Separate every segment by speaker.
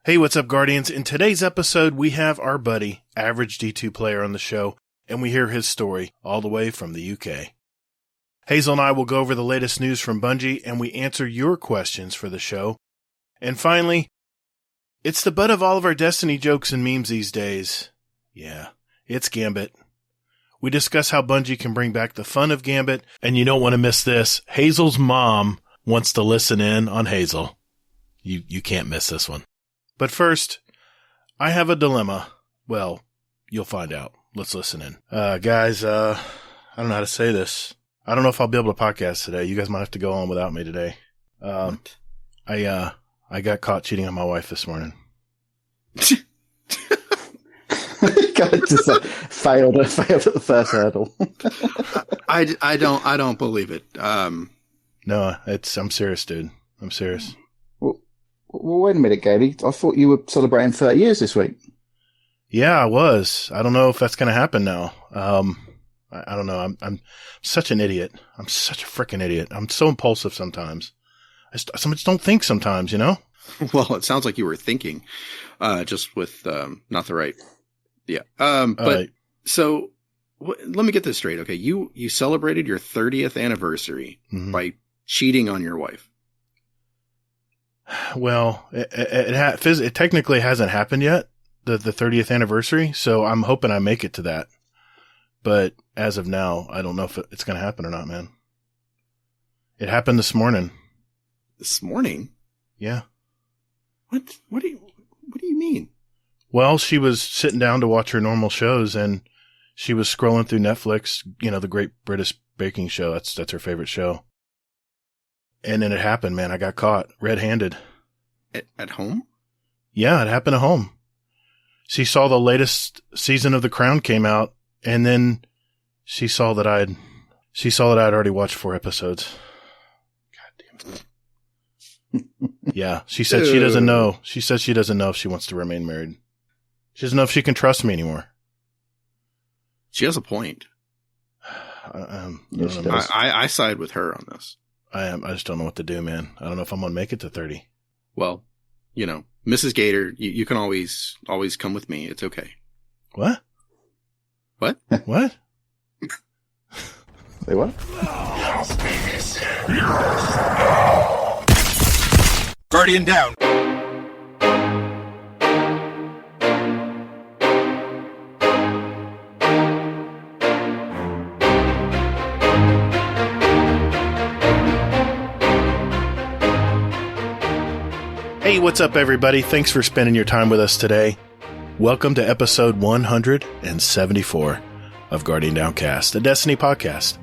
Speaker 1: Hey, what's up, Guardians? In today's episode, we have our buddy, AverageD2Player, on the show, and we hear his story all the way from the UK. Hazel and I will go over the latest news from Bungie, and we answer your questions for the show. And finally, it's the butt of all of our Destiny jokes and memes these days. Yeah, it's Gambit. We discuss how Bungie can bring back the fun of Gambit, and you don't want to miss this. Hazel's mom wants to listen in on Hazel. You can't miss this one. But first, I have a dilemma. Well, you'll find out. Let's listen in. Guys, I don't know how to say this. I don't know if I'll be able to podcast today. You guys might have to go on without me today. I got caught cheating on my wife this morning.
Speaker 2: Just failed at the first hurdle.
Speaker 3: I don't believe it.
Speaker 1: No, I'm serious, dude. I'm serious.
Speaker 2: Well, wait a minute, Gaby. I thought you were celebrating 30 years this week.
Speaker 1: Yeah, I was. I don't know if that's going to happen now. I don't know. I'm such an idiot. I'm such a freaking idiot. I'm so impulsive sometimes. I just don't think sometimes, you know?
Speaker 3: Well, it sounds like you were thinking, just with not the right. Yeah. So let me get this straight. Okay. You celebrated your 30th anniversary by cheating on your wife.
Speaker 1: Well, it technically hasn't happened yet, the 30th anniversary, so I'm hoping I make it to that. But as of now, I don't know if it's going to happen or not, man. It happened this morning.
Speaker 3: This morning?
Speaker 1: Yeah.
Speaker 3: What do you mean?
Speaker 1: Well, she was sitting down to watch her normal shows, and she was scrolling through Netflix, the Great British Baking Show. That's her favorite show. And then it happened, man. I got caught red-handed.
Speaker 3: At home?
Speaker 1: Yeah, it happened at home. She saw the latest season of The Crown came out, and then she saw that I'd already watched 4 episodes. God damn it. Yeah, she said she doesn't know. She says she doesn't know if she wants to remain married. She doesn't know if she can trust me anymore.
Speaker 3: She has a point. I side with her on this.
Speaker 1: I just don't know what to do, man. I don't know if I'm going to make it to 30.
Speaker 3: Well, Mrs. Gator, you can always come with me. It's okay.
Speaker 1: What?
Speaker 3: What?
Speaker 1: What?
Speaker 2: Say what?
Speaker 4: Guardian down.
Speaker 1: Hey, what's up, everybody? Thanks for spending your time with us today. Welcome to episode 174 of Guardian Downcast, a Destiny podcast.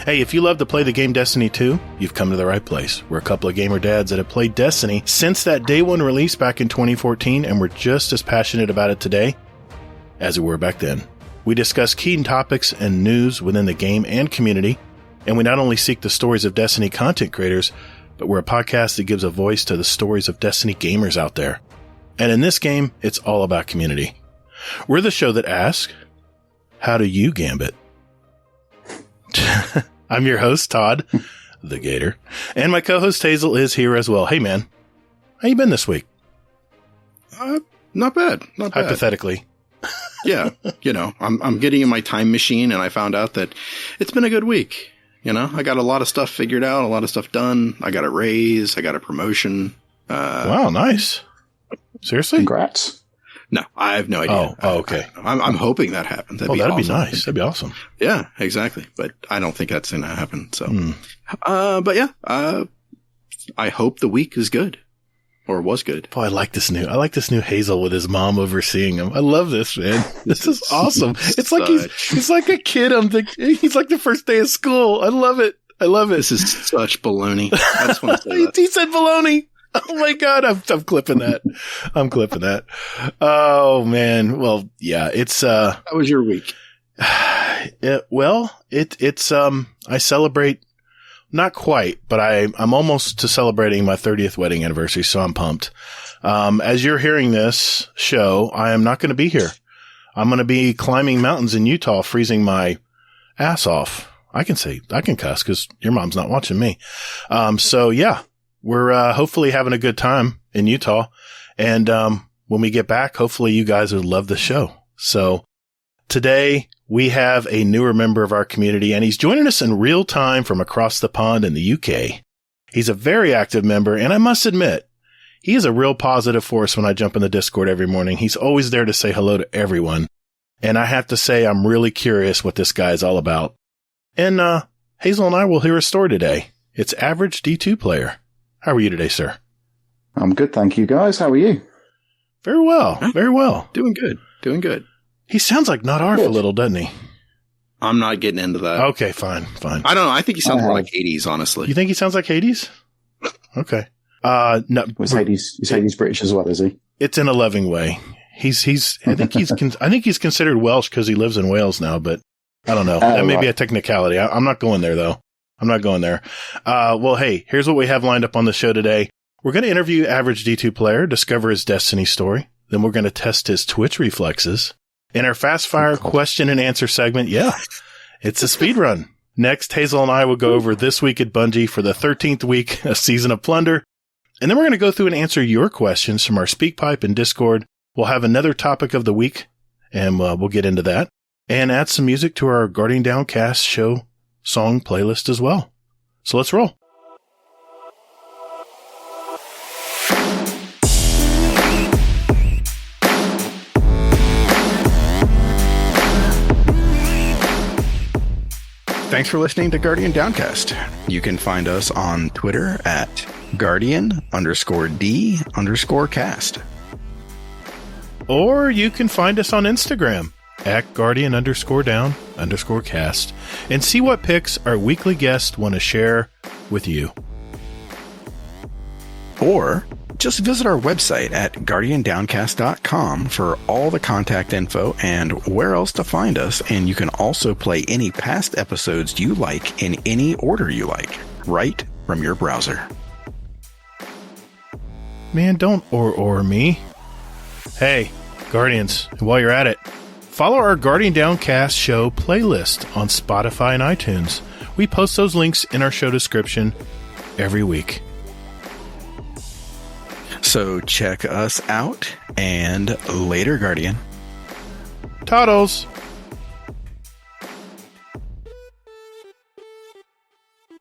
Speaker 1: Hey, if you love to play the game Destiny 2, you've come to the right place. We're a couple of gamer dads that have played Destiny since that day one release back in 2014, and we're just as passionate about it today as we were back then. We discuss key topics and news within the game and community, and we not only seek the stories of Destiny content creators, but we're a podcast that gives a voice to the stories of Destiny gamers out there. And in this game, it's all about community. We're the show that asks, how do you gambit? I'm your host, ToddtheGatr, and my co-host Hazel is here as well. Hey, man, how you been this week?
Speaker 3: Not bad. Not bad.
Speaker 1: Hypothetically.
Speaker 3: Yeah. I'm getting in my time machine, and I found out that it's been a good week. I got a lot of stuff figured out, a lot of stuff done. I got a raise. I got a promotion.
Speaker 1: Wow, nice. Seriously?
Speaker 2: Congrats.
Speaker 3: No, I have no idea.
Speaker 1: Oh, okay.
Speaker 3: I'm hoping that happens.
Speaker 1: That'd
Speaker 3: awesome.
Speaker 1: Be nice. That'd be awesome.
Speaker 3: Yeah, exactly. But I don't think that's going to happen. So, but yeah, I hope the week is good. Or was good.
Speaker 1: Boy, I like this new Hazel with his mom overseeing him. I love this, man. This is awesome. It's like he's like a kid. He's like the first day of school. I love it.
Speaker 3: This is such baloney. I just want to say that.
Speaker 1: He said baloney. Oh my God. I'm clipping that. Oh man. Well, yeah, it's,
Speaker 3: how was your week?
Speaker 1: I celebrate. Not quite, but I'm almost to celebrating my 30th wedding anniversary, so I'm pumped. As you're hearing this show, I am not going to be here. I'm going to be climbing mountains in Utah, freezing my ass off. I can cuss because your mom's not watching me. So yeah, we're hopefully having a good time in Utah. And when we get back, hopefully you guys will love the show. So today we have a newer member of our community, and he's joining us in real time from across the pond in the UK. He's a very active member, and I must admit, he is a real positive force when I jump in the Discord every morning. He's always there to say hello to everyone. And I have to say, I'm really curious what this guy is all about. And Hazel and I will hear a story today. It's AverageD2Player. How are you today, sir?
Speaker 2: I'm good, thank you, guys. How are you?
Speaker 1: Very well. Very well.
Speaker 3: Doing good. Doing good.
Speaker 1: He sounds like Not Arf a little, doesn't he?
Speaker 3: I'm not getting into that.
Speaker 1: Okay, fine.
Speaker 3: I don't know. I think he sounds more like Hades, honestly.
Speaker 1: You think he sounds like Hades? Okay. No.
Speaker 2: Is Hades British as well, is he?
Speaker 1: It's in a loving way. I think he's considered Welsh because he lives in Wales now, but I don't know. That may be a technicality. I'm not going there, though. I'm not going there. Well, hey, here's what we have lined up on the show today. We're going to interview AverageD2Player, discover his Destiny story. Then we're going to test his Twitch reflexes. In our fast fire question and answer segment, it's a speed run. Next, Hazel and I will go over This Week at Bungie for the 13th week, a season of plunder. And then we're going to go through and answer your questions from our SpeakPipe and Discord. We'll have another topic of the week, and we'll get into that. And add some music to our Guardian Downcast show song playlist as well. So let's roll.
Speaker 5: Thanks for listening to Guardian Downcast. You can find us on Twitter at Guardian_D_cast.
Speaker 1: Or you can find us on Instagram at Guardian_Down_cast and see what pics our weekly guests want to share with you.
Speaker 5: Or just visit our website at guardiandowncast.com for all the contact info and where else to find us. And you can also play any past episodes you like in any order you like, right from your browser.
Speaker 1: Man, don't or me. Hey, Guardians, while you're at it, follow our Guardian Downcast show playlist on Spotify and iTunes. We post those links in our show description every week.
Speaker 5: So check us out, and later, Guardian.
Speaker 1: Toddles.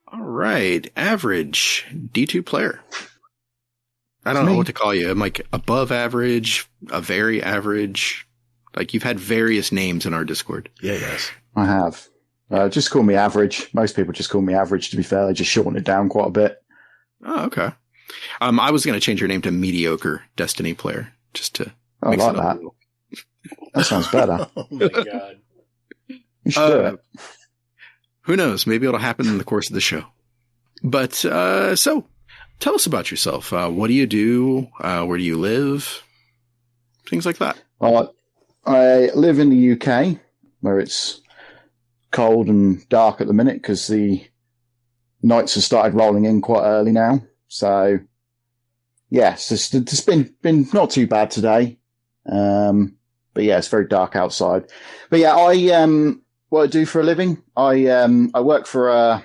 Speaker 3: All right. Average D2Player. I don't know what to call you. I'm like above average, a very average. Like you've had various names in our Discord.
Speaker 1: Yeah, yes.
Speaker 2: I have. Just call me Average. Most people just call me Average, to be fair. They just shorten it down quite a bit.
Speaker 3: Oh, okay. I was going to change your name to Mediocre Destiny Player, just to
Speaker 2: I like that. That sounds better.
Speaker 1: Oh, my God.
Speaker 2: You should do it.
Speaker 3: Who knows? Maybe it'll happen in the course of the show. But, so, tell us about yourself. What do you do? Where do you live? Things like that.
Speaker 2: Well, I live in the UK, where it's cold and dark at the minute, because the nights have started rolling in quite early now. So, yes, it's been not too bad today. But yeah, it's very dark outside. But yeah, what I do for a living, I work for a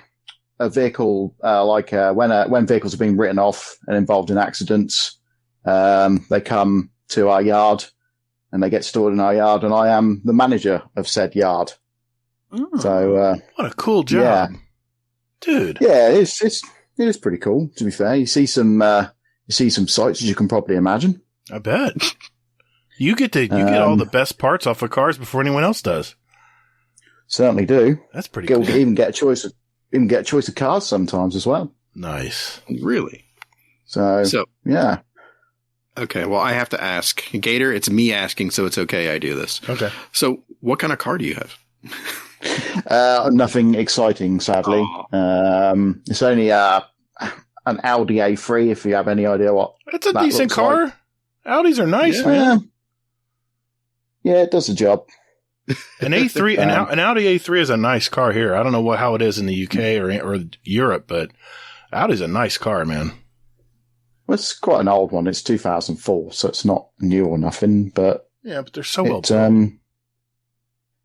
Speaker 2: vehicle, when vehicles are being written off and involved in accidents, they come to our yard and they get stored in our yard, and I am the manager of said yard.
Speaker 1: Oh,
Speaker 2: so,
Speaker 1: what a cool job.
Speaker 2: Yeah.
Speaker 1: Dude.
Speaker 2: Yeah, it is pretty cool, to be fair. You see some sights, as you can probably imagine.
Speaker 1: I bet. You get all the best parts off of cars before anyone else does.
Speaker 2: Certainly do.
Speaker 1: That's pretty cool.
Speaker 2: Even get a choice of cars sometimes as well.
Speaker 1: Nice.
Speaker 3: Really?
Speaker 2: So yeah.
Speaker 3: Okay, well, I have to ask. Gator, it's me asking, so it's okay I do this.
Speaker 1: Okay.
Speaker 3: So, what kind of car do you have?
Speaker 2: Nothing exciting, sadly. It's only an Audi A3, if you have any idea what.
Speaker 1: It's a decent car. Like. Audis are nice, man.
Speaker 2: Yeah, it does the job.
Speaker 1: An A3, an Audi A3 is a nice car here. I don't know how it is in the UK or Europe, but Audi's a nice car, man.
Speaker 2: Well, it's quite an old one. It's 2004, so it's not new or nothing. But
Speaker 1: yeah, but they're so well built.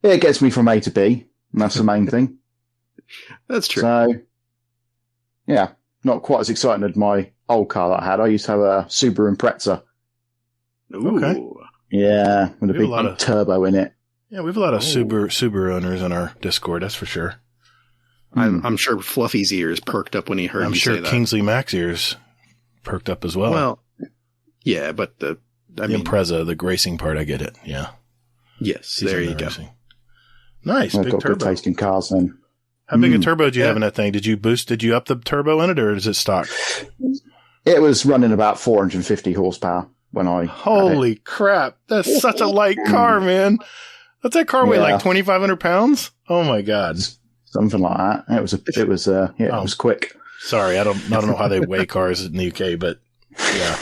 Speaker 2: Yeah, it gets me from A to B, and that's the main thing.
Speaker 3: That's true.
Speaker 2: So, yeah, not quite as exciting as my old car that I had. I used to have a Subaru Impreza,
Speaker 3: Ooh.
Speaker 1: Okay.
Speaker 2: Yeah, with a
Speaker 1: We have
Speaker 2: big
Speaker 1: a lot of-
Speaker 2: turbo in it.
Speaker 1: Yeah, we have a lot of Subaru owners in our Discord, that's for sure.
Speaker 3: I'm sure Fluffy's ears perked up when he heard
Speaker 1: I'm
Speaker 3: you
Speaker 1: sure
Speaker 3: say that.
Speaker 1: Kingsley Mac's ears perked up as well.
Speaker 3: Well, yeah, but the
Speaker 1: Impreza, the racing part, I get it. Yeah.
Speaker 3: Yes,
Speaker 1: He's
Speaker 3: there
Speaker 1: in
Speaker 3: you
Speaker 1: the
Speaker 3: go.
Speaker 1: racing. Nice,
Speaker 2: I've
Speaker 1: big
Speaker 2: got good
Speaker 1: turbo.
Speaker 2: taste in cars then.
Speaker 1: How big a turbo do you
Speaker 3: Yeah.
Speaker 1: have in that thing? Did you up the turbo in it, or is it stock?
Speaker 2: It was running about 450 horsepower when I had it.
Speaker 1: Holy crap. That's such a light car, man. What's that car weigh,
Speaker 2: Yeah.
Speaker 1: like 2,500 pounds? Oh my God.
Speaker 2: Something like that. It was quick.
Speaker 1: Sorry, I don't know how they weigh cars in the UK, but yeah.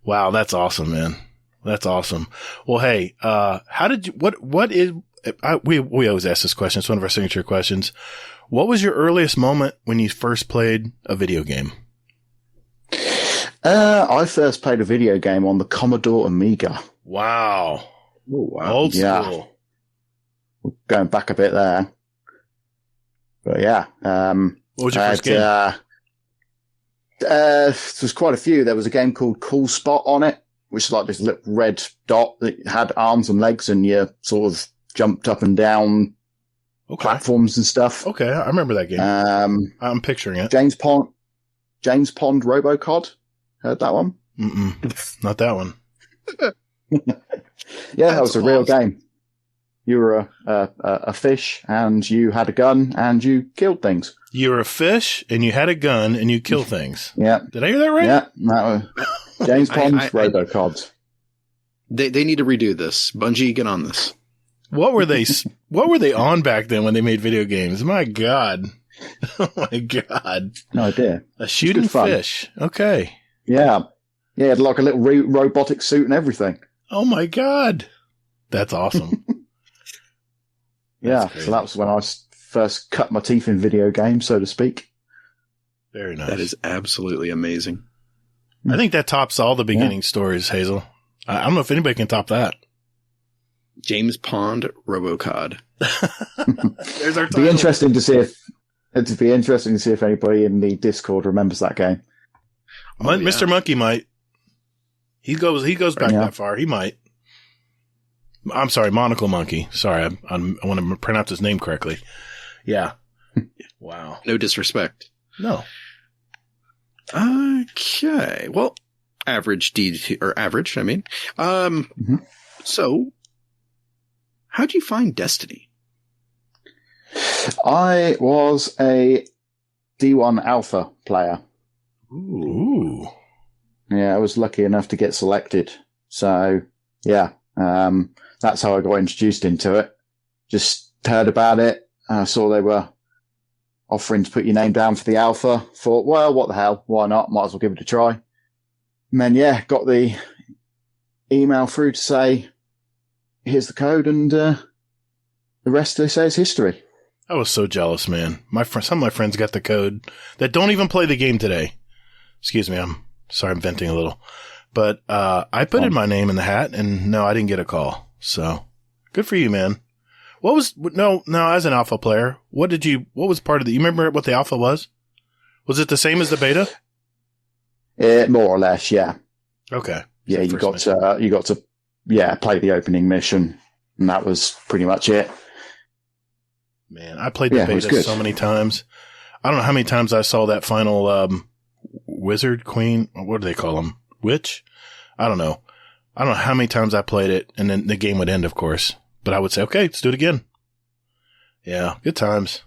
Speaker 1: Wow, that's awesome, man. That's awesome. Well, hey, we always ask this question. It's one of our signature questions. What was your earliest moment when you first played a video game?
Speaker 2: I first played a video game on the Commodore Amiga.
Speaker 1: Wow.
Speaker 3: Oh, wow.
Speaker 1: Old
Speaker 2: Yeah.
Speaker 1: school.
Speaker 2: Going back a bit there. But yeah.
Speaker 1: What was your first game?
Speaker 2: There was quite a few. There was a game called Cool Spot on it, which is like this little red dot that had arms and legs, and you sort of jumped up and down
Speaker 1: Okay.
Speaker 2: platforms and stuff.
Speaker 1: Okay, I remember that game. I'm picturing it.
Speaker 2: James Pond Robocod. Heard that one?
Speaker 1: Mm-mm. Not that one.
Speaker 2: Yeah, that was a real
Speaker 3: awesome.
Speaker 2: game. You were a fish, and you had a gun, and you killed things.
Speaker 1: You were a fish, and you had a gun, and you kill things.
Speaker 2: Yeah,
Speaker 1: Did I hear that right?
Speaker 2: yeah. That was James Pond Robocod.
Speaker 3: They need to redo this. Bungie, get on this.
Speaker 1: What were they on back then when they made video games? My God. Oh my God.
Speaker 2: No idea.
Speaker 1: A shooting
Speaker 2: good fun.
Speaker 1: fish. Okay.
Speaker 2: Yeah, yeah. It had like a little robotic suit and everything.
Speaker 1: Oh my God. That's awesome.
Speaker 2: Yeah,
Speaker 1: That's crazy.
Speaker 2: so that was when I first cut my teeth in video games, so to speak.
Speaker 1: Very nice.
Speaker 3: That is absolutely amazing.
Speaker 1: I think that tops all the beginning stories, Hazel. I don't know if anybody can top that.
Speaker 3: James Pond Robocod.
Speaker 1: There's our
Speaker 2: It'd
Speaker 1: title.
Speaker 2: be interesting to see if anybody in the Discord remembers that game.
Speaker 3: Oh, yeah.
Speaker 1: Mr. Monkey might. He goes back
Speaker 2: Yeah.
Speaker 1: that far. He might. I'm sorry, Monocle Monkey. Sorry, I want to pronounce his name correctly. Yeah. Wow.
Speaker 3: No disrespect.
Speaker 1: No.
Speaker 3: Okay. Well, average, I mean. So, how'd you find Destiny?
Speaker 2: I was a D1 Alpha player.
Speaker 1: Ooh.
Speaker 2: Yeah, I was lucky enough to get selected. So, yeah, that's how I got introduced into it. Just heard about it. Saw they were offering to put your name down for the Alpha. Thought, well, what the hell? Why not? Might as well give it a try. And then, yeah, got the email through to say, here's the code, and the rest, they say, is history.
Speaker 1: I was so jealous, man. Some of my friends got the code that don't even play the game today. Excuse me, I'm sorry, I'm venting a little. But I put in my name in the hat, and no, I didn't get a call. So good for you, man. No, as an alpha player, what was part of the, you remember what the alpha was? Was it the same as the beta?
Speaker 2: More or less, yeah.
Speaker 1: Okay.
Speaker 2: Yeah,
Speaker 1: So
Speaker 2: you
Speaker 1: first
Speaker 2: got to play the opening mission, and that was pretty much it.
Speaker 1: Man, I played the
Speaker 2: Yeah, it was
Speaker 1: beta
Speaker 2: good.
Speaker 1: so many times. I don't know how many times I saw that final wizard, queen, what do they call them? Witch? I don't know. I don't know how many times I played it, and then the game would end, of course. But I would say, okay, let's do it again. Yeah, good times.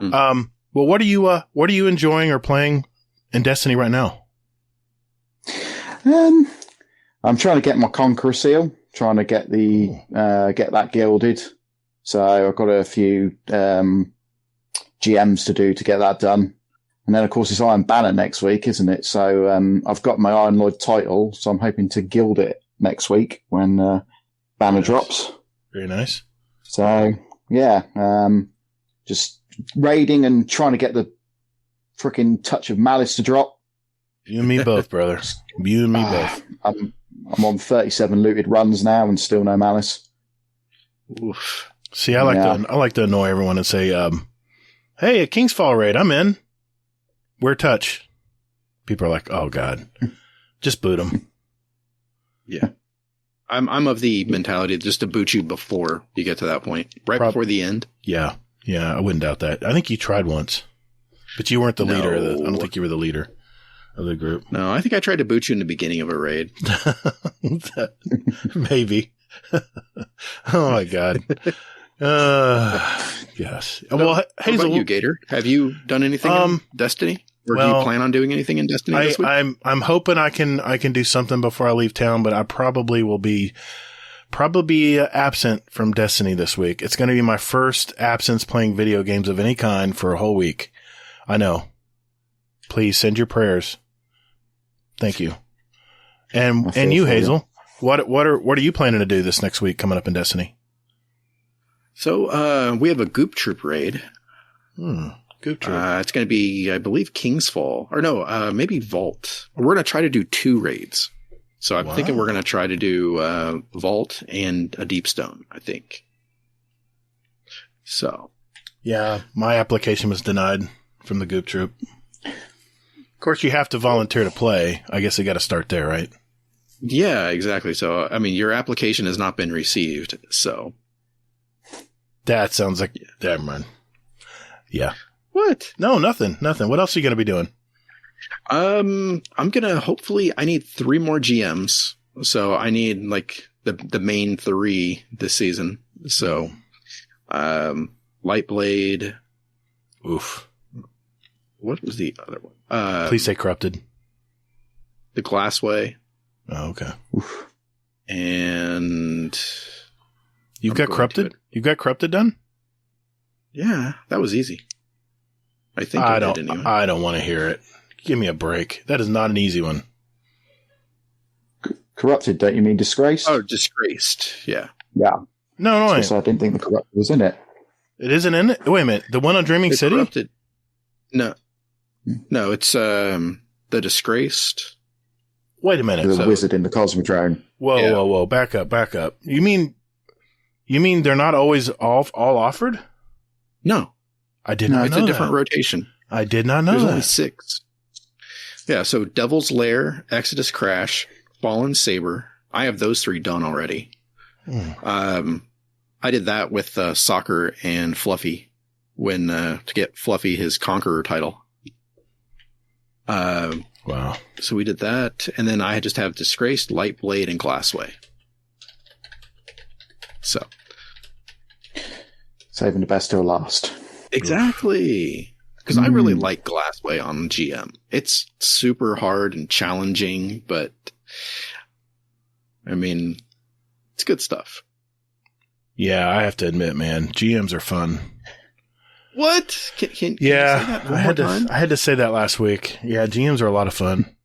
Speaker 1: Well, what are you enjoying or playing in Destiny right now?
Speaker 2: I'm trying to get my Conqueror seal, trying to get get that gilded. So I've got a few GMs to do to get that done. And then, of course, it's Iron Banner next week, isn't it? So I've got my Iron Lord title, so I'm hoping to gild it next week when Banner drops.
Speaker 1: Very nice.
Speaker 2: So, yeah, just raiding and trying to get the frickin' Touch of Malice to drop.
Speaker 1: You and me both, brother. You and me both.
Speaker 2: I'm on 37 looted runs now and still no Malice.
Speaker 3: Oof.
Speaker 1: See, I like to annoy everyone and say, hey, a Kingsfall raid, I'm in. Where touch? People are like, oh God, just boot them.
Speaker 3: Yeah. I'm of the mentality just to boot you before you get to that point, before the end.
Speaker 1: Yeah. Yeah, I wouldn't doubt that. I think you tried once, but you weren't the leader. I don't think you were the leader of the group.
Speaker 3: No, I think I tried to boot you in the beginning of a raid.
Speaker 1: Maybe. Oh my God. Yes.
Speaker 3: So,
Speaker 1: well, Hazel,
Speaker 3: what about you, Gator? Have you done anything in Destiny? Or do you plan on doing anything in Destiny this week?
Speaker 1: I'm hoping I can do something before I leave town, but I probably will be absent from Destiny this week. It's going to be my first absence playing video games of any kind for a whole week. I know. Please send your prayers. Thank you. And you, Hazel, what are you planning to do this next week coming up in Destiny?
Speaker 3: So, we have a Goop Troop raid.
Speaker 1: Goop Troop.
Speaker 3: It's going to be, I believe, King's Fall. Or no, maybe Vault. We're going to try to do 2 raids. So I'm thinking we're going to try to do Vault and a Deep Stone, I think. So.
Speaker 1: Yeah, my application was denied from the Goop Troop. Of course, you have to volunteer to play. I guess you got to start there, right?
Speaker 3: Yeah, exactly. So, I mean, your application has not been received, so.
Speaker 1: That sounds like, never mind. Yeah.
Speaker 3: What?
Speaker 1: No, nothing. What else are you going to be doing?
Speaker 3: I'm going to, hopefully, I need 3 more GMs. So I need like the main 3 this season. So, Lightblade.
Speaker 1: Oof.
Speaker 3: What was the other one?
Speaker 1: Please say Corrupted.
Speaker 3: The Glassway.
Speaker 1: Oh, okay.
Speaker 3: Oof. And
Speaker 1: you've got Corrupted? You got Corrupted done?
Speaker 3: Yeah, that was easy. I think I did anyway.
Speaker 1: I don't want to hear it. Give me a break. That is not an easy one.
Speaker 2: Corrupted, don't you mean Disgraced?
Speaker 3: Oh, Disgraced. Yeah.
Speaker 2: Yeah.
Speaker 1: No,
Speaker 2: I didn't think the Corrupted was in it.
Speaker 1: It isn't in it? Wait a minute. The one on Dreaming City?
Speaker 3: Corrupted. No, it's the Disgraced.
Speaker 1: Wait a minute.
Speaker 2: The Wizard in the Cosmodrome.
Speaker 1: Whoa. Back up. You mean they're not always all offered?
Speaker 3: No.
Speaker 1: I did not know that.
Speaker 3: It's a different rotation.
Speaker 1: I did not know that.
Speaker 3: There's only 6. Yeah, so Devil's Lair, Exodus Crash, Fallen Saber. I have those 3 done already. I did that with Soccer and Fluffy to get Fluffy his Conqueror title.
Speaker 1: Wow.
Speaker 3: So we did that, and then I just have Disgraced, Lightblade, and Glassway. So.
Speaker 2: Saving the best till last.
Speaker 3: Exactly. Because I really like Glassway on GM. It's super hard and challenging, but I mean, it's good stuff.
Speaker 1: Yeah, I have to admit, man, GMs are fun.
Speaker 3: What? Can you say that one
Speaker 1: I
Speaker 3: more time?
Speaker 1: I had to say that last week. Yeah, GMs are a lot of fun.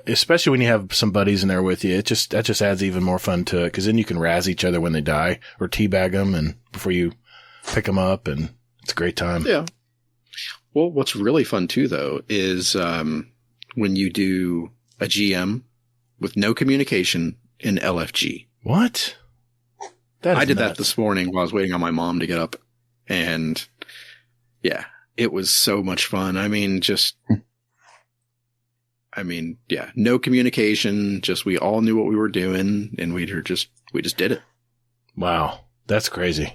Speaker 1: Especially when you have some buddies in there with you. That just adds even more fun to it, because then you can razz each other when they die or teabag them and before you pick them up, and it's a great time.
Speaker 3: Yeah. Well, what's really fun too, though, is when you do a GM with no communication in LFG.
Speaker 1: What?
Speaker 3: I did that this morning while I was waiting on my mom to get up, and yeah, it was so much fun. I mean, yeah, no communication. Just we all knew what we were doing, and we just did it.
Speaker 1: Wow, that's crazy.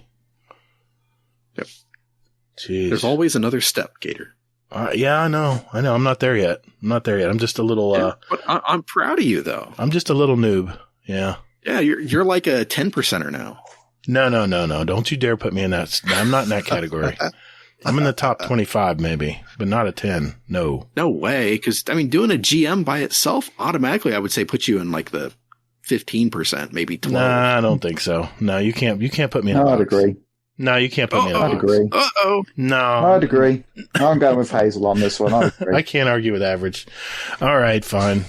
Speaker 3: Yep.
Speaker 1: Jeez.
Speaker 3: There's always another step, Gator.
Speaker 1: Yeah, I know. I'm not there yet. I'm just a little.
Speaker 3: But I'm proud of you, though.
Speaker 1: I'm just a little noob. Yeah.
Speaker 3: Yeah, you're like a 10%er now.
Speaker 1: No. Don't you dare put me in that. I'm not in that category. I'm in the top 25 maybe, but not a 10. No.
Speaker 3: No way. Because, I mean, doing a GM by itself, automatically, I would say put you in like the 15%, maybe 12.
Speaker 1: Nah, I don't think so. No, you can't put me in a box.
Speaker 2: I'd agree.
Speaker 1: No, you can't put me in a box.
Speaker 2: I'd agree.
Speaker 3: Uh-oh.
Speaker 1: No.
Speaker 2: I'd agree. I'm going with Hazel on this one. I'd agree.
Speaker 1: I can't argue with average. All right, fine.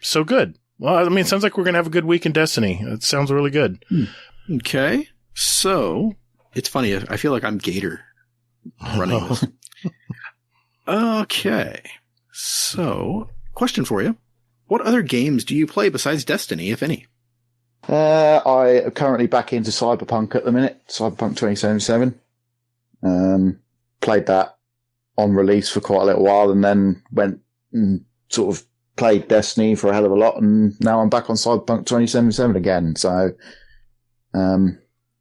Speaker 1: So good. Well, I mean, it sounds like we're going to have a good week in Destiny. It sounds really good.
Speaker 3: Okay. So, it's funny. I feel like I'm Gator running this. Okay. So, question for you. What other games do you play besides Destiny, if any?
Speaker 2: I am currently back into Cyberpunk at the minute. Cyberpunk 2077. Played that on release for quite a little while, and then went and sort of played Destiny for a hell of a lot, and now I'm back on Cyberpunk 2077 again. So, and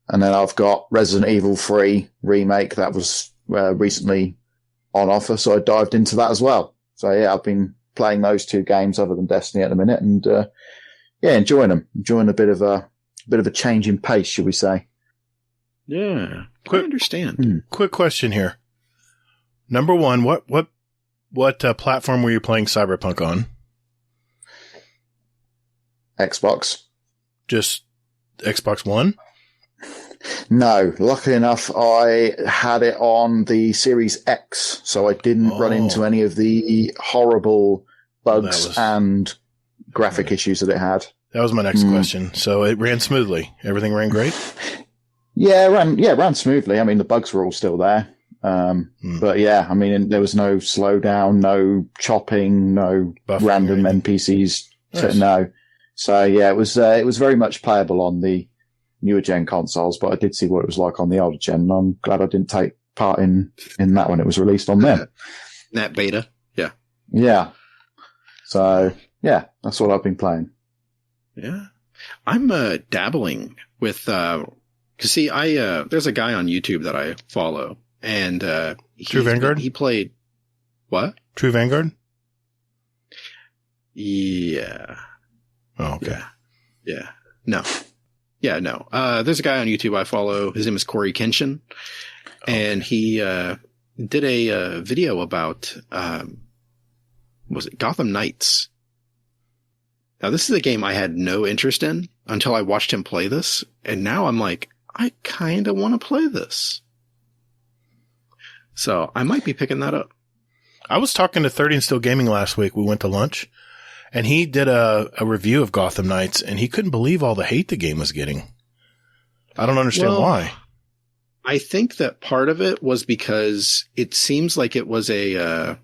Speaker 2: then I've got Resident Evil 3 remake that was recently on offer, so I dived into that as well. So yeah, I've been playing those two games other than Destiny at the minute, and enjoying them. Enjoying a bit of a change in pace, should we say?
Speaker 3: Yeah, I understand.
Speaker 1: Quick question here. Number one, what platform were you playing Cyberpunk on?
Speaker 2: Xbox.
Speaker 1: Just Xbox One?
Speaker 2: No, luckily enough, I had it on the Series X, so I didn't run into any of the horrible bugs and graphic issues that it had. That
Speaker 1: was my next question. So it ran smoothly. Everything ran great?
Speaker 2: Yeah, it ran smoothly. I mean, the bugs were all still there. But yeah, I mean, there was no slowdown, no chopping, no buffering, random NPCs. Nice. No. So yeah, it was very much playable on the newer gen consoles, but I did see what it was like on the older gen, and I'm glad I didn't take part in that when it was released on them.
Speaker 3: That beta. Yeah.
Speaker 2: Yeah. So yeah, that's what I've been playing.
Speaker 3: Yeah. I'm dabbling with cause see, there's a guy on YouTube that I follow, and
Speaker 1: True Vanguard?
Speaker 3: He played what?
Speaker 1: True Vanguard?
Speaker 3: Yeah.
Speaker 1: Oh, okay.
Speaker 3: Yeah. No. Yeah, no. There's a guy on YouTube I follow. His name is Corey Kenshin. And he did a video about was it Gotham Knights? Now, this is a game I had no interest in until I watched him play this. And now I'm like, I kind of want to play this. So I might be picking that up.
Speaker 1: I was talking to 30 and Still Gaming last week. We went to lunch, and he did a review of Gotham Knights, and he couldn't believe all the hate the game was getting. I don't understand why.
Speaker 3: I think that part of it was because it seems like it was a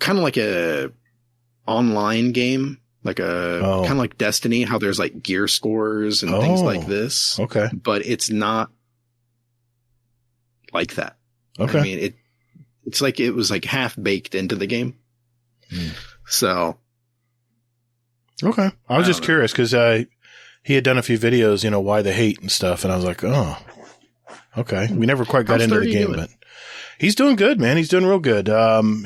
Speaker 3: kind of like a online game, like kind of like Destiny, how there's like gear scores and things like this.
Speaker 1: Okay.
Speaker 3: But it's not like that.
Speaker 1: Okay.
Speaker 3: I mean, it's like it was like half baked into the game. So.
Speaker 1: Okay. I was just curious because he had done a few videos, why the hate and stuff. And I was like, oh, okay. We never quite got into the game, but he's doing good, man. He's doing real good.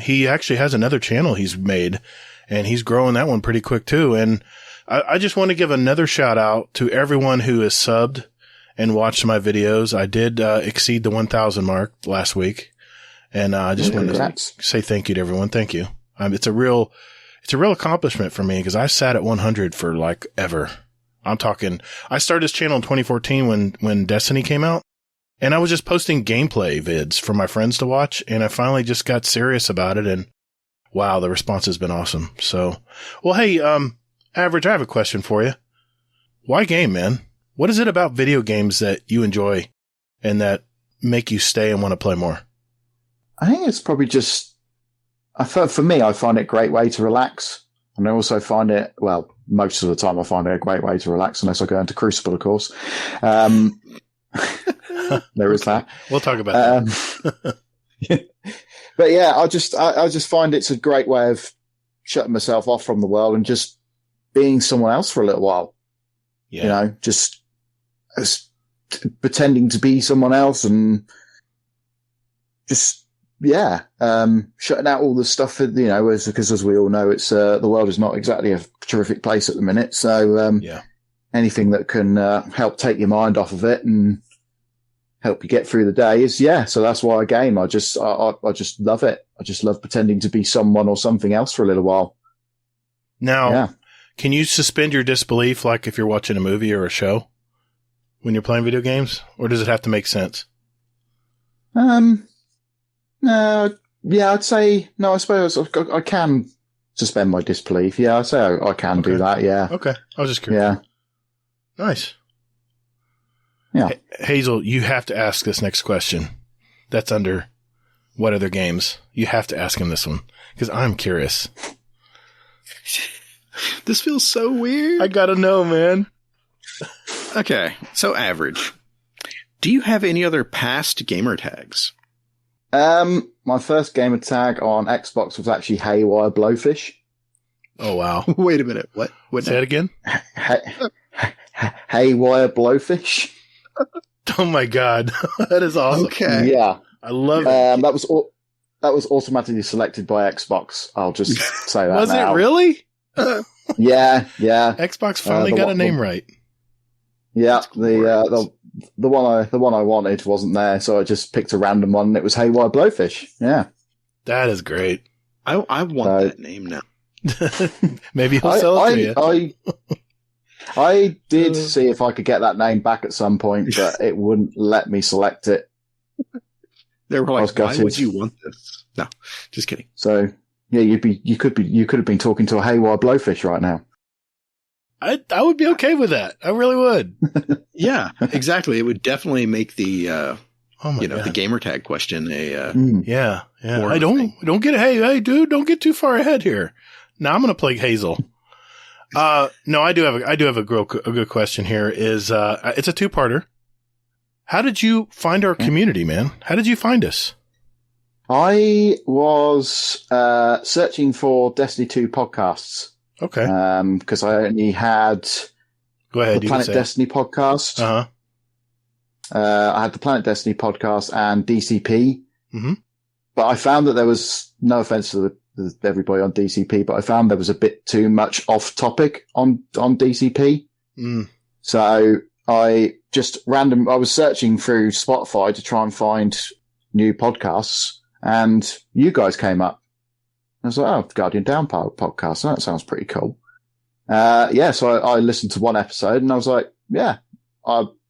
Speaker 1: He actually has another channel he's made, and he's growing that one pretty quick too. And I just want to give another shout out to everyone who has subbed and watched my videos. I did exceed the 1,000 mark last week. And I just wanted to say thank you to everyone. Thank you. It's a real accomplishment for me because I sat at 100 for like ever. I'm talking, I started this channel in 2014 when Destiny came out, and I was just posting gameplay vids for my friends to watch, and I finally just got serious about it, and wow, the response has been awesome. So, well, hey, Average, I have a question for you. Why game, man? What is it about video games that you enjoy and that make you stay and want to play more?
Speaker 2: I think it's probably just, for me, I find it a great way to relax. And I also find it, well, most of the time I find it a great way to relax, unless I go into Crucible, of course. There is that.
Speaker 1: We'll talk about that.
Speaker 2: But yeah, I just find it's a great way of shutting myself off from the world and just being someone else for a little while. Yeah. Just pretending to be someone else and just, shutting out all the stuff that, because as we all know, it's, the world is not exactly a terrific place at the minute. So, anything that can, help take your mind off of it and help you get through the day is, so that's why I game. I just love it. I just love pretending to be someone or something else for a little while.
Speaker 1: Now, can you suspend your disbelief like if you're watching a movie or a show when you're playing video games, or does it have to make sense? I'd say no. I suppose I can suspend my disbelief. Yeah, I'd say I can do that. Yeah. Okay. I was just curious.
Speaker 2: Yeah.
Speaker 1: Nice.
Speaker 2: Yeah.
Speaker 1: Hazel, you have to ask this next question. That's under what other games? You have to ask him this one because I'm curious.
Speaker 3: This feels so weird.
Speaker 1: I gotta know, man.
Speaker 3: Okay. So Average, do you have any other past gamer tags?
Speaker 2: My first gamer tag on Xbox was actually Haywire Blowfish.
Speaker 1: Oh, wow.
Speaker 3: Wait a minute. What?
Speaker 1: Say it again?
Speaker 2: Haywire Blowfish.
Speaker 1: Oh, my God. That is awesome.
Speaker 3: Okay.
Speaker 2: Yeah.
Speaker 1: I love it.
Speaker 2: That was automatically selected by Xbox. I'll just say that
Speaker 1: Was
Speaker 2: now.
Speaker 1: it really?
Speaker 2: Yeah.
Speaker 1: Xbox finally got a name right.
Speaker 2: Yeah, the one I wanted wasn't there, so I just picked a random one, and it was Haywire Blowfish. Yeah,
Speaker 1: that is great.
Speaker 3: I want that name now.
Speaker 1: Maybe he'll sell it to you.
Speaker 2: I did see if I could get that name back at some point, but it wouldn't let me select it.
Speaker 3: They were like, "Why would you want this?" No, just kidding.
Speaker 2: So yeah, you could have been talking to a Haywire Blowfish right now.
Speaker 1: I would be okay with that. I really would.
Speaker 3: Yeah, exactly. It would definitely make the
Speaker 1: God.
Speaker 3: the gamer tag question a
Speaker 1: yeah. I don't get hey dude, don't get too far ahead here. Now I'm going to play Hazel. No, I do have a good question here. Is it's a two-parter. How did you find our community, man? How did you find us?
Speaker 2: I was searching for Destiny 2 podcasts.
Speaker 1: Okay.
Speaker 2: Because I only had the Planet Destiny podcast.
Speaker 1: Uh-huh.
Speaker 2: I had the Planet Destiny podcast and DCP.
Speaker 1: Mm-hmm.
Speaker 2: But I found that there was, no offense to everybody on DCP, but I found there was a bit too much off topic on DCP.
Speaker 1: Mm.
Speaker 2: So I was searching through Spotify to try and find new podcasts, and you guys came up. I was like, oh, Guardian Down podcast. That sounds pretty cool. So I listened to one episode and I was like, yeah,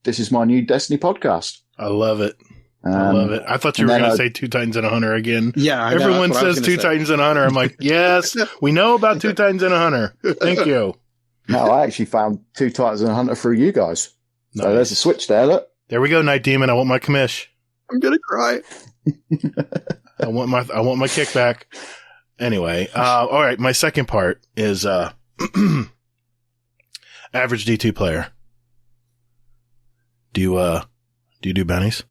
Speaker 2: this is my new Destiny podcast.
Speaker 1: I love it. I thought you were going to say Two Titans and a Hunter again.
Speaker 3: Yeah,
Speaker 1: everyone says Two Titans and a Hunter. I'm like, yes, we know about Two Titans and a Hunter. Thank you.
Speaker 2: No, I actually found Two Titans and a Hunter through you guys.
Speaker 1: Nice.
Speaker 2: So there's a switch there. Look.
Speaker 1: There we go, Night Demon. I want my commish.
Speaker 3: I'm gonna cry.
Speaker 1: I want my kickback. Anyway, all right. My second part is AverageD2Player. Do you do bounties?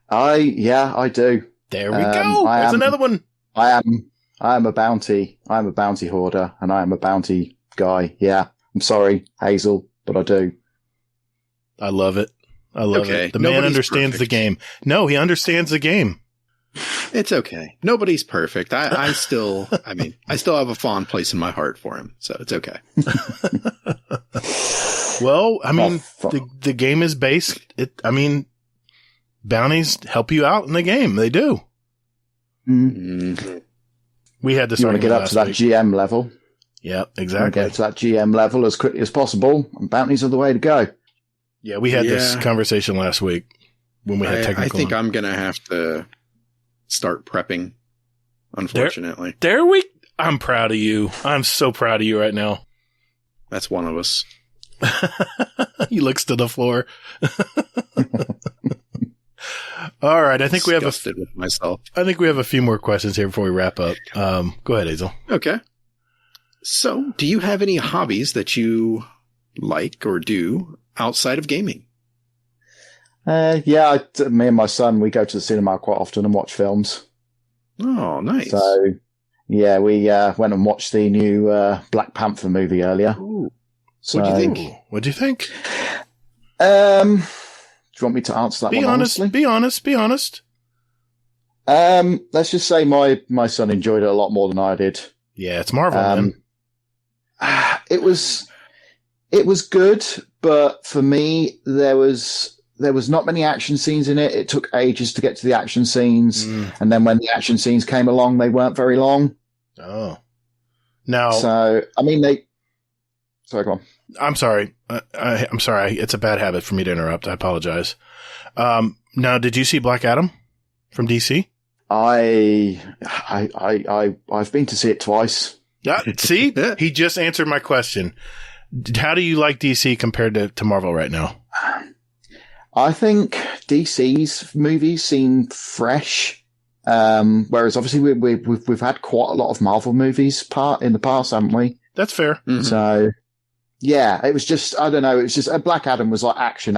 Speaker 1: I do. There we go. There's another one.
Speaker 2: I am a bounty hoarder, and I am a bounty guy. Yeah. I'm sorry, Hazel, but I do.
Speaker 1: I love it. The man understands the game. No, he understands the game.
Speaker 3: It's okay. Nobody's perfect. I still have a fond place in my heart for him, so it's okay.
Speaker 1: Well, I mean, the game is based. Bounties help you out in the game. They do.
Speaker 2: Mm-hmm.
Speaker 1: We had this.
Speaker 2: You want to get up to that GM level.
Speaker 1: Yeah, exactly.
Speaker 2: Get to that GM level as quickly as possible, and bounties are the way to go.
Speaker 1: Yeah, we had this conversation last week when we had technical.
Speaker 3: I think I'm going to have to start prepping, unfortunately.
Speaker 1: I'm proud of you. I'm so proud of you right now.
Speaker 3: That's one of us.
Speaker 1: He looks to the floor. All right, I think we have
Speaker 3: with myself.
Speaker 1: I think we have a few more questions here before we wrap up. Go ahead, Hazel.
Speaker 3: Okay. So, do you have any hobbies that you like or do outside of gaming?
Speaker 2: Me and my son, we go to the cinema quite often and watch films.
Speaker 3: Oh, nice.
Speaker 2: So, yeah, we went and watched the new Black Panther movie earlier.
Speaker 3: Ooh.
Speaker 2: So,
Speaker 3: what'd you think?
Speaker 1: What'd you think?
Speaker 2: Do you want me to answer that one honestly?
Speaker 1: Be honest.
Speaker 2: Let's just say my son enjoyed it a lot more than I did.
Speaker 1: Yeah, it's Marvel, man.
Speaker 2: It was good, but for me, there was not many action scenes in it. It took ages to get to the action scenes, and then when the action scenes came along, they weren't very long.
Speaker 1: Oh, now.
Speaker 2: So sorry, go on.
Speaker 1: I'm sorry. I'm sorry. It's a bad habit for me to interrupt. I apologize. Now, did you see Black Adam from DC?
Speaker 2: I've been to see it twice.
Speaker 1: Yeah, see, he just answered my question. How do you like DC compared to Marvel right now?
Speaker 2: I think DC's movies seem fresh, whereas obviously we've had quite a lot of Marvel movies in the past, haven't we?
Speaker 1: That's fair.
Speaker 2: Mm-hmm. So yeah, it was just, I don't know, it was just Black Adam was like action.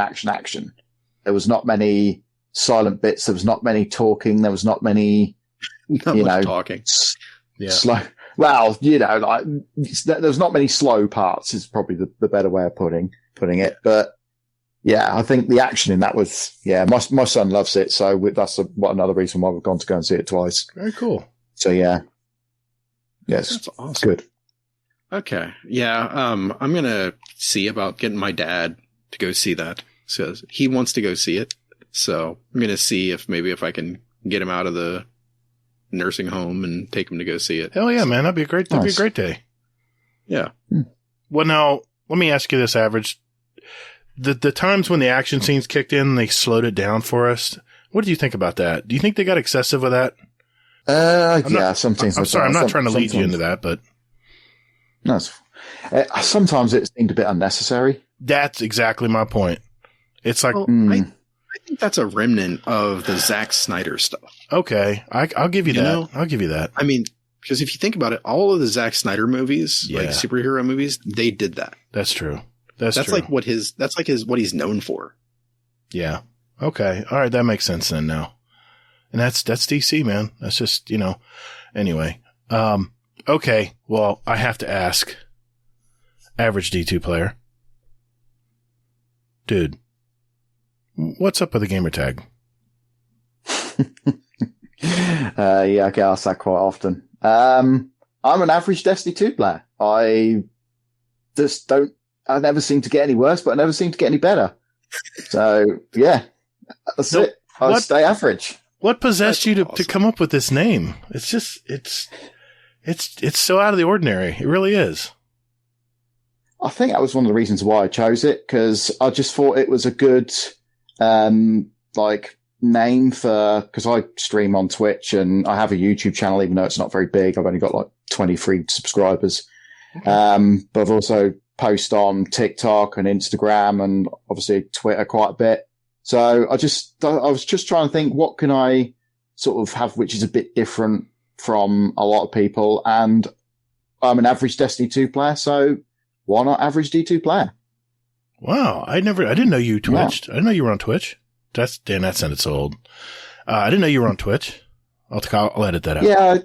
Speaker 2: There was not many silent bits. There was not many talking. There was not many,
Speaker 3: talking.
Speaker 2: Slow. Well, like there's not many slow parts is probably the better way of putting it. But yeah, I think the action in that was, my son loves it. So that's another reason why we've gone to go and see it twice.
Speaker 1: Very cool.
Speaker 2: So yeah. Yes.
Speaker 3: That's awesome.
Speaker 2: Good.
Speaker 3: Okay. Yeah. I'm going to see about getting my dad to go see that. So he wants to go see it. So I'm going to see if I can get him out of the nursing home and take him to go see it.
Speaker 1: Hell yeah, man. That'd be a great day.
Speaker 3: Yeah.
Speaker 1: Well, now let me ask you this, Average. The times when the action scenes kicked in, they slowed it down for us. What did you think about that? Do you think they got excessive with that?
Speaker 2: Sometimes.
Speaker 1: I'm sorry, I'm not trying to lead you into that, but
Speaker 2: no, sometimes it seemed a bit unnecessary.
Speaker 1: That's exactly my point. It's like
Speaker 3: I think that's a remnant of the Zack Snyder stuff.
Speaker 1: Okay, I'll give you that. I'll give you that.
Speaker 3: I mean, because if you think about it, all of the Zack Snyder movies, like superhero movies, they did that.
Speaker 1: That's true. That's true.
Speaker 3: like what he's known for.
Speaker 1: Yeah. Okay. All right. That makes sense then now. And that's DC, man. That's just, anyway. Okay. Well, I have to ask AverageD2Player. Dude, what's up with the gamer tag?
Speaker 2: I get asked that quite often. I'm an average Destiny 2 player. I never seem to get any worse, but I never seem to get any better. So yeah, that's it. I stay average.
Speaker 1: What possessed you to come up with this name? It's just, it's so out of the ordinary. It really is.
Speaker 2: I think that was one of the reasons why I chose it, because I just thought it was a good, name because I stream on Twitch and I have a YouTube channel, even though it's not very big. I've only got 23 subscribers. Okay. But I've also post on TikTok and Instagram and obviously Twitter quite a bit. So I was just trying to think, what can I sort of have, which is a bit different from a lot of people. And I'm an average Destiny 2 player. So why not AverageD2Player?
Speaker 1: Wow. I didn't know you Twitched. I didn't know you were on Twitch. That sounded so old. I didn't know you were on Twitch. I'll edit that out.
Speaker 2: Yeah.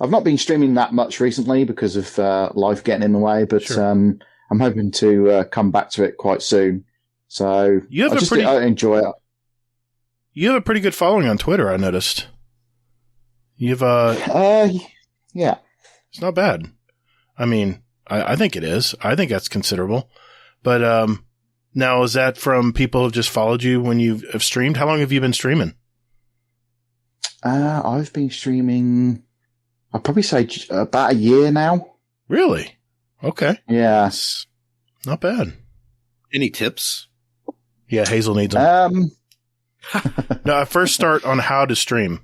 Speaker 2: I've not been streaming that much recently because of life getting in the way, but sure. I'm hoping to come back to it quite soon. So I enjoy it.
Speaker 1: You have a pretty good following on Twitter, I noticed. You've
Speaker 2: yeah.
Speaker 1: It's not bad. I mean, I think it is. I think that's considerable. But now, is that from people who've just followed you when you have streamed? How long have you been streaming?
Speaker 2: I've been streaming, I'd probably say about a year now.
Speaker 1: Really? Okay.
Speaker 2: Yeah.
Speaker 1: That's not bad.
Speaker 3: Any tips?
Speaker 1: Yeah, Hazel needs them. No, first start on how to stream.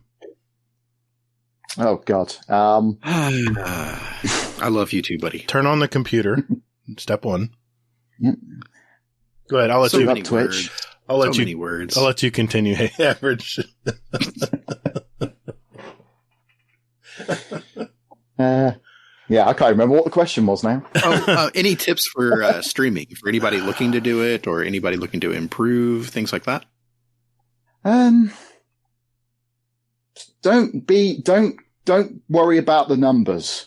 Speaker 2: Oh, God.
Speaker 3: I love you too, buddy.
Speaker 1: Turn on the computer. Step one.
Speaker 2: Yep.
Speaker 1: Go ahead. I'll let you.
Speaker 2: Twitch.
Speaker 3: Many words.
Speaker 1: I'll let you continue. Hey, Average.
Speaker 2: Yeah, I can't remember what the question was now.
Speaker 3: Any tips for streaming for anybody looking to do it or anybody looking to improve, things like that?
Speaker 2: Don't worry about the numbers.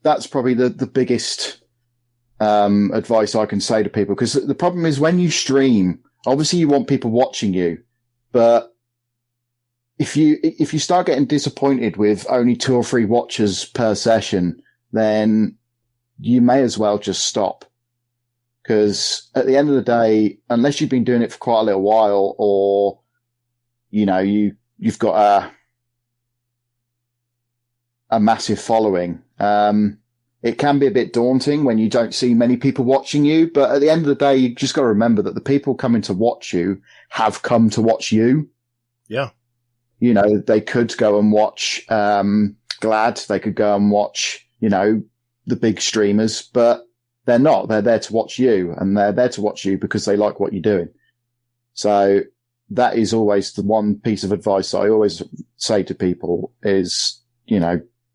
Speaker 2: That's probably the biggest advice I can say to people, because the problem is when you stream, obviously you want people watching you, but if you start getting disappointed with only 2 or 3 watchers per session, then you may as well just stop. Because at the end of the day, unless you've been doing it for quite a little while, or you've got a massive following, it can be a bit daunting when you don't see many people watching you. But at the end of the day, you just got to remember that the people coming to watch you have come to watch you.
Speaker 1: Yeah.
Speaker 2: They could go and watch Glad. They could go and watch, the big streamers, but they're not. They're there to watch you, and they're there to watch you because they like what you're doing. So that is always the one piece of advice I always say to people is,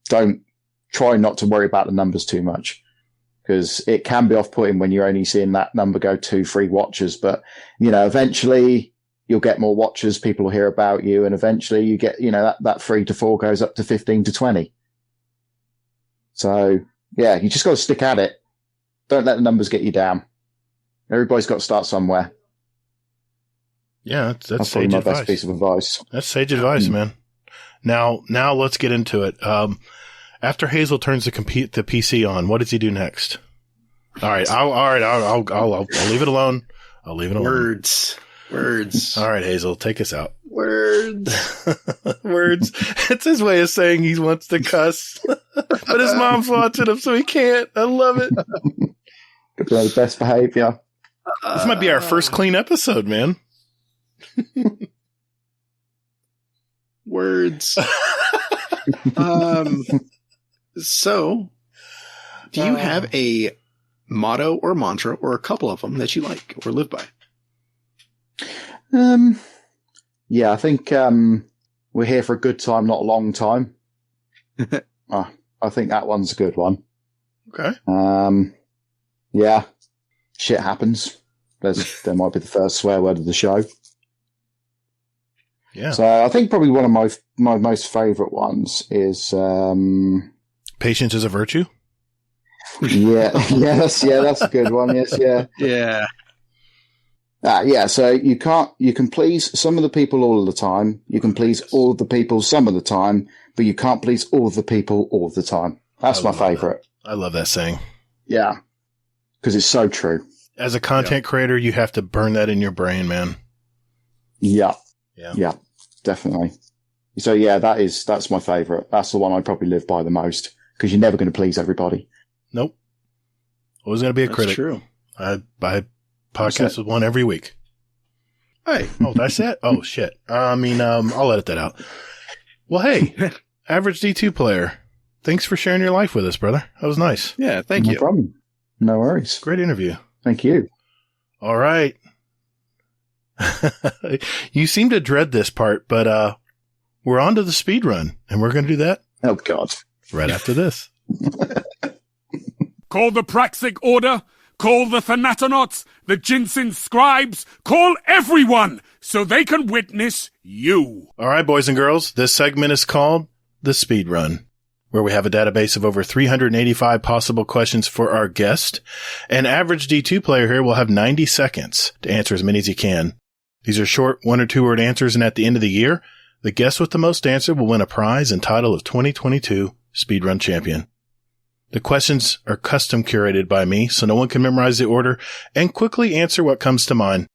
Speaker 2: don't try not to worry about the numbers too much. because it can be off-putting when you're only seeing that number go 2-3 watchers. But, eventually you'll get more watchers, people will hear about you, and eventually you get, that 3 to 4 goes up to 15 to 20. So, yeah, you just got to stick at it. Don't let the numbers get you down. Everybody's got to start somewhere.
Speaker 1: Yeah, that's
Speaker 2: probably
Speaker 1: sage
Speaker 2: my
Speaker 1: advice.
Speaker 2: best piece of advice.
Speaker 1: That's sage advice, man. Now let's get into it. After Hazel turns the PC on, what does he do next? All right, I'll leave it alone. I'll leave it alone.
Speaker 3: Words.
Speaker 1: All right, Hazel, take us out.
Speaker 3: Words.
Speaker 1: Words. It's his way of saying he wants to cuss, but his mom's watching him, so he can't. I love it.
Speaker 2: The best behavior.
Speaker 1: This might be our first clean episode, man.
Speaker 3: Words. So, do you have a motto or mantra or a couple of them that you like or live by?
Speaker 2: Yeah, I think we're here for a good time, not a long time. I think that one's a good one.
Speaker 1: Okay.
Speaker 2: Yeah, shit happens. There might be the first swear word of the show.
Speaker 1: Yeah.
Speaker 2: So I think probably one of my most favourite ones is
Speaker 1: patience is a virtue.
Speaker 2: Yeah, that's a good one. Yes, yeah,
Speaker 3: yeah.
Speaker 2: Yeah. So you can please some of the people all of the time. You can please all of the people some of the time, but you can't please all of the people all of the time. That's my favourite.
Speaker 1: I love that saying.
Speaker 2: Yeah, because it's so true.
Speaker 1: As a content creator, you have to burn that in your brain, man.
Speaker 2: Yeah, definitely. So yeah, that's my favourite. That's the one I probably live by the most because you're never going to please everybody.
Speaker 1: Nope. Always going to be a critic.
Speaker 3: True.
Speaker 1: I podcast with one every week. Hey, did I say it? Oh shit. I'll edit that out. Well, hey, AverageD2Player. Thanks for sharing your life with us, brother. That was nice.
Speaker 3: Yeah, thank you.
Speaker 2: No problem. No worries.
Speaker 1: Great interview.
Speaker 2: Thank you.
Speaker 1: All right. You seem to dread this part, but we're on to the speed run, and we're going to do that.
Speaker 2: Oh, God.
Speaker 1: Right after this.
Speaker 6: Call the Praxic Order, call the Thanatonauts, the Ginseng Scribes, call everyone so they can witness you.
Speaker 1: All right, boys and girls, this segment is called the speed run, where we have a database of over 385 possible questions for our guest. An AverageD2Player here will have 90 seconds to answer as many as he can. These are short 1 or 2 word answers, and at the end of the year, the guest with the most answer will win a prize and title of 2022 Speedrun Champion. The questions are custom curated by me, so no one can memorize the order and quickly answer what comes to mind.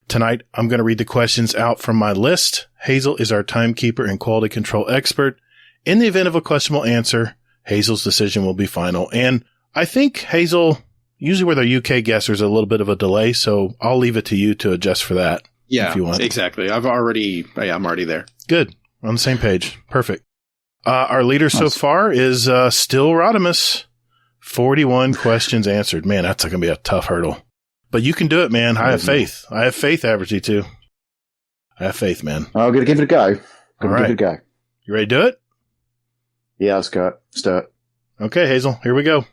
Speaker 1: Tonight, I'm going to read the questions out from my list. Hazel is our timekeeper and quality control expert. In the event of a questionable answer, Hazel's decision will be final. And I think, Hazel, usually with our UK guests, there's a little bit of a delay, so I'll leave it to you to adjust for that.
Speaker 3: Yeah,
Speaker 1: if you want.
Speaker 3: Exactly. I'm already there.
Speaker 1: Good. We're on the same page. Perfect. Our leader so far is still Rodimus. 41 questions answered. Man, that's going to be a tough hurdle. But you can do it, man. I have faith. I have faith, AverageD2. I have faith, man.
Speaker 2: I'm going to give it a go.
Speaker 1: All right.
Speaker 2: Give it a go.
Speaker 1: You ready to do it?
Speaker 2: Yeah, let's go. Let's do it.
Speaker 1: Okay, Hazel. Here we go.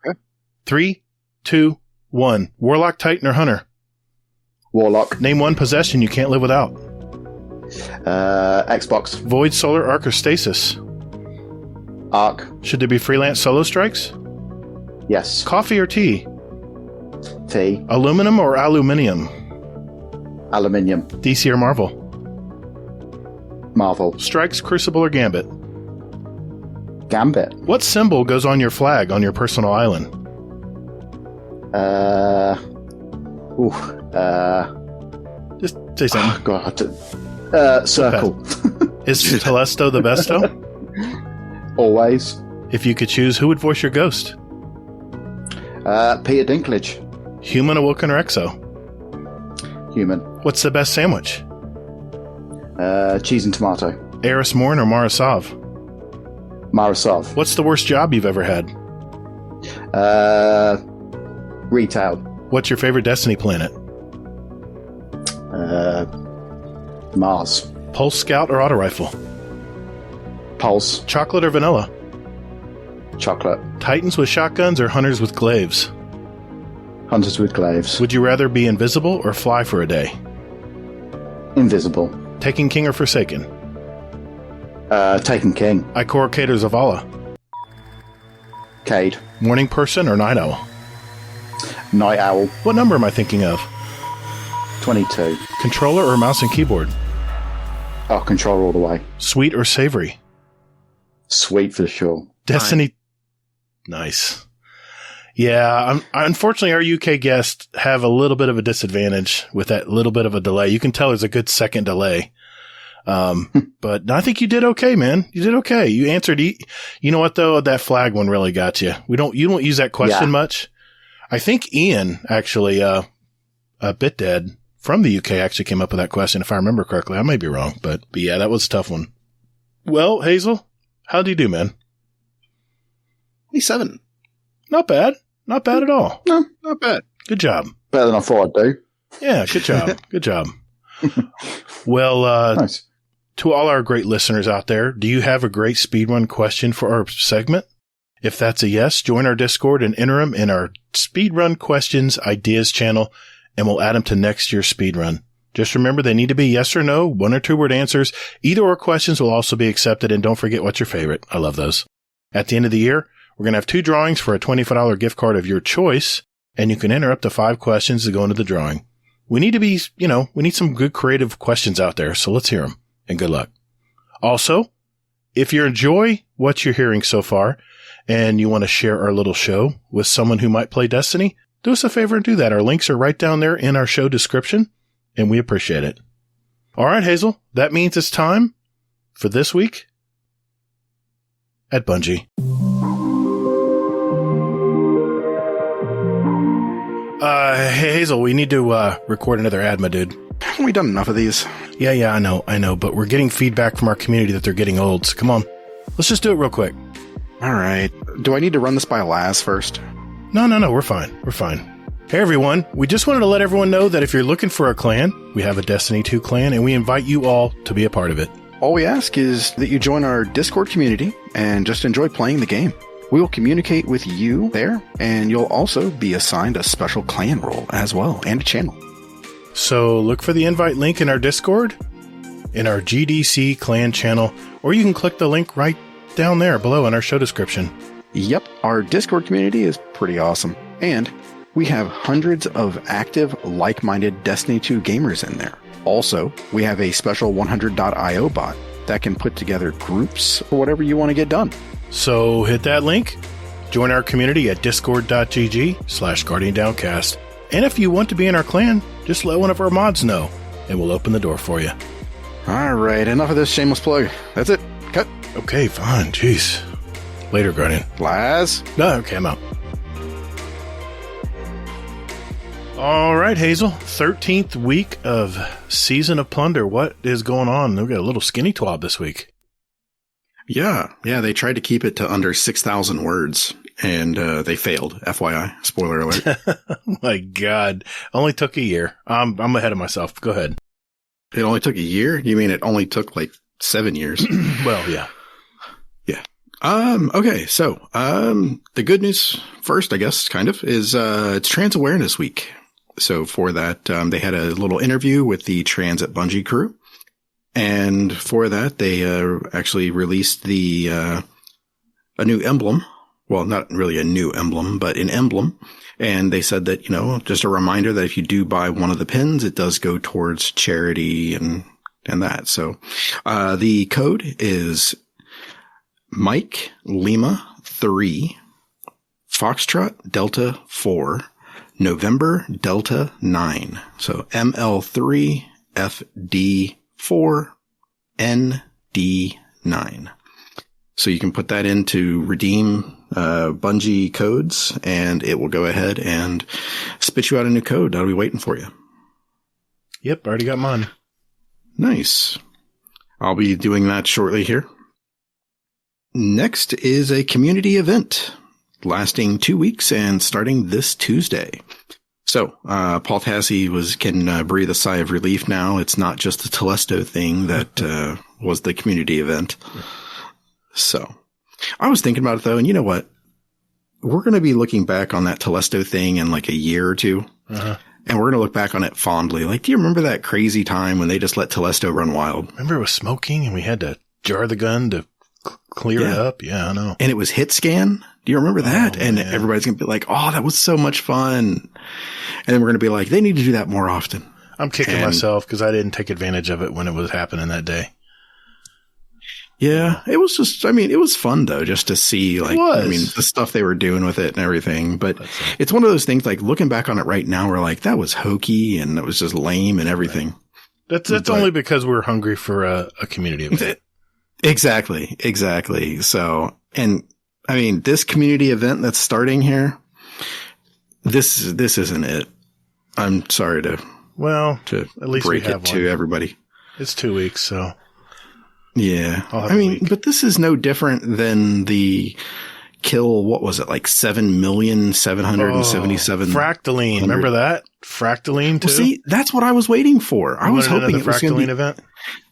Speaker 3: Okay.
Speaker 1: 3, 2, 1. Warlock, Titan, or Hunter?
Speaker 2: Warlock.
Speaker 1: Name one possession you can't live without.
Speaker 2: Xbox.
Speaker 1: Void, Solar, Arc, or Stasis?
Speaker 2: Arc.
Speaker 1: Should there be freelance solo strikes?
Speaker 2: Yes.
Speaker 1: Coffee or tea?
Speaker 2: Tea.
Speaker 1: Aluminum or aluminium?
Speaker 2: Aluminium.
Speaker 1: DC or Marvel?
Speaker 2: Marvel.
Speaker 1: Strikes, Crucible, or Gambit?
Speaker 2: Gambit.
Speaker 1: What symbol goes on your flag on your personal island? Just say something.
Speaker 2: Oh, God. Circle.
Speaker 1: Is Telesto the besto?
Speaker 2: Always.
Speaker 1: If you could choose, who would voice your ghost?
Speaker 2: Peter Dinklage.
Speaker 1: Human, Awoken, or Exo?
Speaker 2: Human.
Speaker 1: What's the best sandwich?
Speaker 2: Cheese and tomato.
Speaker 1: Eris Morn or Marasov?
Speaker 2: Marasov.
Speaker 1: What's the worst job you've ever had?
Speaker 2: Retail.
Speaker 1: What's your favorite Destiny planet?
Speaker 2: Mars.
Speaker 1: Pulse Scout or Auto Rifle?
Speaker 2: Pulse.
Speaker 1: Chocolate or vanilla?
Speaker 2: Chocolate.
Speaker 1: Titans with shotguns or hunters with glaives?
Speaker 2: Hunters with glaives.
Speaker 1: Would you rather be invisible or fly for a day?
Speaker 2: Invisible.
Speaker 1: Taken King or Forsaken?
Speaker 2: Taken King.
Speaker 1: Ikora, Cade, or Zavala?
Speaker 2: Cade.
Speaker 1: Morning person or night owl?
Speaker 2: Night owl.
Speaker 1: What number am I thinking of?
Speaker 2: 22.
Speaker 1: Controller or mouse and keyboard?
Speaker 2: Oh, controller all the way.
Speaker 1: Sweet or savory?
Speaker 2: Sweet for sure.
Speaker 1: Destiny. Nice. Yeah, unfortunately, our UK guests have a little bit of a disadvantage with that little bit of a delay. You can tell there's a good second delay. But I think you did okay, man. You did okay. You answered. You know what though? That flag one really got you. You don't use that question much. I think Ian actually, BitDead from the UK actually came up with that question, if I remember correctly. I may be wrong, but yeah, that was a tough one. Well, Hazel, how do you do, man?
Speaker 3: 27.
Speaker 1: Not bad. Not bad at all.
Speaker 2: No,
Speaker 3: not bad.
Speaker 1: Good job.
Speaker 2: Better than I thought I'd do.
Speaker 1: Yeah, good job. Good job. Well,
Speaker 2: nice.
Speaker 1: To all our great listeners out there, do you have a great speedrun question for our segment? If that's a yes, join our Discord and enter them in our Speedrun Questions Ideas channel, and we'll add them to next year's speedrun. Just remember, they need to be yes or no, 1 or 2 word answers. Either or questions will also be accepted, and don't forget what's your favorite. I love those. At the end of the year, we're going to have 2 drawings for a $25 gift card of your choice, and you can enter up to 5 questions to go into the drawing. We need to be, we need some good creative questions out there, so let's hear them, and good luck. Also, if you enjoy what you're hearing so far, and you want to share our little show with someone who might play Destiny, do us a favor and do that. Our links are right down there in our show description, and we appreciate it. All right, Hazel, that means it's time for This Week at Bungie. Hey, Hazel, we need to record another ad, my dude.
Speaker 5: Haven't we done enough of these?
Speaker 1: Yeah, I know, but we're getting feedback from our community that they're getting old, so come on. Let's just do it real quick.
Speaker 5: All right. Do I need to run this by Laz first?
Speaker 1: No, we're fine. Hey, everyone. We just wanted to let everyone know that if you're looking for a clan, we have a Destiny 2 clan, and we invite you all to be a part of it.
Speaker 5: All we ask is that you join our Discord community and just enjoy playing the game. We will communicate with you there, and you'll also be assigned a special clan role as well, and a channel.
Speaker 1: So look for the invite link in our Discord, in our GDC clan channel, or you can click the link right down there below in our show description.
Speaker 5: Yep, our Discord community is pretty awesome. And we have hundreds of active, like-minded Destiny 2 gamers in there. Also, we have a special 100.io bot that can put together groups for whatever you want to get done.
Speaker 1: So hit that link, join our community at discord.gg/GuardianDowncast. And if you want to be in our clan, just let one of our mods know, and we'll open the door for you.
Speaker 5: All right, enough of this shameless plug. That's it. Cut.
Speaker 1: Okay, fine. Jeez. Later, Guardian.
Speaker 5: Laz?
Speaker 1: No, okay, I'm out. All right, Hazel. 13th week of Season of Plunder. What is going on? We've got a little skinny twab this week.
Speaker 3: Yeah, they tried to keep it to under 6,000 words, and they failed. FYI. Spoiler alert.
Speaker 1: Oh my God. Only took a year. I'm ahead of myself. Go ahead.
Speaker 3: It only took a year? You mean it only took like 7 years?
Speaker 1: Well, yeah.
Speaker 3: Yeah. Okay. So, the good news first, I guess, kind of, is, it's Trans Awareness Week. So for that, they had a little interview with the Trans at Bungie crew. And for that, they, actually released a new emblem. Well, not really a new emblem, but an emblem. And they said that, just a reminder that if you do buy one of the pins, it does go towards charity and that. So, the code is Mike Lima 3, Foxtrot Delta 4, November Delta 9. So ML3 FD4 ND9. So you can put that in to redeem Bungie codes, and it will go ahead and spit you out a new code. That'll be waiting for you.
Speaker 1: Yep, already got mine.
Speaker 3: Nice. I'll be doing that shortly here. Next is a community event lasting 2 weeks and starting this Tuesday. So, Paul Tassi can breathe a sigh of relief now. It's not just the Telesto thing that was the community event. So, I was thinking about it though, and you know what? We're going to be looking back on that Telesto thing in like a year or two. And we're going to look back on it fondly. Like, do you remember that crazy time when they just let Telesto run wild?
Speaker 1: Remember it was smoking and we had to jar the gun to clear it up? Yeah, I know.
Speaker 3: And it was hit scan. Do you remember that?
Speaker 1: Oh,
Speaker 3: and everybody's going to be like, oh, that was so much fun. And then we're going to be like, they need to do that more often.
Speaker 1: I'm kicking myself because I didn't take advantage of it when it was happening that day.
Speaker 3: Yeah, it was just, I mean, it was fun though, just to see like, I mean, the stuff they were doing with it and everything. But it's one of those things like looking back on it right now, we're like, that was hokey and it was just lame and everything.
Speaker 1: Right. That's only because we're hungry for a community event.
Speaker 3: Exactly. So, and I mean, this community event that's starting here, this isn't it. I'm sorry to at least break it to everybody.
Speaker 1: It's 2 weeks, so.
Speaker 3: Yeah. I mean, but this is no different than the kill, what was it, like 7,777,000.
Speaker 1: Fractaline. Remember that? Fractaline, too?
Speaker 3: Well, see, that's what I was waiting for. I was hoping it was going to be
Speaker 1: event.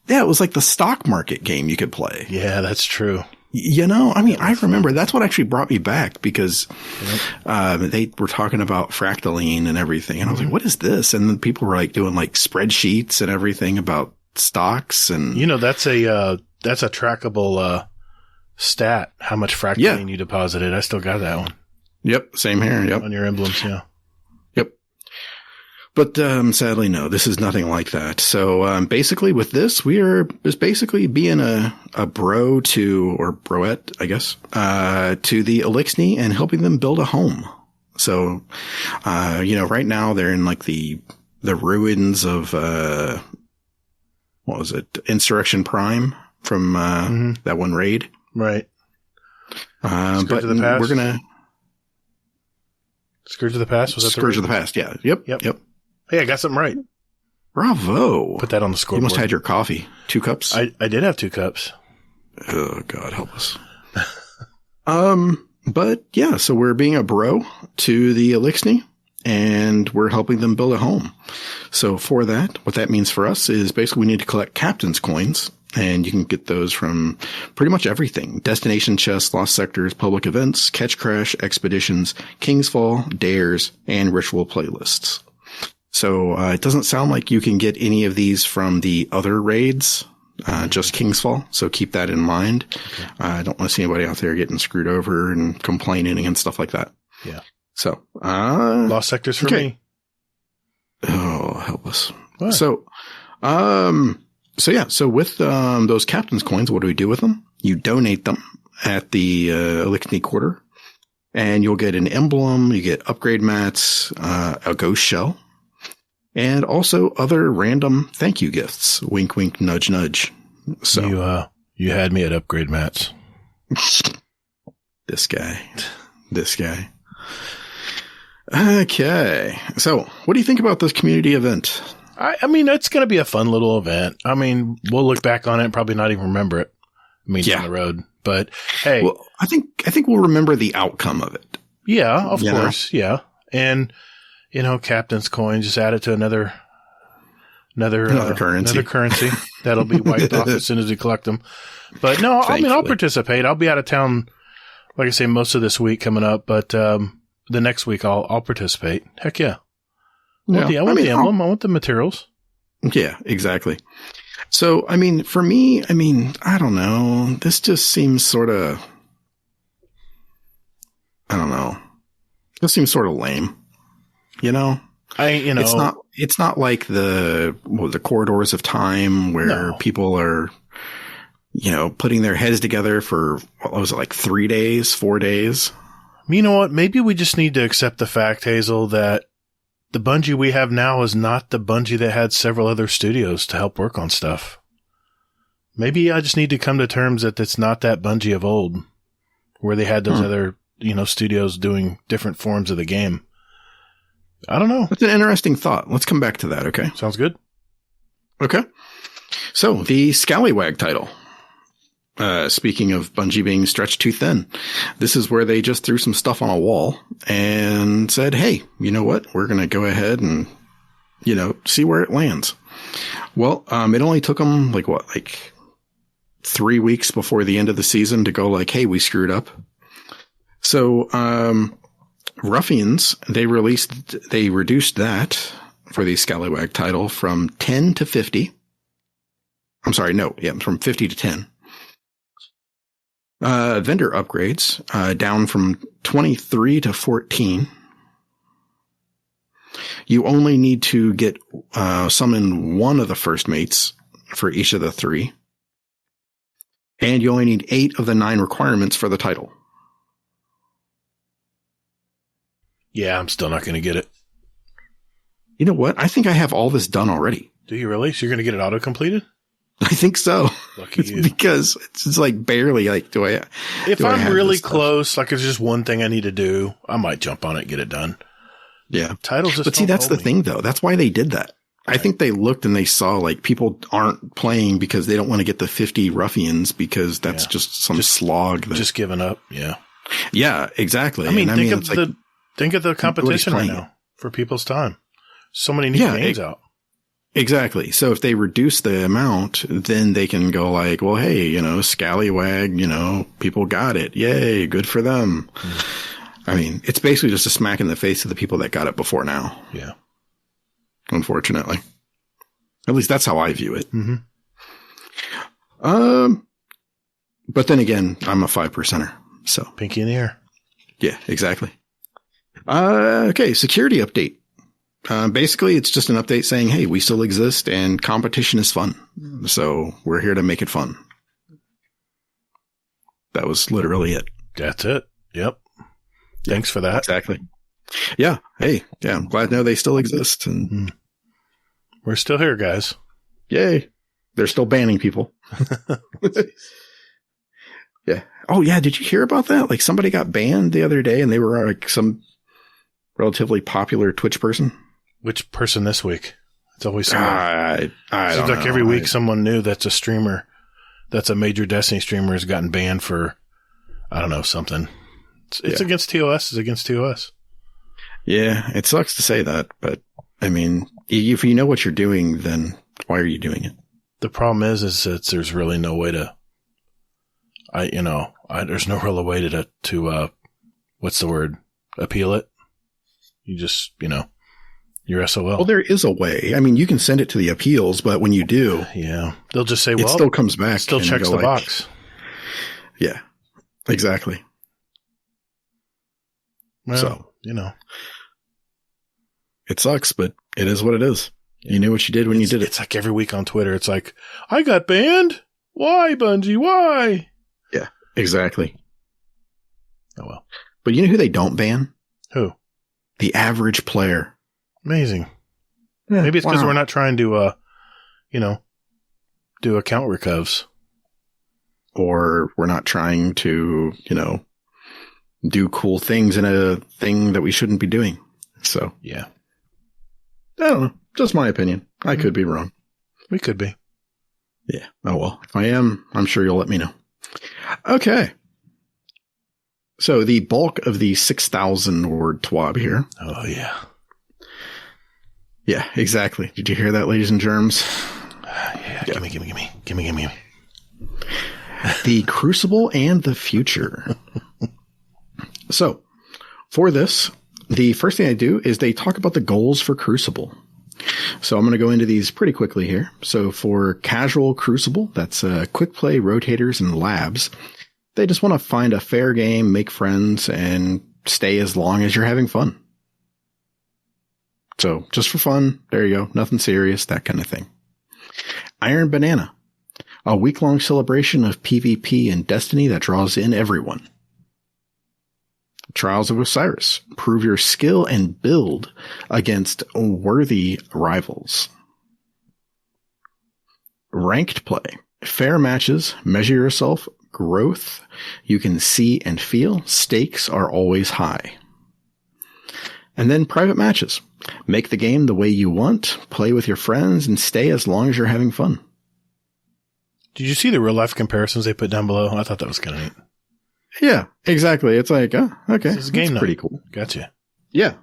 Speaker 3: Yeah, it was like the stock market game you could play.
Speaker 1: Yeah, that's true.
Speaker 3: You know, I mean, I remember that's what actually brought me back because they were talking about Fractaline and everything. And I was like, what is this? And then people were like doing like spreadsheets and everything about stocks. And,
Speaker 1: you know, that's a trackable stat, how much Fractaline you deposited. I still got that one.
Speaker 3: Yep. Same here. Yep.
Speaker 1: On your emblems. Yeah.
Speaker 3: Yep. But sadly, no, this is nothing like that. So basically with this, we are just basically being a bro to, or broette, I guess, to the Elixni and helping them build a home. So, you know, right now they're in like the ruins of, what was it? Insurrection Prime from that one raid.
Speaker 1: Right.
Speaker 3: But we're going to.
Speaker 1: Scourge of the Past? Was that
Speaker 3: Scourge of the Past, yeah. Yep.
Speaker 1: Hey, I got something right.
Speaker 3: Bravo.
Speaker 1: Put that on the scoreboard.
Speaker 3: You must have had your coffee. 2 cups?
Speaker 1: I did have 2 cups.
Speaker 3: Oh, God, help us. But yeah, so we're being a bro to the Elixni and we're helping them build a home. So for that, what that means for us is basically we need to collect captain's coins. And you can get those from pretty much everything. Destination chests, lost sectors, public events, catch crash, expeditions, King's Fall, dares, and ritual playlists. So it doesn't sound like you can get any of these from the other raids, just King's Fall. So keep that in mind. Okay. I don't want to see anybody out there getting screwed over and complaining and stuff like that.
Speaker 1: Yeah.
Speaker 3: So
Speaker 1: lost sectors for me.
Speaker 3: Oh, help us.
Speaker 1: What?
Speaker 3: So with those captain's coins, what do we do with them? You donate them at the Elixni Quarter, and you'll get an emblem, you get upgrade mats, a ghost shell, and also other random thank you gifts. Wink, wink, nudge, nudge. So
Speaker 1: you had me at upgrade mats.
Speaker 3: This guy. Okay. So what do you think about this community event?
Speaker 1: I mean, it's going to be a fun little event. I mean, we'll look back on it and probably not even remember it. Down the road. But hey,
Speaker 3: well, I think we'll remember the outcome of it.
Speaker 1: Yeah, of course. Yeah. And, you know, captain's coin, just add it to another currency. Another currency that'll be wiped off as soon as we collect them. But no, I mean, I'll participate. I'll be out of town, like I say, most of this week coming up, but, the next week I participate. Heck yeah. I want the emblem. I want the materials.
Speaker 3: Yeah, exactly. So, I mean, for me, I don't know. This just seems sort of, this seems sort of lame. You know? It's not like the corridors of time where people are, you know, putting their heads together for, what was it, like 3 days, 4 days?
Speaker 1: You know what? Maybe we just need to accept the fact, Hazel, that the Bungie we have now is not the Bungie that had several other studios to help work on stuff. Maybe I just need to come to terms that it's not that Bungie of old, where they had those other, you know, studios doing different forms of the game. I don't know.
Speaker 3: That's an interesting thought. Let's come back to that, okay?
Speaker 1: Sounds good.
Speaker 3: Okay. So, the Scallywag title. Speaking of Bungie being stretched too thin, this is where they just threw some stuff on a wall and said, hey, you know what? We're going to go ahead and, you know, see where it lands. Well, it only took them like
Speaker 5: 3 weeks before the end of the season to go like, hey, we screwed up. So, Ruffians, they reduced that for the Scallywag title from 10 to 50. I'm sorry, from 50 to 10. Vendor upgrades, down from 23 to 14. You only need to get, summon one of the first mates for each of the 3. And you only need 8 of the 9 requirements for the title.
Speaker 1: Yeah, I'm still not going to get it.
Speaker 5: You know what? I think I have all this done already.
Speaker 1: Do you really? So you're going to get it auto-completed?
Speaker 5: I think so.
Speaker 1: Lucky you.
Speaker 5: Because it's like barely like,
Speaker 1: if I'm really close, like if there's just one thing I need to do, I might jump on it and get it done.
Speaker 5: Yeah.
Speaker 1: Titles just
Speaker 5: But see, that's the thing though. That's why they did that. Right. I think they looked and they saw like people aren't playing because they don't want to get the 50 Ruffians because that's just some slog.
Speaker 1: Just giving up. Yeah.
Speaker 5: Yeah, exactly.
Speaker 1: I mean, think of the competition right now for people's time. So many new games out.
Speaker 5: Exactly. So if they reduce the amount, then they can go like, well, hey, Scallywag, people got it. Yay. Good for them. I mean, it's basically just a smack in the face to the people that got it before now.
Speaker 1: Yeah.
Speaker 5: Unfortunately. At least that's how I view it.
Speaker 1: Mm-hmm.
Speaker 5: But then again, I'm a 5%er. So.
Speaker 1: Pinky in the air.
Speaker 5: Yeah, exactly. Okay. Security update. Basically, it's just an update saying, hey, we still exist and competition is fun. So we're here to make it fun. That was literally it.
Speaker 1: That's it. Yep. Thanks for that.
Speaker 5: Exactly. Yeah. Hey, yeah, I'm glad to know they still exist. And
Speaker 1: we're still here, guys.
Speaker 5: Yay. They're still banning people. Yeah. Oh, yeah. Did you hear about that? Like somebody got banned the other day and they were like some relatively popular Twitch person. Which
Speaker 1: person this week? It's always someone.
Speaker 5: I
Speaker 1: seems like every week someone new that's a streamer, that's a major Destiny streamer has gotten banned for, I don't know, something. It's against TOS. It's against TOS.
Speaker 5: Yeah, it sucks to say that, but I mean, if you know what you're doing, then why are you doing it?
Speaker 1: The problem is that there's really no way to, there's no real way to what's the word? Appeal it. You just, you're SOL.
Speaker 5: Well, there is a way. I mean, you can send it to the appeals, but when you do,
Speaker 1: they'll just say, well,
Speaker 5: it still comes back.
Speaker 1: Still checks the box.
Speaker 5: Yeah, exactly.
Speaker 1: Well,
Speaker 5: so,
Speaker 1: it
Speaker 5: sucks, but it is what it is. Yeah. You knew what you did when you did it.
Speaker 1: It's like every week on Twitter. It's like, I got banned. Why, Bungie? Why?
Speaker 5: Yeah, exactly.
Speaker 1: Oh, well.
Speaker 5: But you know who they don't ban?
Speaker 1: Who?
Speaker 5: The average player.
Speaker 1: Amazing. Yeah, maybe it's because we're not trying to, do account recovs.
Speaker 5: Or we're not trying to, do cool things in a thing that we shouldn't be doing. So,
Speaker 1: yeah.
Speaker 5: I don't know. Just my opinion. I could be wrong.
Speaker 1: We could be.
Speaker 5: Yeah. Oh, well. If I am, I'm sure you'll let me know. Okay. So the bulk of the 6,000 word TWAB here.
Speaker 1: Oh, yeah.
Speaker 5: Yeah, exactly. Did you hear that, ladies and germs?
Speaker 1: Yeah. Gimme.
Speaker 5: The Crucible and the Future. So, for this, the first thing I do is they talk about the goals for Crucible. So I'm going to go into these pretty quickly here. So for casual Crucible, that's quick play, rotators, and labs. They just want to find a fair game, make friends, and stay as long as you're having fun. So just for fun, there you go. Nothing serious, that kind of thing. Iron Banana, a week-long celebration of PvP and Destiny that draws in everyone. Trials of Osiris, prove your skill and build against worthy rivals. Ranked play, fair matches, measure yourself, growth you can see and feel, stakes are always high. And then private matches, make the game the way you want, play with your friends, and stay as long as you're having fun.
Speaker 1: Did you see the real life comparisons they put down below? I thought that was kind of neat.
Speaker 5: Yeah, exactly. It's like, oh, okay.
Speaker 1: This is a game night.
Speaker 5: Pretty cool.
Speaker 1: Gotcha.
Speaker 5: Yeah.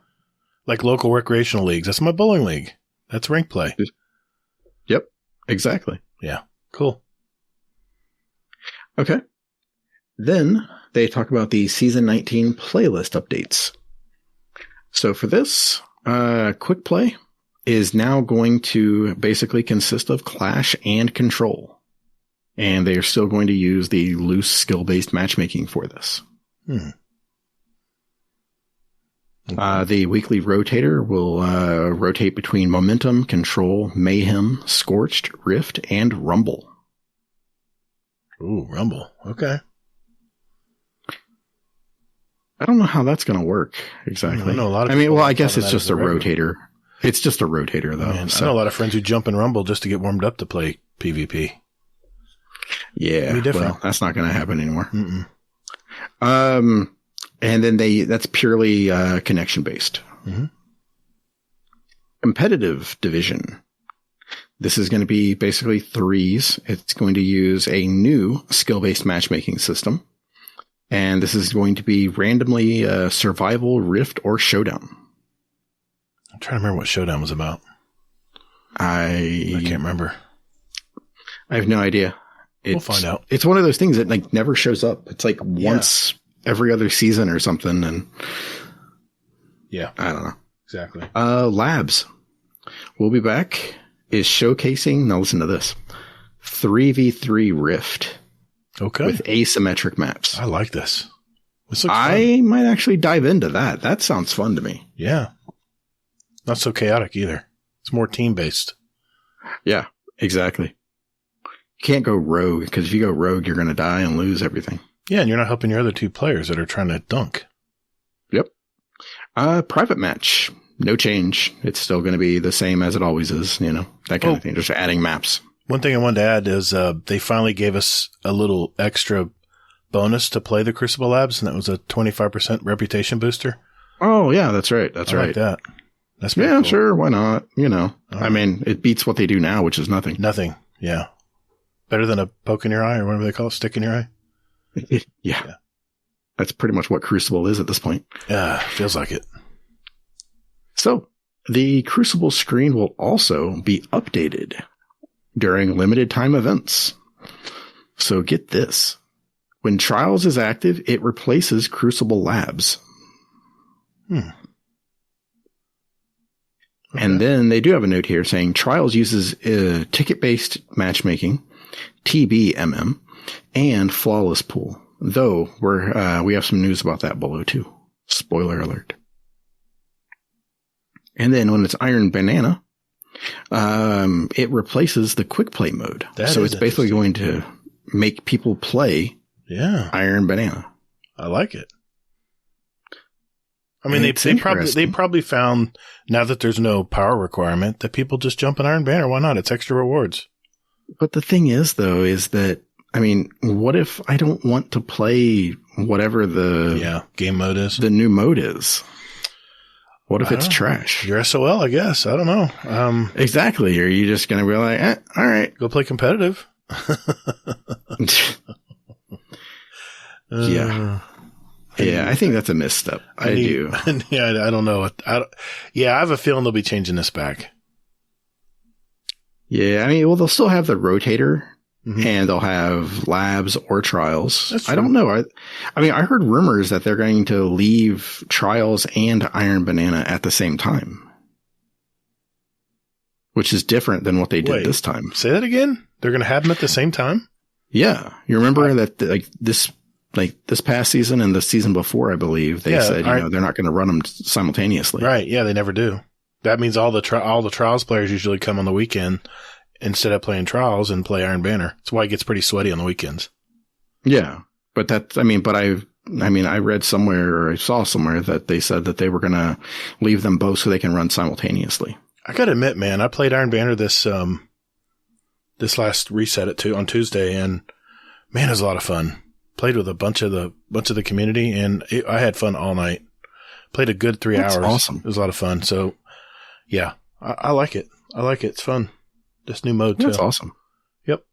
Speaker 1: Like local recreational leagues. That's my bowling league. That's rank play.
Speaker 5: Yep. Exactly.
Speaker 1: Yeah. Cool.
Speaker 5: Okay. Then they talk about the Season 19 playlist updates. So for this, Quick Play is now going to basically consist of Clash and Control. And they are still going to use the loose skill-based matchmaking for this. The weekly rotator will rotate between Momentum, Control, Mayhem, Scorched, Rift, and Rumble.
Speaker 1: Ooh, Rumble. Okay.
Speaker 5: I don't know how that's going to work exactly.
Speaker 1: I know a lot of
Speaker 5: I guess it's just a rotator. It's just a rotator, though.
Speaker 1: Man, I know a lot of friends who jump in Rumble just to get warmed up to play PvP.
Speaker 5: Yeah, well, that's not going to happen anymore. And then that's purely connection based. Competitive division. This is going to be basically threes. It's going to use a new skill-based matchmaking system. And this is going to be randomly survival, rift, or showdown.
Speaker 1: I'm trying to remember what showdown was about. I can't remember.
Speaker 5: I have no idea.
Speaker 1: We'll find out.
Speaker 5: It's one of those things that like never shows up. It's like once every other season or something. And
Speaker 1: yeah,
Speaker 5: I don't know.
Speaker 1: Exactly.
Speaker 5: Labs. We'll be back. Is showcasing, now listen to this, 3v3 Rift.
Speaker 1: Okay.
Speaker 5: With asymmetric maps.
Speaker 1: I like this. This looks
Speaker 5: I
Speaker 1: fun.
Speaker 5: might actually dive into that. That sounds fun to me.
Speaker 1: Yeah. Not so chaotic either. It's more team-based.
Speaker 5: Yeah, exactly. You can't go rogue, because if you go rogue, you're going to die and lose everything.
Speaker 1: Yeah, and you're not helping your other two players that are trying to dunk.
Speaker 5: Yep. Private match. No change. It's still going to be the same as it always is, that kind of thing. Just adding maps.
Speaker 1: One thing I wanted to add is they finally gave us a little extra bonus to play the Crucible Labs, and that was a 25% reputation booster.
Speaker 5: Oh, yeah, that's right. I
Speaker 1: like that. That's
Speaker 5: cool.
Speaker 1: Sure.
Speaker 5: Why not? I mean, it beats what they do now, which is nothing.
Speaker 1: Nothing. Yeah. Better than a poke in your eye or whatever they call it, stick in your eye.
Speaker 5: Yeah. That's pretty much what Crucible is at this point.
Speaker 1: Yeah, feels like it.
Speaker 5: So, the Crucible screen will also be updated during limited time events. So get this. When Trials is active, it replaces Crucible Labs.
Speaker 1: Okay.
Speaker 5: And then they do have a note here saying Trials uses ticket-based matchmaking, TBMM, and flawless pool. Though we have some news about that below too. Spoiler alert. And then when it's Iron Banana, it replaces the quick play mode. So it's basically going to make people play Iron Banana.
Speaker 1: I like it. I mean, they probably found, now that there's no power requirement, that people just jump in Iron Banner. Why not? It's extra rewards.
Speaker 5: But the thing is, though, is that, I mean, what if I don't want to play whatever the
Speaker 1: game mode is?
Speaker 5: The new mode is. What if it's trash?
Speaker 1: You're SOL, I guess. I don't know.
Speaker 5: Exactly. Are you just going to be like, all right.
Speaker 1: Go play competitive.
Speaker 5: Yeah. Yeah, I think that's a misstep. I do.
Speaker 1: Yeah, I don't know. I have a feeling they'll be changing this back.
Speaker 5: Yeah, I mean, well, they'll still have the rotator, and they'll have labs or trials. I don't know. I mean, I heard rumors that they're going to leave trials and Iron Banana at the same time, which is different than what they did this time.
Speaker 1: Say that again? They're going to have them at the same time?
Speaker 5: Yeah. You remember that this past season and the season before, I believe, they said, they're not going to run them simultaneously.
Speaker 1: Right. Yeah, they never do. That means all the trials players usually come on the weekend instead of playing trials and play Iron Banner. That's why it gets pretty sweaty on the weekends.
Speaker 5: Yeah. But I read somewhere or I saw somewhere that they said that they were going to leave them both so they can run simultaneously. I
Speaker 1: got to admit, man, I played Iron Banner this last reset on Tuesday, and man, it was a lot of fun. Played with a bunch of the community, and I had fun all night. Played a good 3 hours.
Speaker 5: Awesome.
Speaker 1: It was a lot of fun. So, yeah, I like it. I like it. It's fun. This new mode too.
Speaker 5: That's awesome.
Speaker 1: Yep.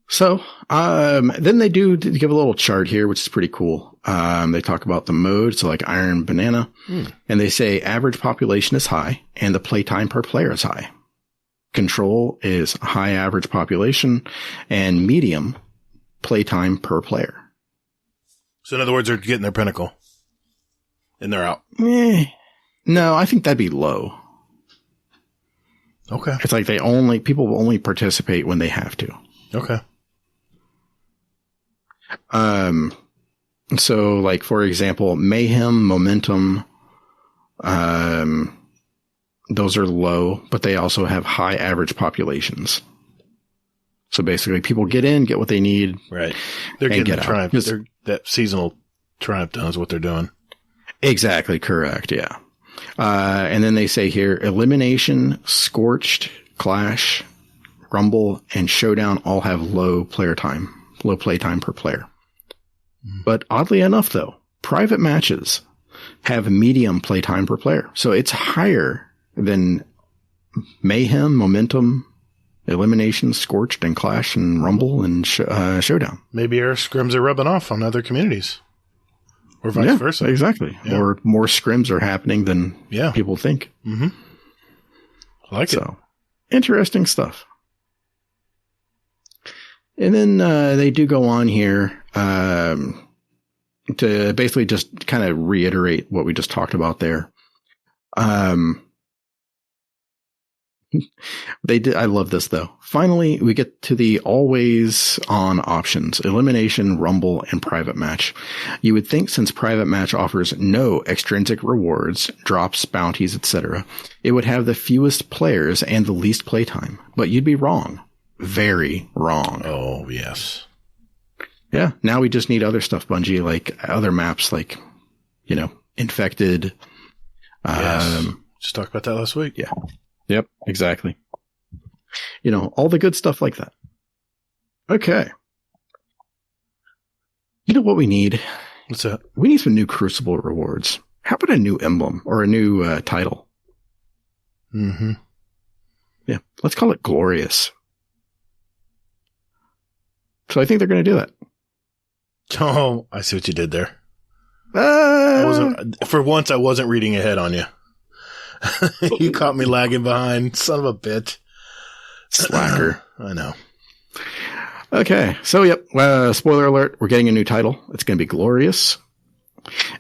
Speaker 5: So, then they do give a little chart here, which is pretty cool. They talk about the mode, so like Iron Banana, and they say average population is high and the playtime per player is high. Control is high average population, and medium playtime per player.
Speaker 1: So in other words, they're getting their pinnacle. And they're out.
Speaker 5: No, I think that'd be low.
Speaker 1: Okay.
Speaker 5: It's like people will only participate when they have to.
Speaker 1: Okay.
Speaker 5: So like, for example, Mayhem, Momentum, those are low, but they also have high average populations. So basically people get in, get what they need.
Speaker 1: Right. They're getting the triumph. That seasonal triumph done is what they're doing.
Speaker 5: Exactly. Correct. Yeah. And then they say here, Elimination, Scorched, Clash, Rumble, and Showdown all have low play time per player. But oddly enough, though, private matches have medium play time per player. So it's higher than Mayhem, Momentum, Elimination, Scorched, and Clash, and Rumble, and Showdown.
Speaker 1: Maybe our scrims are rubbing off on other communities. Or vice versa.
Speaker 5: Exactly. Yeah. Or more scrims are happening than people think.
Speaker 1: Mm-hmm. I like it.
Speaker 5: Interesting stuff. And then they do go on here to basically just kind of reiterate what we just talked about there. They did. I love this though. Finally, we get to the always on options: elimination, rumble, and private match. You would think since private match offers no extrinsic rewards, drops, bounties, etc., it would have the fewest players and the least playtime. But you'd be wrong. Very wrong.
Speaker 1: Oh, yes.
Speaker 5: Yeah. Now we just need other stuff, Bungie, like other maps, like, Infected.
Speaker 1: Yes. Just talked about that last week.
Speaker 5: Yeah. Yep, exactly. All the good stuff like that. Okay. You know what we need?
Speaker 1: What's that?
Speaker 5: We need some new Crucible rewards. How about a new emblem or a new title?
Speaker 1: Mm-hmm.
Speaker 5: Yeah, let's call it Glorious. So I think they're going to do that.
Speaker 1: Oh, I see what you did there. For once, I wasn't reading ahead on you. You caught me lagging behind. Son of a bitch.
Speaker 5: Slacker.
Speaker 1: I know.
Speaker 5: Okay. So, spoiler alert. We're getting a new title. It's going to be Glorious.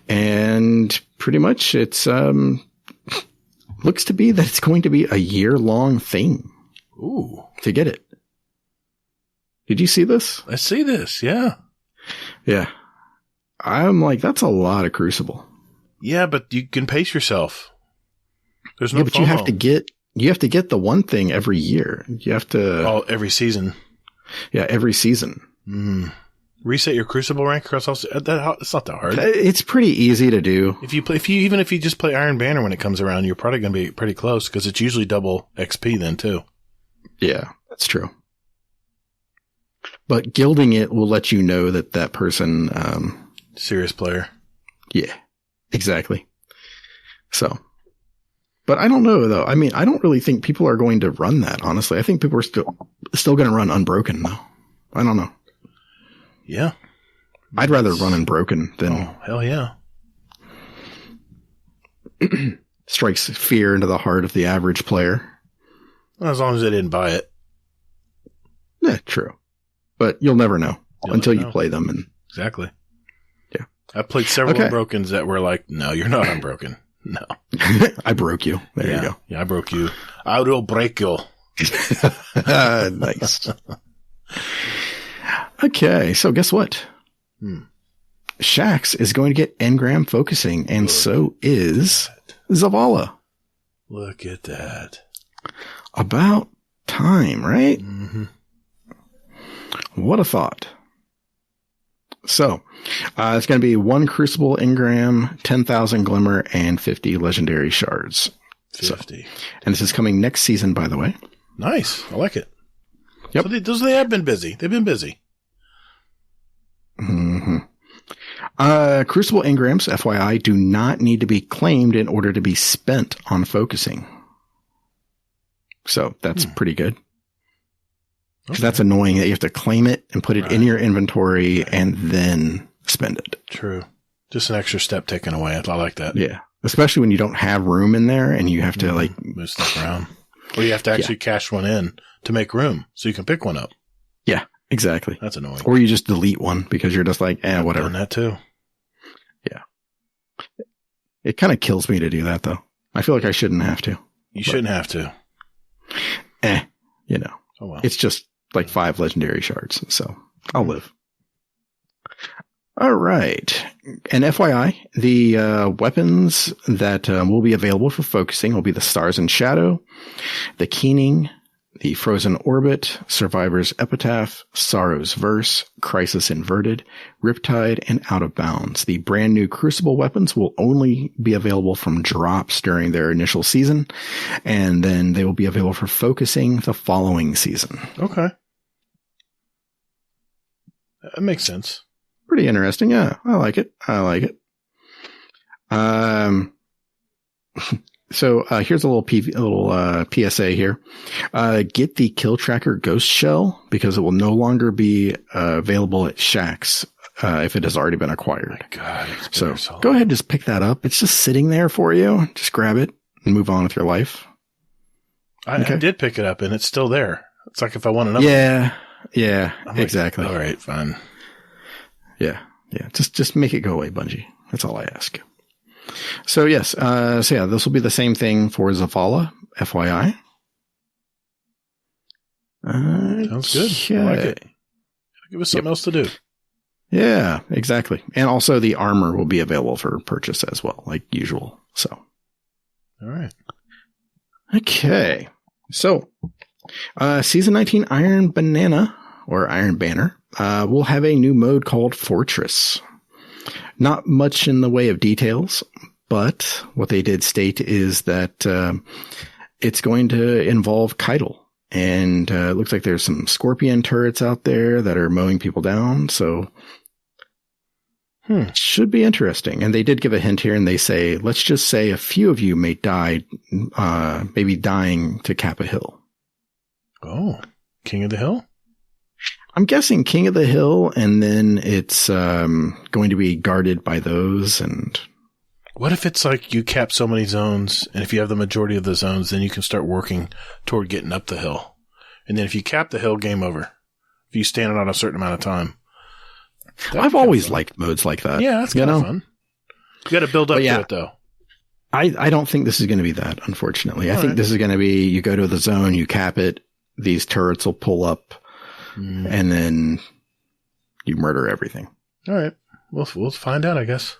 Speaker 5: And pretty much it's, looks to be that it's going to be a year-long thing.
Speaker 1: Ooh.
Speaker 5: To get it. Did you see this?
Speaker 1: I see this. Yeah.
Speaker 5: Yeah. I'm like, that's a lot of Crucible.
Speaker 1: Yeah, but you can pace yourself. There's no
Speaker 5: but FOMO. you have to get the one thing every year. You have to
Speaker 1: every season.
Speaker 5: Yeah, every season.
Speaker 1: Reset your Crucible rank across all. It's not that hard.
Speaker 5: It's pretty easy to do.
Speaker 1: If you just play Iron Banner when it comes around, you're probably going to be pretty close because it's usually double XP then too.
Speaker 5: Yeah, that's true. But gilding it will let you know that person
Speaker 1: serious player.
Speaker 5: Yeah, exactly. So. But I don't know, though. I mean, I don't really think people are going to run that, honestly. I think people are still going to run Unbroken, though. I don't know.
Speaker 1: Yeah.
Speaker 5: I'd rather run Unbroken than...
Speaker 1: Oh, hell yeah.
Speaker 5: Strikes fear into the heart of the average player.
Speaker 1: Well, as long as they didn't buy it.
Speaker 5: Yeah, true. But you'll never know until you play them. And
Speaker 1: exactly.
Speaker 5: Yeah.
Speaker 1: I played several Unbrokens that were like, no, you're not Unbroken. No.
Speaker 5: I broke you. There you go.
Speaker 1: Yeah, I broke you. I will break you.
Speaker 5: Nice. Okay, so guess what? Shaxx is going to get engram focusing, and so is Zavala.
Speaker 1: Look at that.
Speaker 5: About time, right?
Speaker 1: Mm-hmm.
Speaker 5: What a thought. So, it's going to be 1 Crucible engram, 10,000 Glimmer, and 50 Legendary Shards.
Speaker 1: 50.
Speaker 5: And this is coming next season, by the way.
Speaker 1: Nice. I like it.
Speaker 5: Yep.
Speaker 1: So they have been busy. They've been busy.
Speaker 5: Mm-hmm. Crucible engrams, FYI, do not need to be claimed in order to be spent on focusing. So, that's pretty good. Because that's annoying that you have to claim it and put it in your inventory and then spend it.
Speaker 1: True. Just an extra step taken away. I like that.
Speaker 5: Yeah. Especially when you don't have room in there and you have to
Speaker 1: move stuff around. Or you have to actually cash one in to make room so you can pick one up.
Speaker 5: Yeah. Exactly.
Speaker 1: That's annoying.
Speaker 5: Or you just delete one because you're just like,
Speaker 1: I've
Speaker 5: whatever.
Speaker 1: done that too.
Speaker 5: Yeah. It kind of kills me to do that, though. I feel like I shouldn't have to.
Speaker 1: You shouldn't have to.
Speaker 5: You know.
Speaker 1: Oh, well.
Speaker 5: It's just like 5 legendary shards, so I'll live. All right. And FYI, the weapons that will be available for focusing will be the Stars and Shadow, the Keening, the Frozen Orbit, Survivor's Epitaph, Sorrow's Verse, Crisis Inverted, Riptide, and Out of Bounds. The brand new Crucible weapons will only be available from drops during their initial season, and then they will be available for focusing the following season.
Speaker 1: Okay. That makes sense.
Speaker 5: Pretty interesting. Yeah, I like it. So here's a little PSA here. Get the Kill Tracker Ghost Shell because it will no longer be available at Shacks if it has already been acquired.
Speaker 1: God,
Speaker 5: so go ahead and just pick that up. It's just sitting there for you. Just grab it and move on with your life.
Speaker 1: I did pick it up and it's still there. It's like if I want another.
Speaker 5: Yeah, exactly.
Speaker 1: All right, fine.
Speaker 5: Yeah. Just make it go away, Bungie. That's all I ask. So yes, this will be the same thing for Zavala, FYI.
Speaker 1: Sounds good. I like it. Give us something else to do.
Speaker 5: Yeah, exactly. And also the armor will be available for purchase as well, like usual. So.
Speaker 1: All right.
Speaker 5: Okay. So, Season 19 Iron Banner will have a new mode called Fortress. Not much in the way of details, but what they did state is that it's going to involve Keitel. And it looks like there's some Scorpion turrets out there that are mowing people down. So it should be interesting. And they did give a hint here and they say, let's just say a few of you may die, maybe dying to cap a hill.
Speaker 1: Oh, King of the Hill?
Speaker 5: I'm guessing King of the Hill, and then it's going to be guarded by those. And
Speaker 1: what if it's like you cap so many zones, and if you have the majority of the zones, then you can start working toward getting up the hill. And then if you cap the hill, game over. If you stand it on a certain amount of time.
Speaker 5: I've always liked modes like that.
Speaker 1: Yeah, that's kind of fun. You got to build up to it, though.
Speaker 5: I don't think this is going to be that, unfortunately. I think this is going to be, you go to the zone, you cap it, these turrets will pull up, and then you murder everything. All right.
Speaker 1: We'll find out, I guess.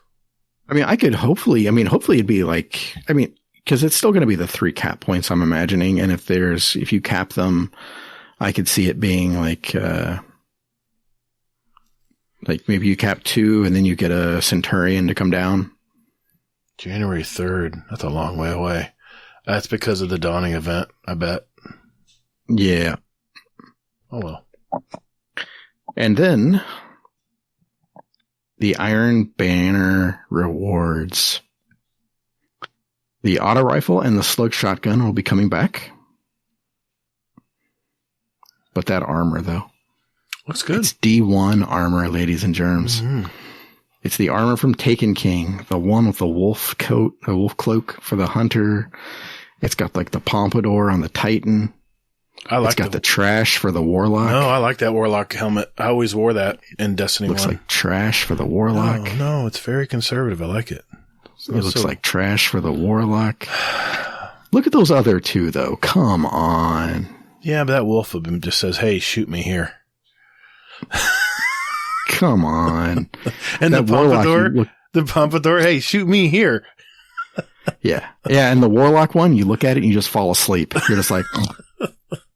Speaker 5: I mean, hopefully it'd be like, because it's still going to be the 3 cap points, I'm imagining. And if you cap them, I could see it being like maybe you cap 2 and then you get a Centurion to come down.
Speaker 1: January 3rd. That's a long way away. That's because of the Dawning event, I bet.
Speaker 5: Yeah.
Speaker 1: Oh, well.
Speaker 5: And then the Iron Banner rewards. The auto rifle and the slug shotgun will be coming back. But that armor, though.
Speaker 1: Looks good.
Speaker 5: It's D1 armor, ladies and germs. Mm-hmm. It's the armor from Taken King, the one with the wolf coat, the wolf cloak for the hunter. It's got like the pompadour on the Titan. It's got the trash for the Warlock.
Speaker 1: No, I like that Warlock helmet. I always wore that in Destiny 1.
Speaker 5: Looks like trash for the Warlock.
Speaker 1: No, it's very conservative. I like it.
Speaker 5: It looks like trash for the Warlock. Look at those other 2, though. Come on.
Speaker 1: Yeah, but that wolf of him just says, hey, shoot me here.
Speaker 5: Come on.
Speaker 1: And that the pompadour, hey, shoot me here.
Speaker 5: Yeah. Yeah, and the Warlock one, you look at it and you just fall asleep. You're just like,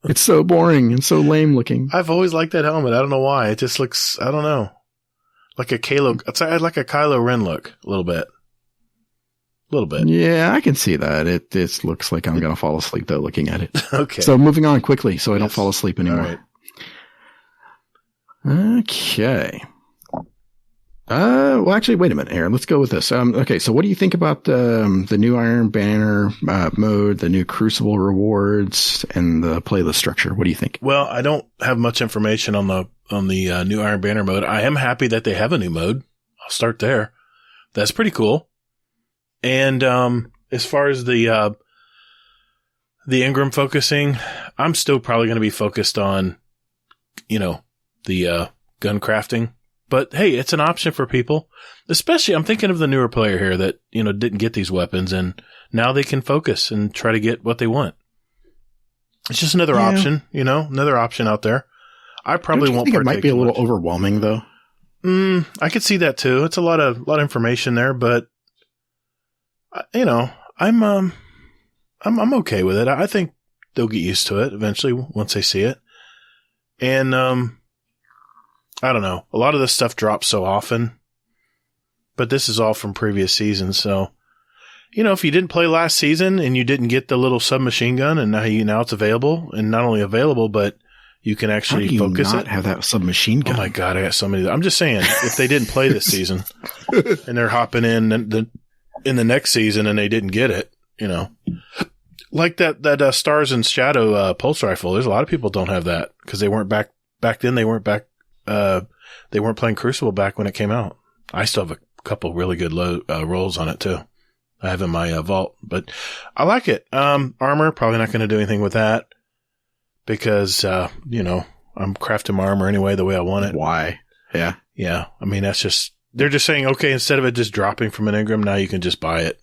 Speaker 5: it's so boring and so lame looking.
Speaker 1: I've always liked that helmet. I don't know why. It just looks, I don't know, like a Kylo Ren look, a little bit.
Speaker 5: Yeah, I can see that. It looks like I'm going to fall asleep, though, looking at it.
Speaker 1: Okay.
Speaker 5: So moving on quickly so I don't fall asleep anymore. Right. Okay. Well, actually, wait a minute here. Let's go with this. Okay, so what do you think about the new Iron Banner mode, the new Crucible rewards, and the playlist structure? What do you think? Well,
Speaker 1: I don't have much information on the new Iron Banner mode. I am happy that they have a new mode. I'll start there. That's pretty cool. And as far as the Ingram focusing, I'm still probably going to be focused on, the gun crafting. But hey, it's an option for people. Especially, I'm thinking of the newer player here that, didn't get these weapons, and now they can focus and try to get what they want. It's just another option, another option out there. I probably won't
Speaker 5: think it
Speaker 1: partake
Speaker 5: might be a
Speaker 1: too
Speaker 5: little
Speaker 1: much.
Speaker 5: overwhelming, though.
Speaker 1: I could see that too. It's a lot of information there, but I'm okay with it. I think they'll get used to it eventually once they see it. And I don't know. A lot of this stuff drops so often, but this is all from previous seasons. So, if you didn't play last season and you didn't get the little submachine gun, and now it's available, and not only available, but you can actually focus
Speaker 5: How do you not
Speaker 1: it.
Speaker 5: have that submachine gun?
Speaker 1: Oh my God, I got so many. I'm just saying, if they didn't play this season and they're hopping in the next season and they didn't get it, like that Stars and Shadow pulse rifle. There's a lot of people don't have that because they weren't back then. They weren't playing Crucible back when it came out. I still have a couple really good rolls on it too. I have in my vault, but I like it. Armor, probably not going to do anything with that because, I'm crafting my armor anyway the way I want it.
Speaker 5: Why? Yeah.
Speaker 1: Yeah. I mean, they're just saying, okay, instead of it just dropping from an Engram, now you can just buy it.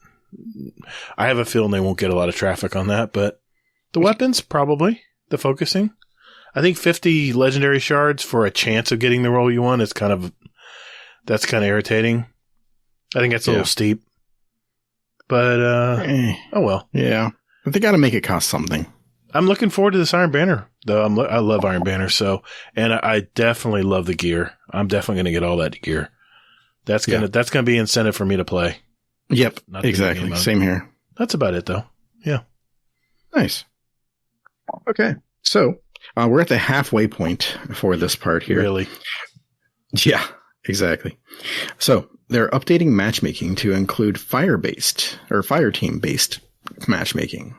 Speaker 1: I have a feeling they won't get a lot of traffic on that, but the weapons, probably. The focusing. I think 50 legendary shards for a chance of getting the roll you want that's kind of irritating. I think that's a little steep. But, oh well.
Speaker 5: Yeah. But they got to make it cost something.
Speaker 1: I'm looking forward to this Iron Banner, though. I love Iron Banner, and I definitely love the gear. I'm definitely going to get all that gear. That's gonna be incentive for me to play.
Speaker 5: Yep, exactly. Same here.
Speaker 1: That's about it, though. Yeah.
Speaker 5: Nice. Okay, so we're at the halfway point for this part here.
Speaker 1: Really?
Speaker 5: Yeah, exactly. So they're updating matchmaking to include fire team based matchmaking.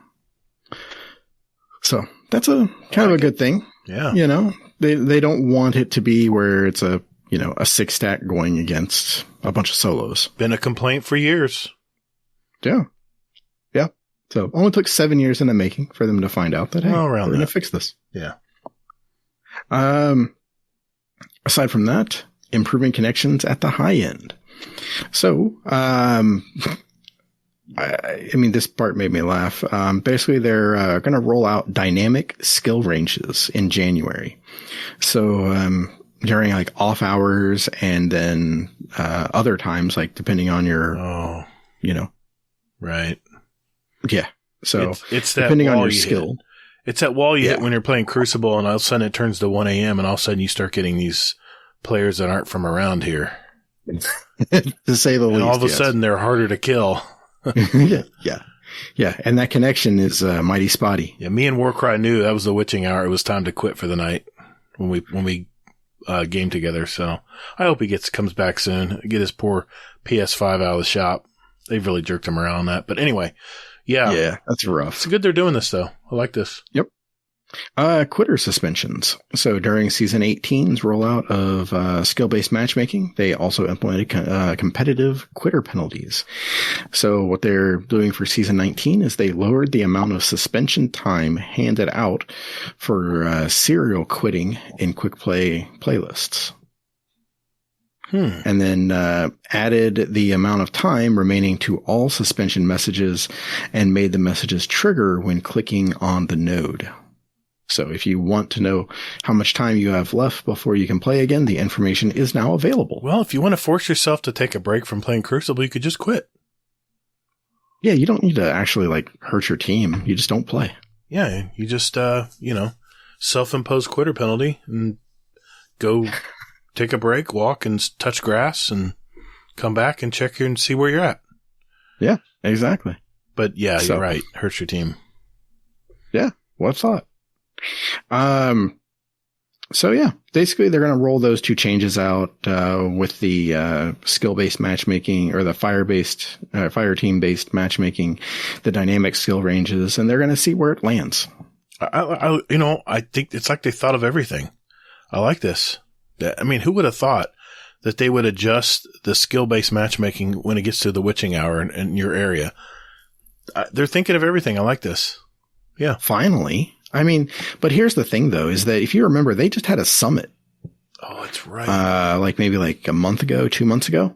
Speaker 5: So that's a kind of a good thing.
Speaker 1: Yeah.
Speaker 5: They don't want it to be where it's a 6 stack going against a bunch of solos.
Speaker 1: Been a complaint for years.
Speaker 5: Yeah. Yeah. So it only took 7 years in the making for them to find out that, hey, we're going to fix this.
Speaker 1: Yeah.
Speaker 5: Aside from that, improving connections at the high end. So, I mean, this part made me laugh. Basically, they're going to roll out dynamic skill ranges in January. So, during like off hours and then other times, like depending on your,
Speaker 1: Right.
Speaker 5: Yeah. So
Speaker 1: it's that
Speaker 5: depending on
Speaker 1: wall
Speaker 5: your
Speaker 1: you
Speaker 5: skill.
Speaker 1: hit. It's that wall you hit when you're playing Crucible, and all of a sudden it turns to 1 a.m. and all of a sudden you start getting these players that aren't from around here.
Speaker 5: To say the least.
Speaker 1: And all of a sudden they're harder to kill.
Speaker 5: Yeah. And that connection is mighty spotty.
Speaker 1: Yeah. Me and Warcry knew that was the witching hour. It was time to quit for the night when we game together. So I hope he comes back soon. Get his poor PS5 out of the shop. They've really jerked him around on that. But anyway, yeah,
Speaker 5: that's rough.
Speaker 1: It's good they're doing this though. I like this.
Speaker 5: Yep. Quitter suspensions. So during season 18's rollout of skill-based matchmaking, they also implemented competitive quitter penalties. So what they're doing for season 19 is they lowered the amount of suspension time handed out for serial quitting in quick play playlists. And then added the amount of time remaining to all suspension messages and made the messages trigger when clicking on the node. So if you want to know how much time you have left before you can play again, the information is now available.
Speaker 1: Well, if you want to force yourself to take a break from playing Crucible, you could just quit.
Speaker 5: Yeah, you don't need to actually hurt your team. You just don't play.
Speaker 1: Yeah, you just self-impose quitter penalty and go take a break, walk and touch grass and come back and check here and see where you're at.
Speaker 5: Yeah, exactly.
Speaker 1: But yeah, you're right. Hurts your team.
Speaker 5: Yeah, well thought. So yeah, basically they're going to roll those two changes out, with the, skill-based matchmaking or the fire team-based matchmaking, the dynamic skill ranges, and they're going to see where it lands.
Speaker 1: I think it's like they thought of everything. I like this. I mean, who would have thought that they would adjust the skill-based matchmaking when it gets to the witching hour in your area? They're thinking of everything. I like this. Yeah.
Speaker 5: Finally. I mean, but here's the thing though, is that if you remember, they just had a summit
Speaker 1: Oh, that's right.
Speaker 5: Like maybe like a month ago, 2 months ago,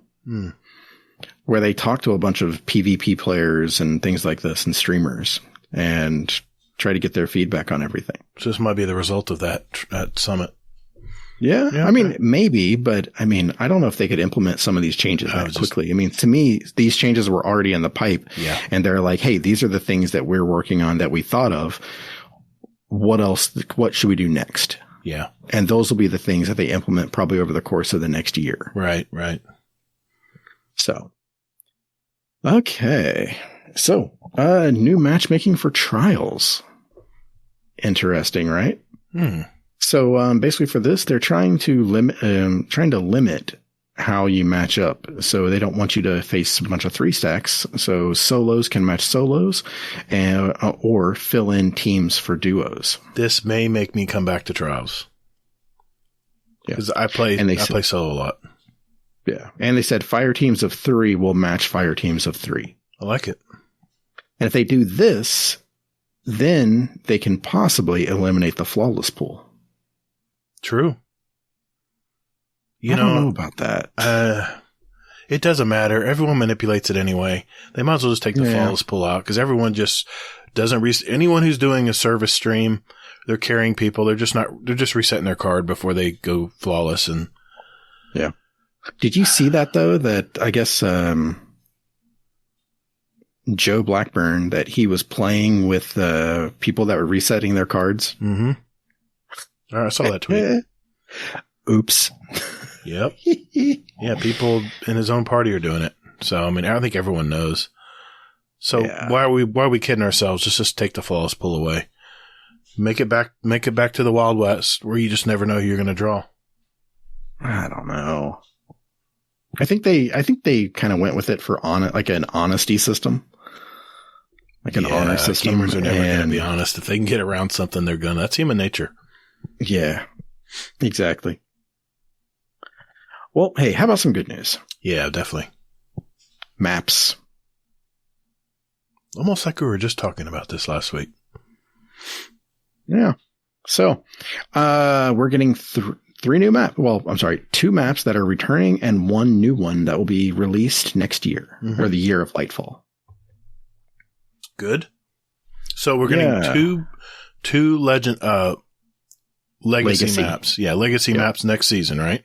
Speaker 5: where they talked to a bunch of PvP players and things like this and streamers and try to get their feedback on everything.
Speaker 1: So this might be the result of that summit.
Speaker 5: Yeah.
Speaker 1: Yeah,
Speaker 5: I mean, maybe, but I mean, I don't know if they could implement some of these changes that quickly. I mean, to me, these changes were already in the pipe.
Speaker 1: Yeah.
Speaker 5: And they're like, hey, these are the things that we're working on that we thought of. What else? What should we do next?
Speaker 1: Yeah.
Speaker 5: And those will be the things that they implement probably over the course of the next year.
Speaker 1: Right, right.
Speaker 5: So, okay. So, new matchmaking for trials. Interesting, right? So, basically for this, they're trying to limit how you match up. So they don't want you to face a bunch of 3 stacks. So solos can match solos or fill in teams for duos.
Speaker 1: This may make me come back to trials. Because I play solo a lot.
Speaker 5: Yeah. And they said fire teams of 3 will match fire teams of 3.
Speaker 1: I like it.
Speaker 5: And if they do this, then they can possibly eliminate the flawless pool.
Speaker 1: True.
Speaker 5: I don't know about that.
Speaker 1: It doesn't matter. Everyone manipulates it anyway. They might as well just take the flawless pool out because everyone just doesn't anyone who's doing a service stream, they're carrying people. They're just resetting their card before they go flawless. And
Speaker 5: yeah. Did you see that though? That I guess, Joe Blackburn, that he was playing with people that were resetting their cards.
Speaker 1: Mm-hmm. All right, I saw that tweet.
Speaker 5: Oops.
Speaker 1: Yep. Yeah, people in his own party are doing it. So I mean, I think everyone knows. So why are we kidding ourselves? Just take the flawless pull away. Make it back to the Wild West where you just never know who you're going to draw.
Speaker 5: I don't know. I think they kind of went with it for like an honesty system. Like an honor system.
Speaker 1: Gamers are never going to be honest. If they can get around something, they're going to. That's human nature.
Speaker 5: Yeah, exactly. Well, hey, how about some good news?
Speaker 1: Yeah, definitely.
Speaker 5: Maps.
Speaker 1: Almost like we were just talking about this last week.
Speaker 5: Yeah. So, we're getting 3 new maps. Well, I'm sorry, 2 maps that are returning and 1 new one that will be released next year or the year of Lightfall.
Speaker 1: Good. So we're getting two legacy maps. Yeah, legacy maps next season, right?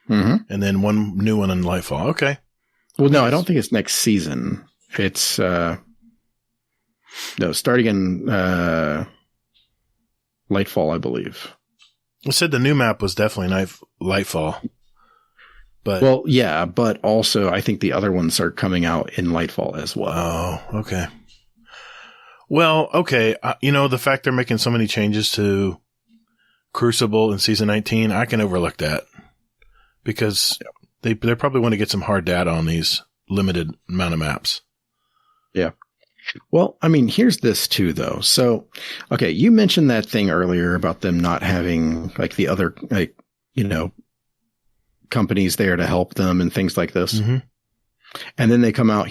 Speaker 5: Mm-hmm.
Speaker 1: And then 1 new one in Lightfall. Okay.
Speaker 5: Well, no, I don't think it's next season. It's starting in Lightfall, I believe.
Speaker 1: I said the new map was definitely Lightfall. But
Speaker 5: well, yeah, but also I think the other ones are coming out in Lightfall as well.
Speaker 1: Oh, okay. Well, okay. The fact they're making so many changes to Crucible in Season 19, I can overlook that. Because they probably want to get some hard data on these limited amount of maps. Yeah.
Speaker 5: Well, I mean, here's this too, though. So, okay, you mentioned that thing earlier about them not having like the other, like, companies there to help them and things like this.
Speaker 1: Mm-hmm.
Speaker 5: And then they come out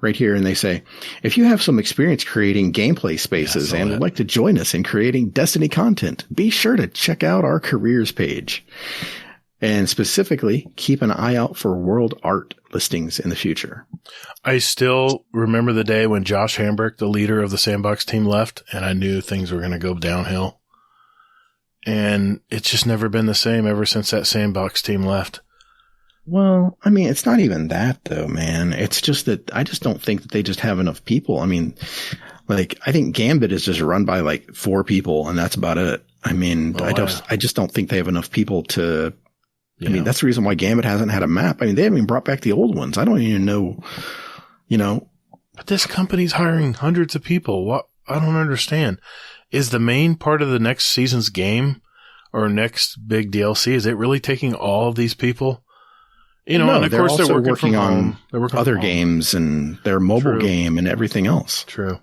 Speaker 5: right here, and they say, if you have some experience creating gameplay spaces and would like to join us in creating Destiny content, be sure to check out our careers page. And specifically, keep an eye out for world art listings in the future.
Speaker 1: I still remember the day when Josh Hambrick, the leader of the Sandbox team, left, and I knew things were going to go downhill. And it's just never been the same ever since that Sandbox team left.
Speaker 5: Well, I mean, it's not even that, though, man. It's just that I just don't think that they just have enough people. I mean, like, I think Gambit is just run by like 4 people, and that's about it. I mean, I just don't think they have enough people to. I mean, that's the reason why Gambit hasn't had a map. I mean, they haven't even brought back the old ones. I don't even know,
Speaker 1: But this company's hiring hundreds of people. What? I don't understand. Is the main part of the next season's game or next big DLC, is it really taking all of these people?
Speaker 5: No,
Speaker 1: and of course they're working
Speaker 5: on other games and their mobile game and everything else.
Speaker 1: True.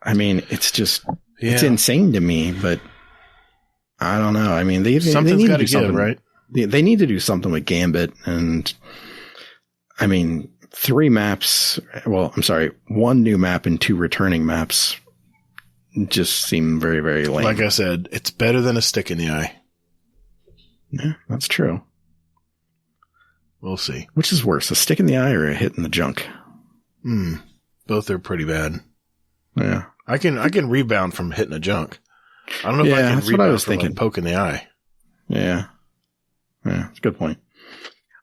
Speaker 5: I mean, it's just, it's insane to me, but I don't know. I mean, they need to do something,
Speaker 1: right?
Speaker 5: They need to do something with Gambit. And I mean, 3 maps. Well, I'm sorry, 1 new map and 2 returning maps. just seem very, very lame.
Speaker 1: Like I said, it's better than a stick in the eye.
Speaker 5: Yeah, that's true.
Speaker 1: We'll see.
Speaker 5: Which is worse, a stick in the eye or a hit in the junk?
Speaker 1: Both are pretty bad.
Speaker 5: Yeah.
Speaker 1: I can rebound from hitting a junk. I don't know if I can
Speaker 5: that's what I
Speaker 1: rebound
Speaker 5: was
Speaker 1: from
Speaker 5: thinking.
Speaker 1: like poking the eye.
Speaker 5: Yeah. Yeah, that's a good point.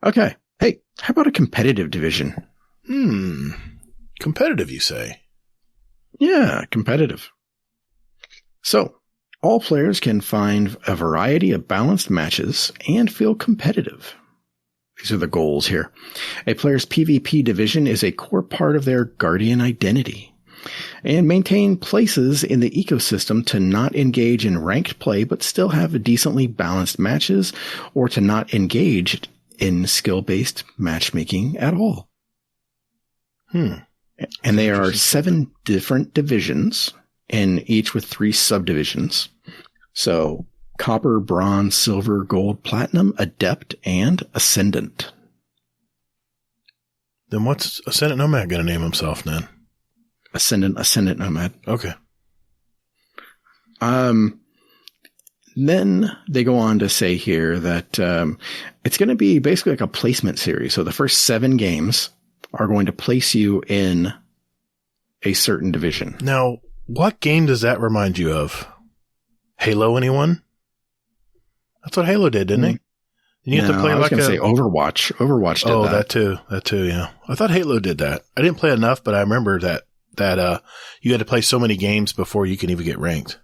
Speaker 5: Okay. Hey, how about a competitive division?
Speaker 1: Competitive, you say?
Speaker 5: Yeah, competitive. So, all players can find a variety of balanced matches and feel competitive. These are the goals here. A player's PvP division is a core part of their Guardian identity, and maintain places in the ecosystem to not engage in ranked play but still have decently balanced matches, or to not engage in skill-based matchmaking at all. And they are 7 different divisions, and each with 3 subdivisions. So, Copper, Bronze, Silver, Gold, Platinum, Adept, and Ascendant.
Speaker 1: Then what's Ascendant Nomad going to name himself then?
Speaker 5: Ascendant Nomad.
Speaker 1: Okay.
Speaker 5: Then they go on to say here that it's going to be basically like a placement series. So the first 7 games are going to place you in a certain division.
Speaker 1: Now, what game does that remind you of? Halo, anyone? That's what Halo did, didn't it? You have to play like
Speaker 5: say Overwatch. Overwatch did that.
Speaker 1: That too, yeah. I thought Halo did that. I didn't play enough, but I remember that you had to play so many games before you can even get ranked.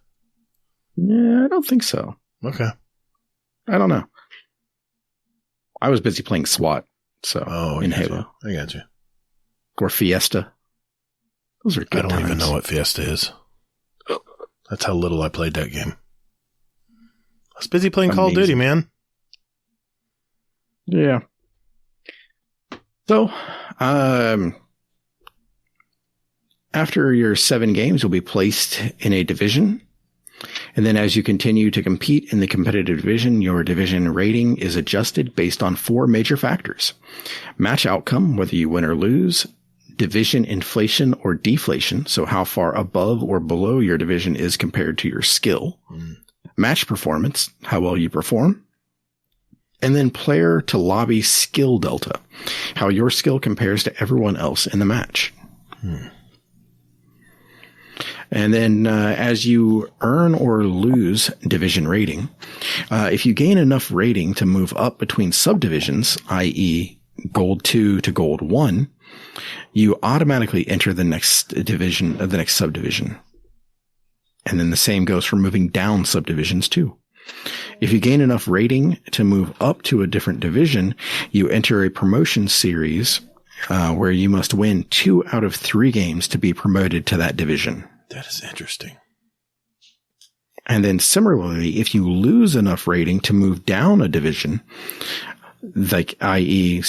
Speaker 5: Yeah, I don't think so.
Speaker 1: Okay.
Speaker 5: I don't know. I was busy playing SWAT, in Halo.
Speaker 1: I got you.
Speaker 5: Or Fiesta. Those are good
Speaker 1: I don't even know what Fiesta is. That's how little I played that game. I was busy playing Call of Duty, man.
Speaker 5: Yeah. So, after your 7 games, you'll be placed in a division. And then as you continue to compete in the competitive division, your division rating is adjusted based on 4 major factors. Match outcome, whether you win or lose. Division inflation or deflation, so how far above or below your division is compared to your skill. Match performance, how well you perform. And then player to lobby skill delta, how your skill compares to everyone else in the match. And then as you earn or lose division rating, if you gain enough rating to move up between subdivisions, i.e. Gold 2 to Gold 1, you automatically enter the next division of the next subdivision. And then the same goes for moving down subdivisions too. If you gain enough rating to move up to a different division, you enter a promotion series where you must win 2 out of 3 games to be promoted to that division.
Speaker 1: That is interesting.
Speaker 5: And then similarly, if you lose enough rating to move down a division, like i.e.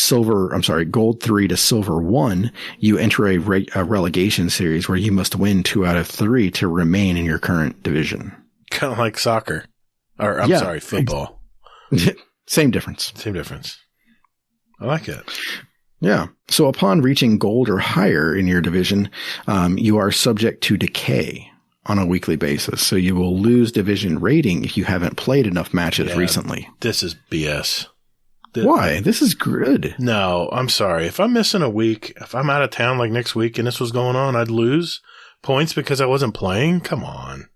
Speaker 5: Gold 3 to Silver 1, you enter a relegation series where you must win 2 out of 3 to remain in your current division.
Speaker 1: Kind of like soccer. Or, football.
Speaker 5: Same difference.
Speaker 1: Same difference. I like it.
Speaker 5: Yeah. So upon reaching gold or higher in your division, you are subject to decay on a weekly basis. So you will lose division rating if you haven't played enough matches recently.
Speaker 1: This is BS.
Speaker 5: Why? This is good.
Speaker 1: No, I'm sorry. If I'm missing a week, if I'm out of town like next week and this was going on, I'd lose points because I wasn't playing. Come on.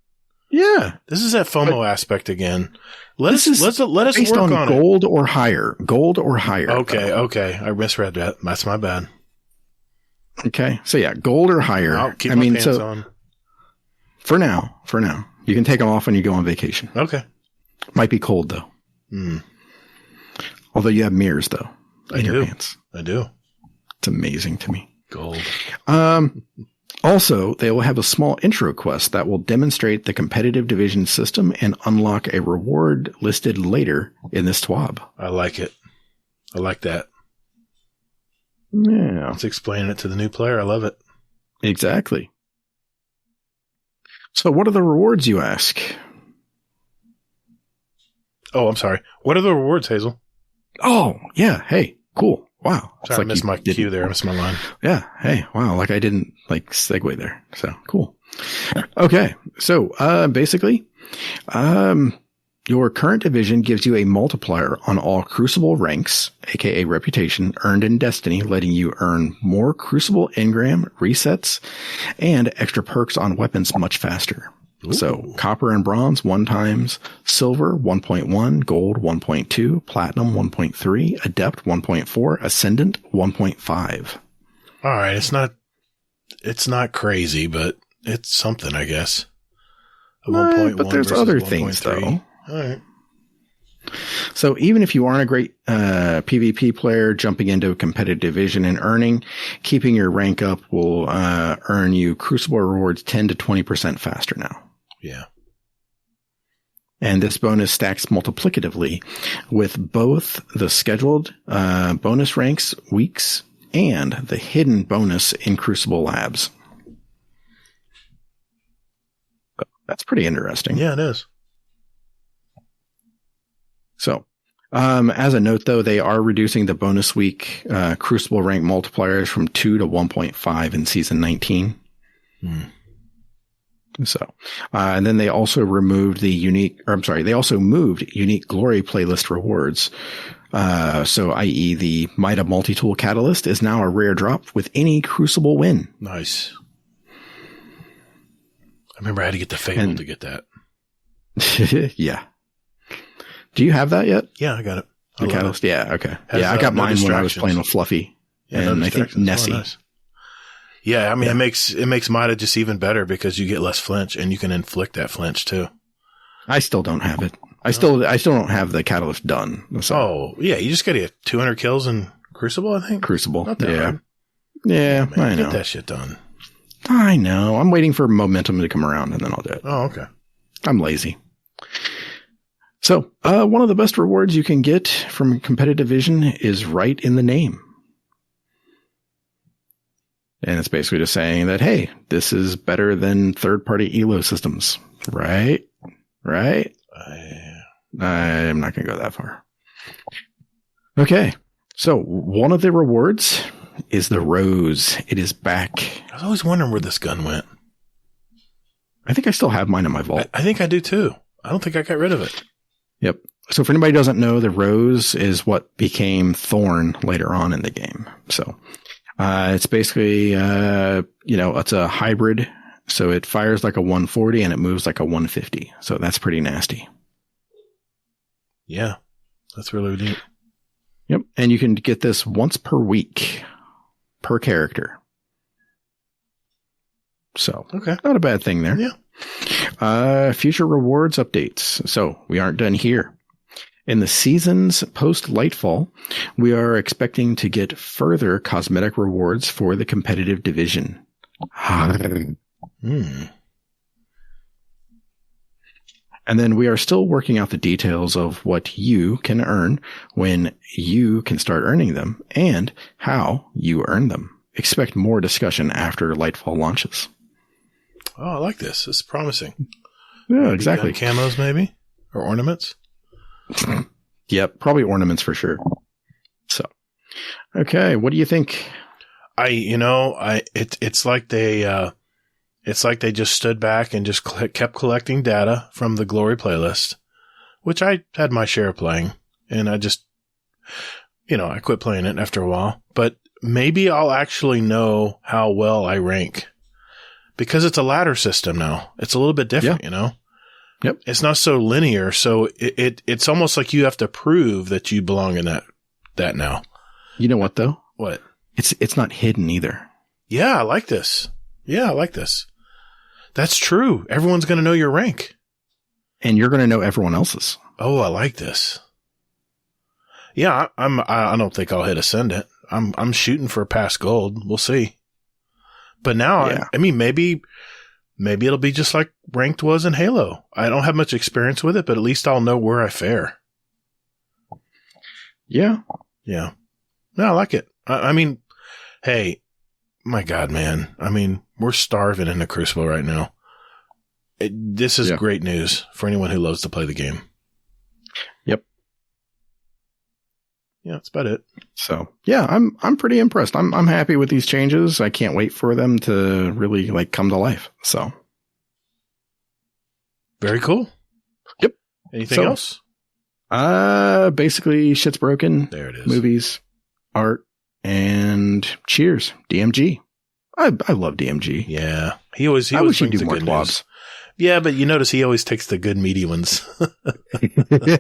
Speaker 5: Yeah.
Speaker 1: This is that FOMO aspect again. Let us
Speaker 5: based
Speaker 1: work
Speaker 5: on gold or higher. Gold or higher.
Speaker 1: Okay. I misread that. That's my bad.
Speaker 5: Okay. So yeah, gold or higher.
Speaker 1: I'll keep my pants on.
Speaker 5: For now. You can take them off when you go on vacation.
Speaker 1: Okay.
Speaker 5: Might be cold though. Although you have mirrors though. In your pants.
Speaker 1: I do.
Speaker 5: It's amazing to me.
Speaker 1: Gold.
Speaker 5: Also, they will have a small intro quest that will demonstrate the competitive division system and unlock a reward listed later in this TWAB.
Speaker 1: I like it. I like that.
Speaker 5: Yeah.
Speaker 1: It's explaining it to the new player. I love it.
Speaker 5: Exactly. So what are the rewards, you ask?
Speaker 1: Oh, I'm sorry. What are the rewards, Hazel?
Speaker 5: Oh, yeah. Hey, cool. Wow.
Speaker 1: Sorry, I missed my cue there. I missed my line.
Speaker 5: Yeah. Hey, wow. Like I didn't segue there. So cool. Okay. So, basically, your current division gives you a multiplier on all Crucible ranks, aka reputation, earned in Destiny, letting you earn more Crucible engram, resets, and extra perks on weapons much faster. Ooh. So copper and bronze 1 times, silver 1.1, gold 1.2, platinum 1.3, adept 1.4, ascendant 1.5.
Speaker 1: All right, it's not crazy, but it's something, I guess.
Speaker 5: But there's other things though.
Speaker 1: All right.
Speaker 5: So even if you aren't a great PvP player, jumping into a competitive division and earning, keeping your rank up will earn you Crucible rewards 10 to 20% faster now.
Speaker 1: Yeah.
Speaker 5: And this bonus stacks multiplicatively with both the scheduled bonus ranks, weeks, and the hidden bonus in Crucible Labs. That's pretty interesting.
Speaker 1: Yeah, it is.
Speaker 5: So, as a note, though, they are reducing the bonus week Crucible rank multipliers from 2 to 1.5 in Season 19. So, and then they also removed they also moved unique glory playlist rewards. So, i.e. the Mida multi-tool catalyst is now a rare drop with any Crucible win.
Speaker 1: Nice. I remember I had to get the Fable to get that.
Speaker 5: Yeah. Do you have that yet?
Speaker 1: Yeah, I got it.
Speaker 5: The catalyst? Yeah, okay. I got mine when I was playing with Fluffy. And I think Nessie.
Speaker 1: Nice. Yeah, I mean, it makes Mida just even better because you get less flinch and you can inflict that flinch too.
Speaker 5: I still don't have it. I still don't have the catalyst done. So.
Speaker 1: Oh, yeah, you just got to get 200 kills in Crucible, I think.
Speaker 5: Crucible,
Speaker 1: Not that hard.
Speaker 5: Yeah,
Speaker 1: man,
Speaker 5: I know.
Speaker 1: Get that shit done.
Speaker 5: I know. I'm waiting for momentum to come around and then I'll do it.
Speaker 1: Oh, okay.
Speaker 5: I'm lazy. So, one of the best rewards you can get from competitive division is right in the name. And it's basically just saying that, hey, this is better than third-party ELO systems. Right? Right? I'm not going to go that far. Okay. So, one of the rewards is the Rose. It is back.
Speaker 1: I was always wondering where this gun went.
Speaker 5: I think I still have mine in my vault.
Speaker 1: I think I do too. I don't think I got rid of it.
Speaker 5: Yep. So if anybody doesn't know, the Rose is what became Thorn later on in the game. So, it's basically, it's a hybrid. So it fires like a 140 and it moves like a 150. So that's pretty nasty.
Speaker 1: Yeah. That's really neat.
Speaker 5: Yep. And you can get this once per week per character. So,
Speaker 1: okay.
Speaker 5: Not a bad thing there.
Speaker 1: Yeah.
Speaker 5: Future rewards updates. So we aren't done here. In the seasons post Lightfall, we are expecting to get further cosmetic rewards for the competitive division. And then we are still working out the details of what you can earn when you can start earning them and how you earn them. Expect more discussion after Lightfall launches.
Speaker 1: Oh, I like this. This is promising.
Speaker 5: Yeah,
Speaker 1: maybe
Speaker 5: exactly.
Speaker 1: Camos, maybe? Or ornaments?
Speaker 5: Yep, probably ornaments for sure. So, okay, what do you think?
Speaker 1: It's like they just stood back and just kept collecting data from the Glory playlist, which I had my share of playing, and I just, I quit playing it after a while. But maybe I'll actually know how well I rank. Because it's a ladder system now. It's a little bit different,
Speaker 5: Yep.
Speaker 1: It's not so linear, so it's almost like you have to prove that you belong in that now.
Speaker 5: You know what though?
Speaker 1: What?
Speaker 5: It's not hidden either.
Speaker 1: Yeah, I like this. That's true. Everyone's going to know your rank.
Speaker 5: And you're going to know everyone else's.
Speaker 1: Oh, I like this. Yeah, I don't think I'll hit Ascendant. I'm shooting for past gold. We'll see. But now,
Speaker 5: yeah.
Speaker 1: I mean, maybe it'll be just like ranked was in Halo. I don't have much experience with it, but at least I'll know where I fare.
Speaker 5: Yeah.
Speaker 1: Yeah. No, I like it. I mean, hey, my God, man. I mean, we're starving in the Crucible right now. This is great news for anyone who loves to play the game.
Speaker 5: Yep.
Speaker 1: Yeah, that's about it.
Speaker 5: So yeah, I'm pretty impressed. I'm happy with these changes. I can't wait for them to really come to life. So
Speaker 1: Very cool.
Speaker 5: Yep.
Speaker 1: Anything else?
Speaker 5: Basically, shit's broken.
Speaker 1: There it is.
Speaker 5: Movies, art, and cheers. DMG. I love DMG.
Speaker 1: Yeah. He always
Speaker 5: I wish he'd
Speaker 1: brings
Speaker 5: do
Speaker 1: the
Speaker 5: more
Speaker 1: good
Speaker 5: twabs.
Speaker 1: news. Yeah, but you notice he always takes the good meaty ones.
Speaker 5: Yeah.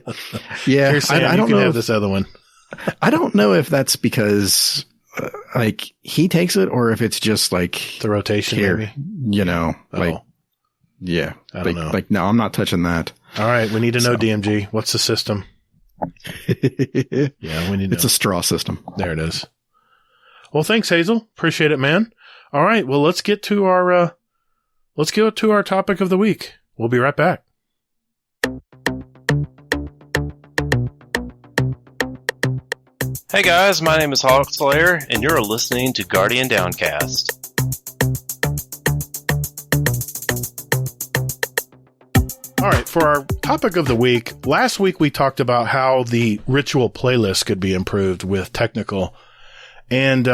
Speaker 1: Here, Sam,
Speaker 5: I don't
Speaker 1: you can
Speaker 5: know
Speaker 1: have this other one.
Speaker 5: I don't know if that's because like he takes it or if it's just like
Speaker 1: The rotation,
Speaker 5: here,
Speaker 1: maybe?
Speaker 5: you know, like,
Speaker 1: Oh.
Speaker 5: yeah,
Speaker 1: I don't know.
Speaker 5: Like, no, I'm not touching that.
Speaker 1: All right, we need to know,
Speaker 5: So.
Speaker 1: DMG. What's the system? Yeah, we need to
Speaker 5: It's
Speaker 1: know.
Speaker 5: a straw system.
Speaker 1: There it is. Well, thanks, Hazel. Appreciate it, man. All right, well, let's get to our topic of the week. We'll be right back.
Speaker 7: Hey guys, my name is Hawkslayer, and you're listening to Guardian Downcast.
Speaker 1: All right, for our topic of the week, last week we talked about how the ritual playlist could be improved with Technical. And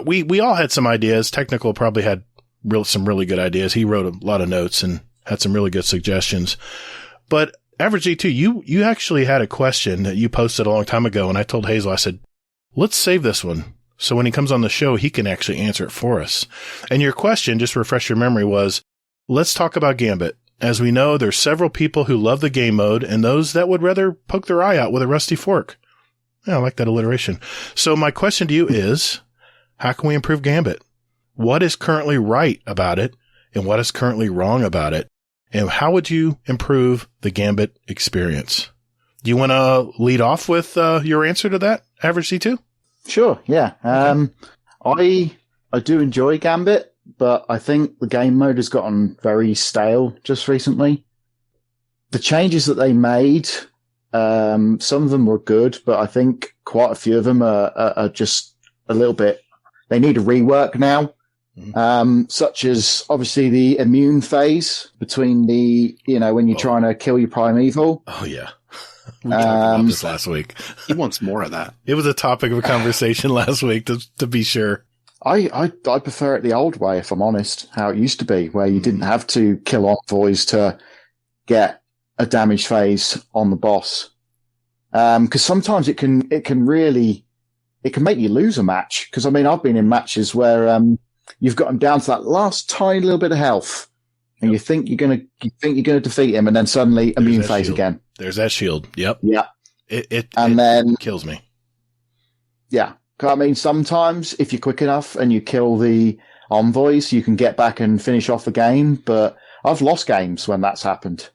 Speaker 1: we all had some ideas. Technical probably had some really good ideas. He wrote a lot of notes and had some really good suggestions. But AverageD2, you actually had a question that you posted a long time ago, and I told Hazel, I said, let's save this one so when he comes on the show, he can actually answer it for us. And your question, just to refresh your memory, was, let's talk about Gambit. As we know, there's several people who love the game mode and those that would rather poke their eye out with a rusty fork. Yeah, I like that alliteration. So my question to you is, how can we improve Gambit? What is currently right about it and what is currently wrong about it? And how would you improve the Gambit experience? Do you want to lead off with your answer to that, AverageD2?
Speaker 2: Sure, yeah. I do enjoy Gambit, but I think the game mode has gotten very stale just recently. The changes that they made, some of them were good, but I think quite a few of them are just a little bit, they need a rework now. Such as obviously the immune phase between when you're trying to kill your primeval.
Speaker 1: Oh, yeah. We talked about this last week.
Speaker 3: He wants more of that.
Speaker 1: It was a topic of a conversation last week, to be sure.
Speaker 2: I prefer it the old way, if I'm honest, how it used to be, where you didn't have to kill envoys to get a damage phase on the boss. Because sometimes it can make you lose a match. Because I mean, I've been in matches where you've got him down to that last tiny little bit of health, and you think you're gonna defeat him, and then suddenly immune phase
Speaker 1: shield
Speaker 2: again.
Speaker 1: There's that shield. Yep.
Speaker 2: Yeah.
Speaker 1: It
Speaker 2: then
Speaker 1: kills me.
Speaker 2: Yeah. I mean, sometimes if you're quick enough and you kill the envoys, you can get back and finish off the game. But I've lost games when that's happened.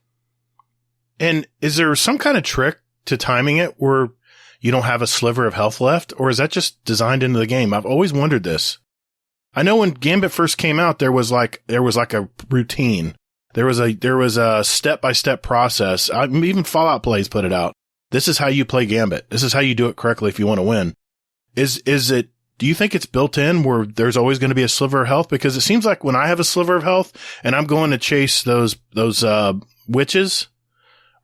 Speaker 1: And is there some kind of trick to timing it where you don't have a sliver of health left, or is that just designed into the game? I've always wondered this. I know when Gambit first came out, there was like a routine. There was a step-by-step process. Even Fallout Plays put it out. This is how you play Gambit. This is how you do it correctly if you want to win. Do you think it's built in where there's always going to be a sliver of health? Because it seems like when I have a sliver of health and I'm going to chase those witches,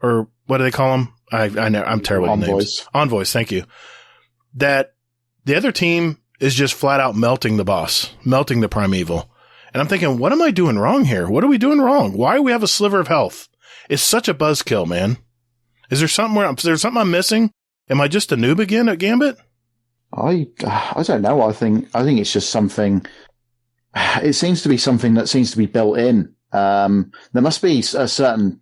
Speaker 1: or what do they call them? I'm terrible with names. Envoys. Thank you. That the other team is just flat out melting the boss, melting the primeval. And I'm thinking, what am I doing wrong here? What are we doing wrong? Why do we have a sliver of health? It's such a buzzkill, man. Is there something I'm missing? Am I just a noob again at Gambit?
Speaker 2: I don't know. I think it's just something. It seems to be something that seems to be built in. There must be a certain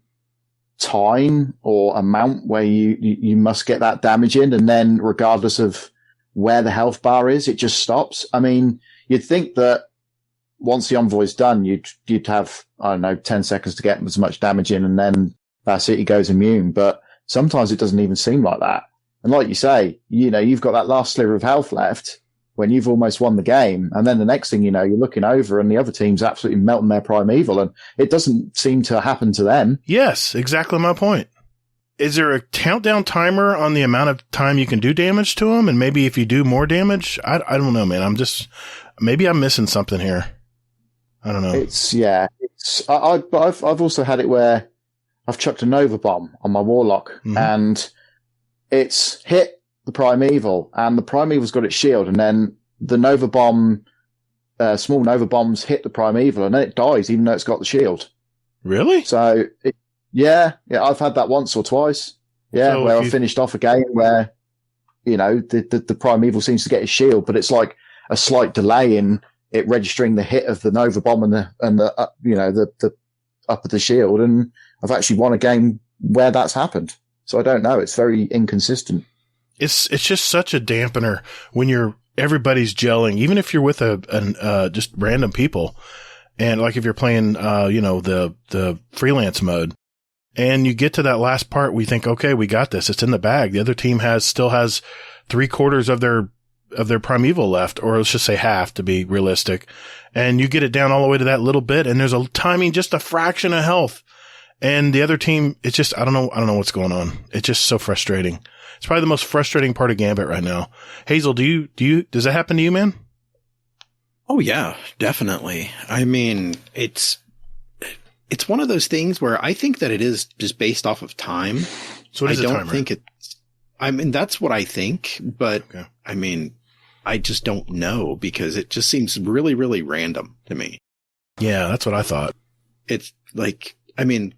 Speaker 2: time or amount where you must get that damage in, and then regardless of where the health bar is, it just stops. I mean, you'd think that once the envoy's done, you'd have, I don't know, 10 seconds to get as much damage in, and then that's it, he goes immune. But sometimes it doesn't even seem like that. And like you say, you've got that last sliver of health left when you've almost won the game. And then the next thing you know, you're looking over and the other team's absolutely melting their primeval, and it doesn't seem to happen to them. Yes,
Speaker 1: exactly my point. Is there a countdown timer on the amount of time you can do damage to them? And maybe if you do more damage, I don't know, man. Maybe I'm missing something here. I don't know. I've also had it where I've chucked a Nova Bomb on my Warlock, and it's hit the primeval, and the primeval's got its shield, and then the Nova Bomb, small Nova Bombs hit the primeval, and then it dies even though it's got the shield. Really?
Speaker 2: So, yeah, I've had that once or twice. Yeah,
Speaker 1: So
Speaker 2: where I finished off a game where, the primeval seems to get his shield, but it's like a slight delay in it registering the hit of the Nova Bomb and the up of the shield. And I've actually won a game where that's happened. So I don't know. It's very inconsistent.
Speaker 1: It's just such a dampener when everybody's gelling, even if you're with just random people. And like if you're playing, the freelance mode and you get to that last part, we think, okay, we got this. It's in the bag. The other team still has 3/4 of their primeval left, or let's just say half to be realistic. And you get it down all the way to that little bit. And there's a timing, just a fraction of health. And the other team, it's just, I don't know what's going on. It's just so frustrating. It's probably the most frustrating part of Gambit right now. Hazel, does that happen to you, man?
Speaker 3: Oh yeah, definitely. I mean, it's one of those things where I think that it is just based off of time.
Speaker 1: So it is
Speaker 3: I don't think that's what I think, but okay. I mean, I just don't know because it just seems really, really random to me.
Speaker 1: Yeah, that's what I thought.
Speaker 3: It's like, I mean,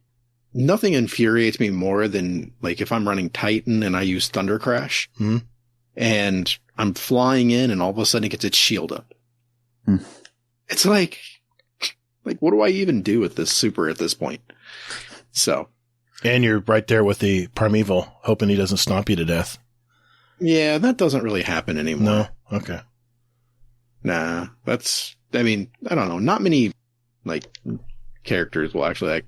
Speaker 3: nothing infuriates me more than like if I'm running Titan and I use Thunder Crash and I'm flying in and all of a sudden it gets its shield up. It's like, what do I even do with this super at this point? So.
Speaker 1: And you're right there with the primeval, hoping he doesn't stomp you to death.
Speaker 3: Yeah, that doesn't really happen anymore.
Speaker 1: No? Okay.
Speaker 3: Nah, I don't know. Not many, characters will actually,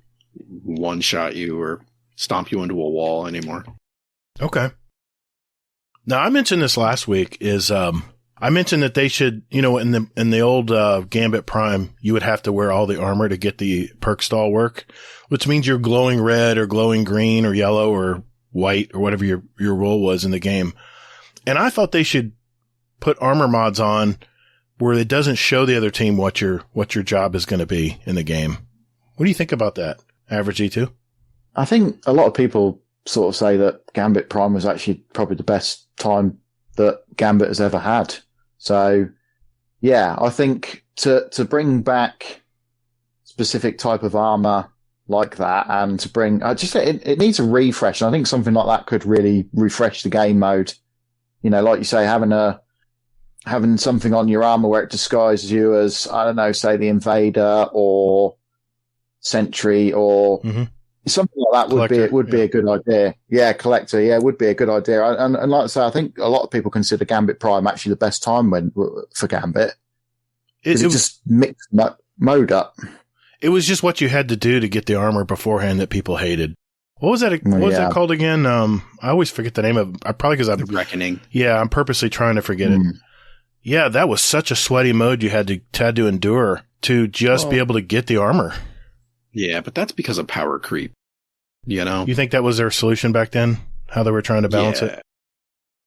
Speaker 3: one-shot you or stomp you into a wall anymore.
Speaker 1: Okay. Now, I mentioned this last week I mentioned that they should, in the old Gambit Prime, you would have to wear all the armor to get the perk stall work, which means you're glowing red or glowing green or yellow or white or whatever your role was in the game. And I thought they should put armor mods on where it doesn't show the other team what your job is going to be in the game. What do you think about that, AverageD2?
Speaker 2: I think a lot of people sort of say that Gambit Prime was actually probably the best time that Gambit has ever had. So, yeah, I think to bring back specific type of armor like that and to bring, it needs a refresh. And I think something like that could really refresh the game mode. Like you say, having something on your armor where it disguises you as, I don't know, say the Invader or Sentry or something like that would be a good idea. Yeah, Collector. Yeah, would be a good idea. And like I say, I think a lot of people consider Gambit Prime actually the best time for Gambit. It just mixed mode up.
Speaker 1: It was just what you had to do to get the armor beforehand that people hated. What was that? What was that called again? I always forget the name of it. Probably because I'm
Speaker 3: the Reckoning.
Speaker 1: Yeah, I'm purposely trying to forget it. Yeah, that was such a sweaty mode you had to endure to just be able to get the armor.
Speaker 3: Yeah, but that's because of power creep.
Speaker 1: You think that was their solution back then? How they were trying to balance it?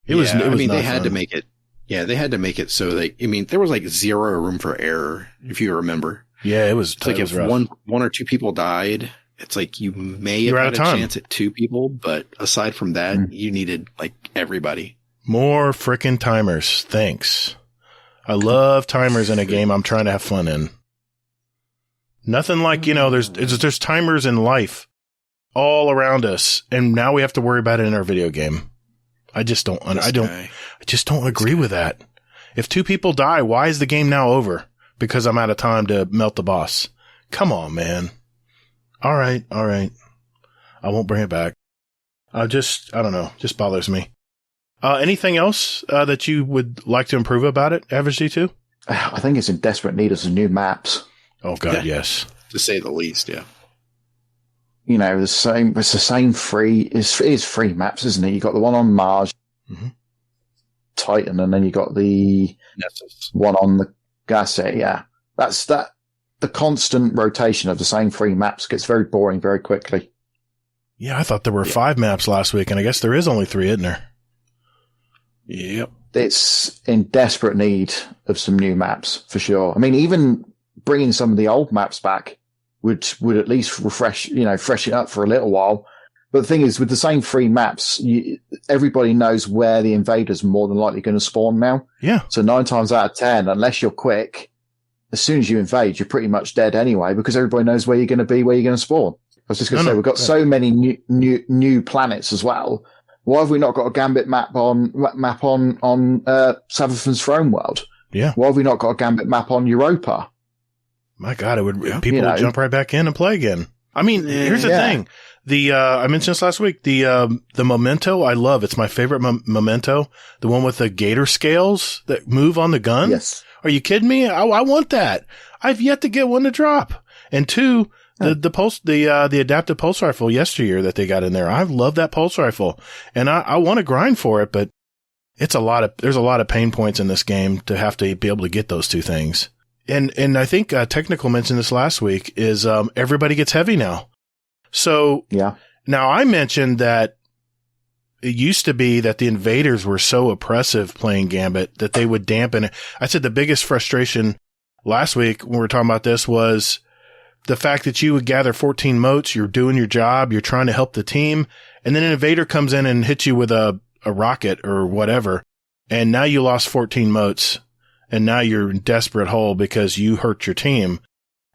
Speaker 1: It was
Speaker 3: they had to make it. Yeah, they had to make it so there was zero room for error, if you remember.
Speaker 1: Yeah, it was.
Speaker 3: If
Speaker 1: rough.
Speaker 3: one or two people died, it's you may have had a chance at two people, but aside from that, you needed everybody.
Speaker 1: More frickin' timers. Thanks. I love timers in a game I'm trying to have fun in. Nothing there's timers in life all around us, and now we have to worry about it in our video game. I just don't agree with that. If two people die, why is the game now over? Because I'm out of time to melt the boss. Come on, man. All right. I won't bring it back. I don't know. Just bothers me. Anything else that you would like to improve about it, AverageD2?
Speaker 2: I think it's in desperate need of some new maps.
Speaker 1: Oh God, yes.
Speaker 3: To say the least, yeah.
Speaker 2: It's the same free. It is free maps, isn't it? You got the one on Mars, Titan, and then you got the one on the Gasset. Yeah, that's that. The constant rotation of the same free maps gets very boring very quickly.
Speaker 1: Yeah, I thought there were 5 maps last week, and I guess there is only 3, isn't there?
Speaker 3: Yep.
Speaker 2: It's in desperate need of some new maps for sure. I mean, even bringing some of the old maps back would at least refresh, freshen it up for a little while. But the thing is, with the same 3 maps, everybody knows where the invaders are more than likely going to spawn now.
Speaker 1: Yeah.
Speaker 2: So 9 times out of 10, unless you're quick, as soon as you invade, you're pretty much dead anyway, because everybody knows where you're going to be, where you're going to spawn. I was just going to say, we've got so many new planets as well. Why have we not got a Gambit map on Savafen's Throne World?
Speaker 1: Yeah.
Speaker 2: Why have we not got a Gambit map on Europa?
Speaker 1: My God, people would jump right back in and play again. I mean, here's the thing. I mentioned this last week. The memento I love. It's my favorite memento. The one with the gator scales that move on the gun.
Speaker 2: Yes.
Speaker 1: Are you kidding me? I want that. I've yet to get one to drop. And two, the adaptive pulse rifle yesteryear that they got in there. I love that pulse rifle, and I want to grind for it, but there's a lot of pain points in this game to have to be able to get those two things. And I think Technical mentioned this last week is everybody gets heavy now. So now I mentioned that it used to be that the invaders were so oppressive playing Gambit that they would dampen it. I said the biggest frustration last week when we were talking about this was the fact that you would gather 14 motes, you're doing your job, you're trying to help the team, and then an invader comes in and hits you with a rocket or whatever, and now you lost 14 motes, and now you're in desperate hole because you hurt your team.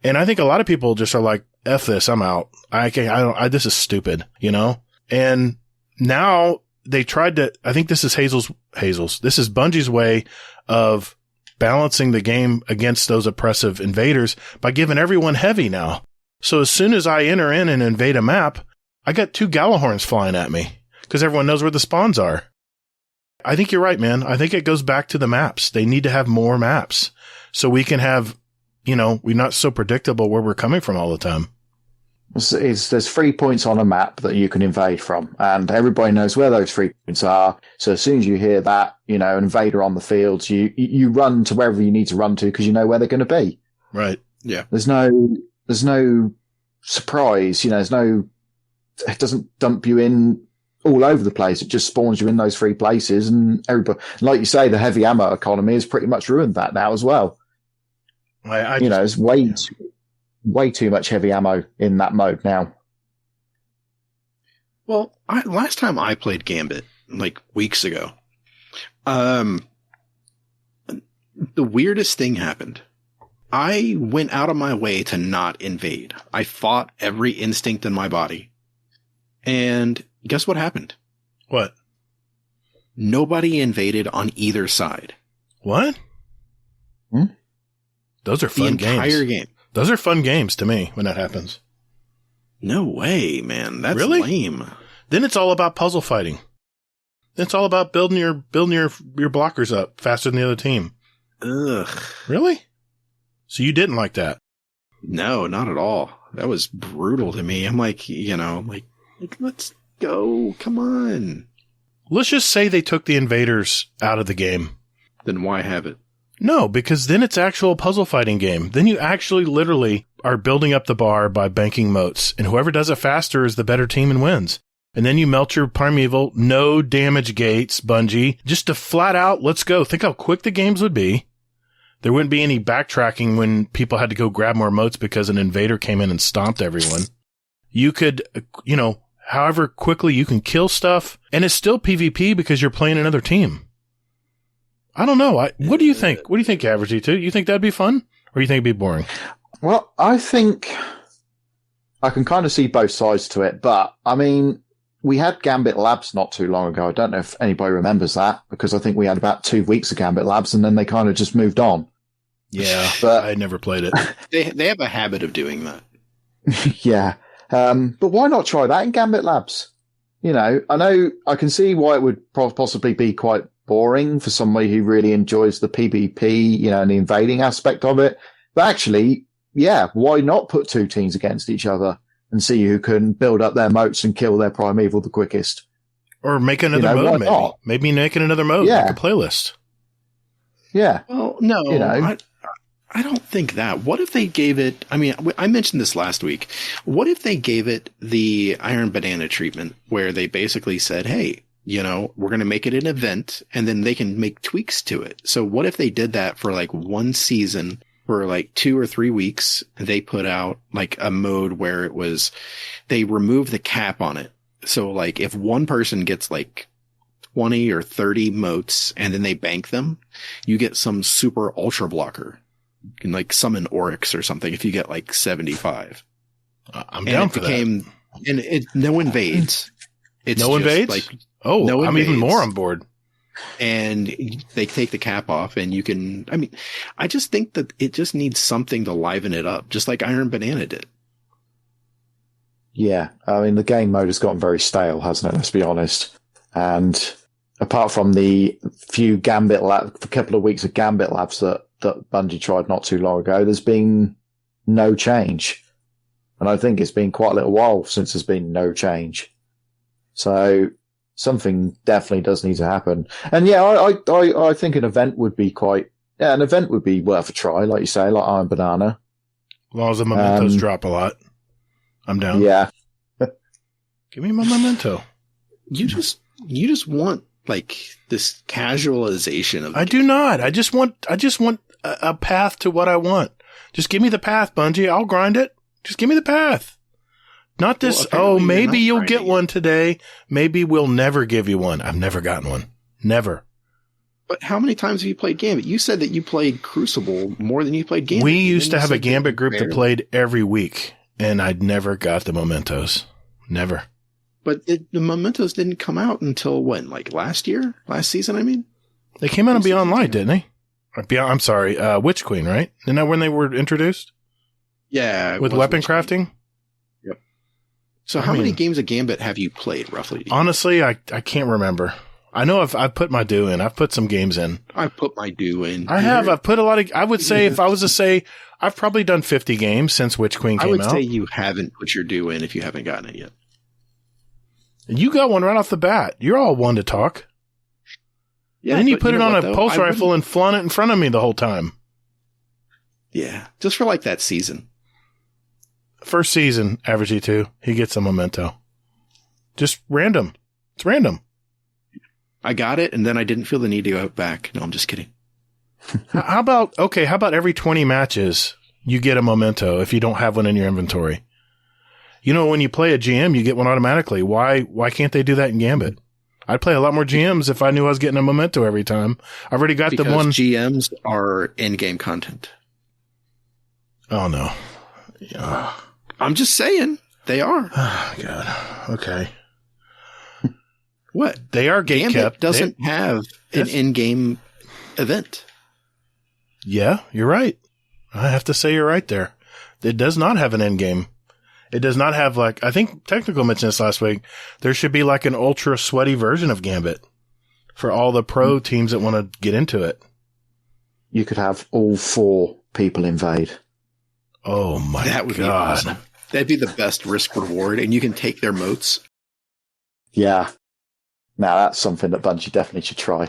Speaker 1: And I think a lot of people just are like, F this, I'm out. This is stupid, you know? And now they tried to, I think this is this is Bungie's way of balancing the game against those oppressive invaders by giving everyone heavy now. So as soon as I enter in and invade a map, I got 2 Galahorns flying at me because everyone knows where the spawns are. I think you're right, man. I think it goes back to the maps. They need to have more maps so we can have, we're not so predictable where we're coming from all the time.
Speaker 2: There's 3 points on a map that you can invade from, and everybody knows where those 3 points are. So as soon as you hear that, an invader on the field, you run to wherever you need to run to because you know where they're going to be.
Speaker 1: Right.
Speaker 3: Yeah.
Speaker 2: There's no surprise. It doesn't dump you in all over the place. It just spawns you in those 3 places, and everybody, like you say, the heavy ammo economy has pretty much ruined that now as well. It's way too much heavy ammo in that mode now.
Speaker 3: Well, last time I played Gambit, like weeks ago, the weirdest thing happened. I went out of my way to not invade. I fought every instinct in my body. And guess what happened?
Speaker 1: What?
Speaker 3: Nobody invaded on either side.
Speaker 1: What? Those are fun games.
Speaker 3: The entire game.
Speaker 1: Those are fun games to me when that happens.
Speaker 3: No way, man. That's
Speaker 1: really
Speaker 3: lame.
Speaker 1: Then it's all about puzzle fighting. It's all about building your blockers up faster than the other team.
Speaker 3: Ugh.
Speaker 1: Really? So you didn't like that?
Speaker 3: No, not at all. That was brutal to me. I'm like, let's go. Come on.
Speaker 1: Let's just say they took the invaders out of the game.
Speaker 3: Then why have it?
Speaker 1: No, because then it's actual puzzle fighting game. Then you actually literally are building up the bar by banking motes, and whoever does it faster is the better team and wins. And then you melt your primeval, no damage gates, Bungie, just to flat out, let's go. Think how quick the games would be. There wouldn't be any backtracking when people had to go grab more motes because an invader came in and stomped everyone. You could, however quickly you can kill stuff, and it's still PvP because you're playing another team. I don't know. What do you think? What do you think, AverageD2? You think that'd be fun? Or you think it'd be boring?
Speaker 2: Well, I think I can kind of see both sides to it. But, I mean, we had Gambit Labs not too long ago. I don't know if anybody remembers that, because I think we had about 2 weeks of Gambit Labs, and then they kind of just moved on.
Speaker 1: Yeah, but I never played it.
Speaker 3: They have a habit of doing that.
Speaker 2: Yeah. But why not try that in Gambit Labs? I can see why it would possibly be quite boring for somebody who really enjoys the PvP, and the invading aspect of it. But actually, why not put 2 teams against each other and see who can build up their moats and kill their primeval the quickest?
Speaker 1: Or make another mode, maybe. Not? Maybe making another mode, like a playlist.
Speaker 2: Yeah.
Speaker 3: Well, no, I don't think that. What if they gave it, I mentioned this last week. What if they gave it the Iron Banana treatment, where they basically said, hey, we're going to make it an event, and then they can make tweaks to it. So what if they did that for like 1 season, for like 2 or 3 weeks? They put out like a mode where they remove the cap on it. So like if one person gets like 20 or 30 motes and then they bank them, you get some super ultra blocker. can like summon Oryx or something if you get like 75.
Speaker 1: I'm down for that.
Speaker 3: And no invades. It's
Speaker 1: no invades?
Speaker 3: Like,
Speaker 1: oh,
Speaker 3: no
Speaker 1: I'm
Speaker 3: invades.
Speaker 1: even more on board.
Speaker 3: And they take the cap off and you can, I mean, I just think that it just needs something to liven it up, just like Iron Banana did.
Speaker 2: Yeah. I mean, the game mode has gotten very stale, hasn't it? Let's be honest. And apart from the few Gambit a couple of weeks of Gambit labs that Bungie tried not too long ago, there's been no change. And I think it's been quite a little while since there's been no change. So something definitely does need to happen. And yeah, I think an event would be worth a try, like you say, like Iron Banana.
Speaker 1: As long as the mementos drop a lot. I'm down.
Speaker 2: Yeah.
Speaker 1: Give me my memento.
Speaker 3: You just want like this casualization of.
Speaker 1: I do not. I just want a path to what I want. Just give me the path, Bungie. I'll grind it. Just give me the path. Not this. Well, maybe you'll get one today. Maybe we'll never give you one. I've never gotten one. Never.
Speaker 3: But how many times have you played Gambit? You said that you played Crucible more than you played Gambit.
Speaker 1: We used to have a Gambit group that played every week, and I'd never got the mementos. Never. But
Speaker 3: the mementos didn't come out until when? Like last season, I mean?
Speaker 1: They came out on Beyond Light, didn't they? I'm sorry, Witch Queen, right? Isn't that when they were introduced?
Speaker 3: Yeah.
Speaker 1: With weapon crafting?
Speaker 3: Yep. So how many games of Gambit have you played, roughly?
Speaker 1: Honestly, I can't remember. I know I've put my due in. I've put some games in.
Speaker 3: I've put my due in.
Speaker 1: I have. I've put a lot of... I would say, if I was to say, I've probably done 50 games since Witch Queen came out.
Speaker 3: I would say you haven't put your due in if you haven't gotten it yet.
Speaker 1: You got one right off the bat. You're all one to talk.
Speaker 3: Yeah,
Speaker 1: and then you put it on a pulse rifle and flaunt it in front of me the whole time.
Speaker 3: Yeah, just for like that season.
Speaker 1: First season, AverageD2, he gets a memento. Just random. It's random.
Speaker 3: I got it, and then I didn't feel the need to go back. No, I'm just kidding.
Speaker 1: How about every 20 matches, you get a memento if you don't have one in your inventory? You know, when you play a GM, you get one automatically. Why can't they do that in Gambit? I'd play a lot more GMs if I knew I was getting a memento every time. I've already got the one.
Speaker 3: GMs are in-game content.
Speaker 1: Oh, no. Yeah.
Speaker 3: I'm just saying. They are.
Speaker 1: Oh, God. Okay.
Speaker 3: What?
Speaker 1: They are gatekept.
Speaker 3: Gambit doesn't have an in-game event.
Speaker 1: Yeah, you're right. I have to say you're right there. It does not have an end game. It does not have I think Technical mentioned this last week, there should be like an ultra sweaty version of Gambit for all the pro teams that want to get into it.
Speaker 2: You could have all 4 people invade.
Speaker 1: Oh my God.
Speaker 3: That would be awesome. That'd be the best risk reward, and you can take their moats.
Speaker 2: Yeah. Now that's something that Bungie definitely should try.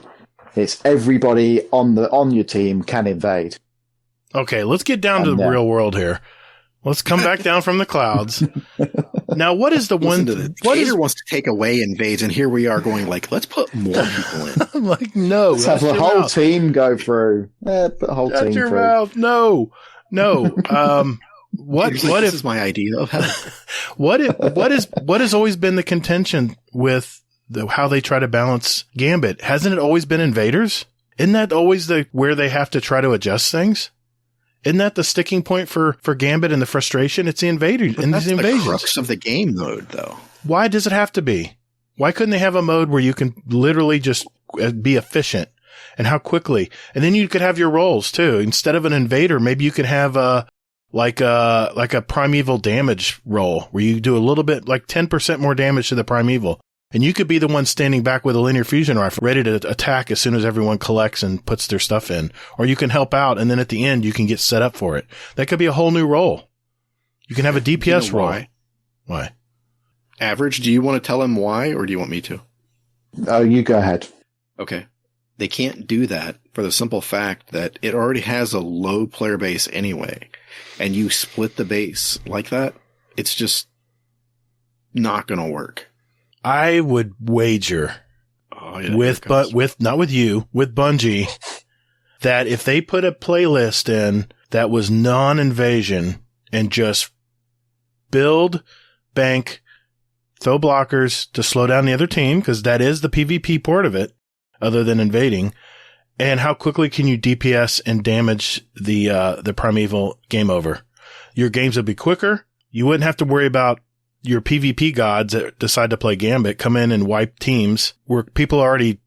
Speaker 2: It's everybody on your team can invade.
Speaker 1: Okay, let's get down to the real world here. Let's come back down from the clouds. Now, what is the one?
Speaker 3: Gator wants to take away invades, and here we are going let's put more people in.
Speaker 1: I'm like, no.
Speaker 2: Let's have the whole team go through. Put the whole team
Speaker 1: your
Speaker 2: through.
Speaker 1: Mouth. No. What
Speaker 3: this is my idea of hell.
Speaker 1: What has always been the contention with how they try to balance Gambit? Hasn't it always been invaders? Isn't that always where they have to try to adjust things? Isn't that the sticking point for Gambit and the frustration? It's the invaders and these invasions.
Speaker 3: The crux of the game mode, though.
Speaker 1: Why does it have to be? Why couldn't they have a mode where you can literally just be efficient and how quickly? And then you could have your rolls too. Instead of an invader, maybe you could have a primeval damage roll where you do a little bit, 10% more damage to the primeval. And you could be the one standing back with a linear fusion rifle, ready to attack as soon as everyone collects and puts their stuff in. Or you can help out, and then at the end, you can get set up for it. That could be a whole new role. You can have a DPS role. Why?
Speaker 3: Average, do you want to tell him why, or do you want me to?
Speaker 2: Oh, you go ahead.
Speaker 3: Okay. They can't do that for the simple fact that it already has a low player base anyway. And you split the base like that, it's just not going to work.
Speaker 1: I would wager with Bungie that if they put a playlist in that was non-invasion and just build, bank, throw blockers to slow down the other team, because that is the PvP part of it, other than invading, And how quickly can you DPS and damage the primeval? Game over. Your games would be quicker. You wouldn't have to worry about your PvP gods that decide to play Gambit come in and wipe teams where people are already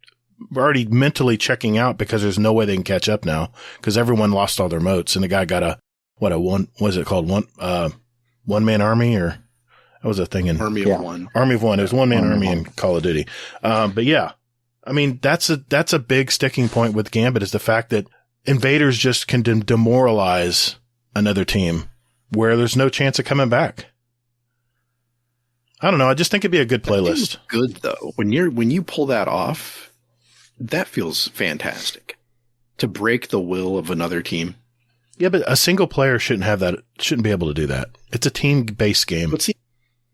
Speaker 1: mentally checking out because there's no way they can catch up now because everyone lost all their moats and the guy got one man army, or that was a thing in
Speaker 3: Army of One.
Speaker 1: Army of One. It was one man army in Call of Duty. But yeah, I mean, that's a big sticking point with Gambit is the fact that invaders just can demoralize another team where there's no chance of coming back. I don't know. I just think it'd be a good playlist.
Speaker 3: Good though. When you pull that off, that feels fantastic. To break the will of another team.
Speaker 1: Yeah, but a single player shouldn't be able to do that. It's a team-based game.
Speaker 3: But see,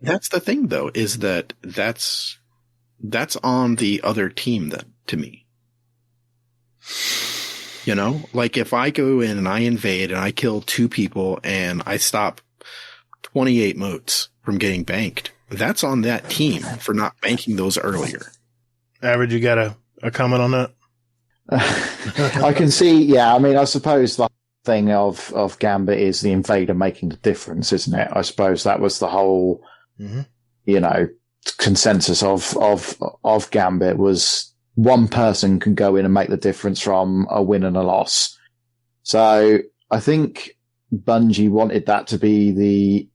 Speaker 3: that's the thing though, is that's on the other team then, to me. You know, like if I go in and I invade and I kill 2 people and I stop 28 moats from getting banked, that's on that team for not banking those earlier.
Speaker 1: Average, you got a comment on that?
Speaker 2: I can see, yeah, I mean, I suppose the thing of Gambit is the invader making the difference, isn't it? I suppose that was the whole, consensus of Gambit was one person can go in and make the difference from a win and a loss. So I think Bungie wanted that to be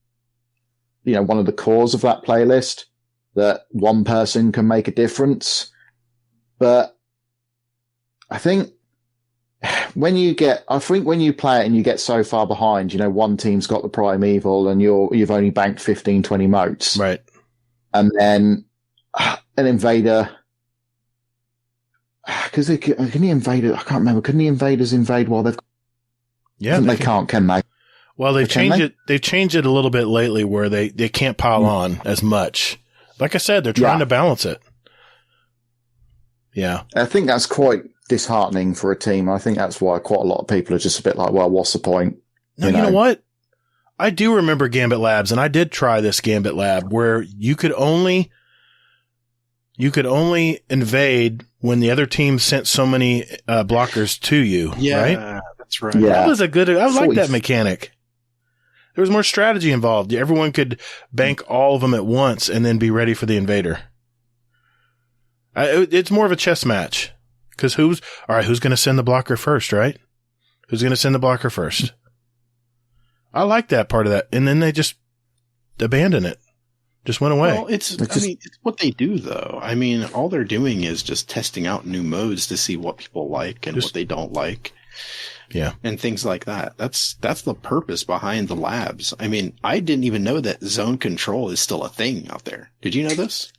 Speaker 2: one of the cores of that playlist, that one person can make a difference. But I think when you play it and you get so far behind, one team's got the primeval and you've only banked 15, 20 moats.
Speaker 1: Right.
Speaker 2: And then an invader, because can the invader, I can't remember, can the invaders invade while they've,
Speaker 1: yeah,
Speaker 2: they can't, can they?
Speaker 1: Well, they've changed it a little bit lately where they can't pile on as much. Like I said, they're trying to balance it. Yeah.
Speaker 2: I think that's quite disheartening for a team. I think that's why quite a lot of people are just a bit like, well, what's the point?
Speaker 1: No, you know what? I do remember Gambit Labs, and I did try this Gambit Lab where you could only invade when the other team sent so many blockers to you.
Speaker 3: Yeah,
Speaker 1: right?
Speaker 3: That's right.
Speaker 2: Yeah.
Speaker 1: That was I like that mechanic. There was more strategy involved. Everyone could bank all of them at once and then be ready for the invader. It's more of a chess match. Because who's going to send the blocker first, right? Who's going to send the blocker first? I like that part of that. And then they just abandoned it. Just went away.
Speaker 3: Well, it's what they do, though. I mean, all they're doing is just testing out new modes to see what people like and what they don't like.
Speaker 1: Yeah.
Speaker 3: And things like that. That's the purpose behind the labs. I mean, I didn't even know that zone control is still a thing out there. Did you know this?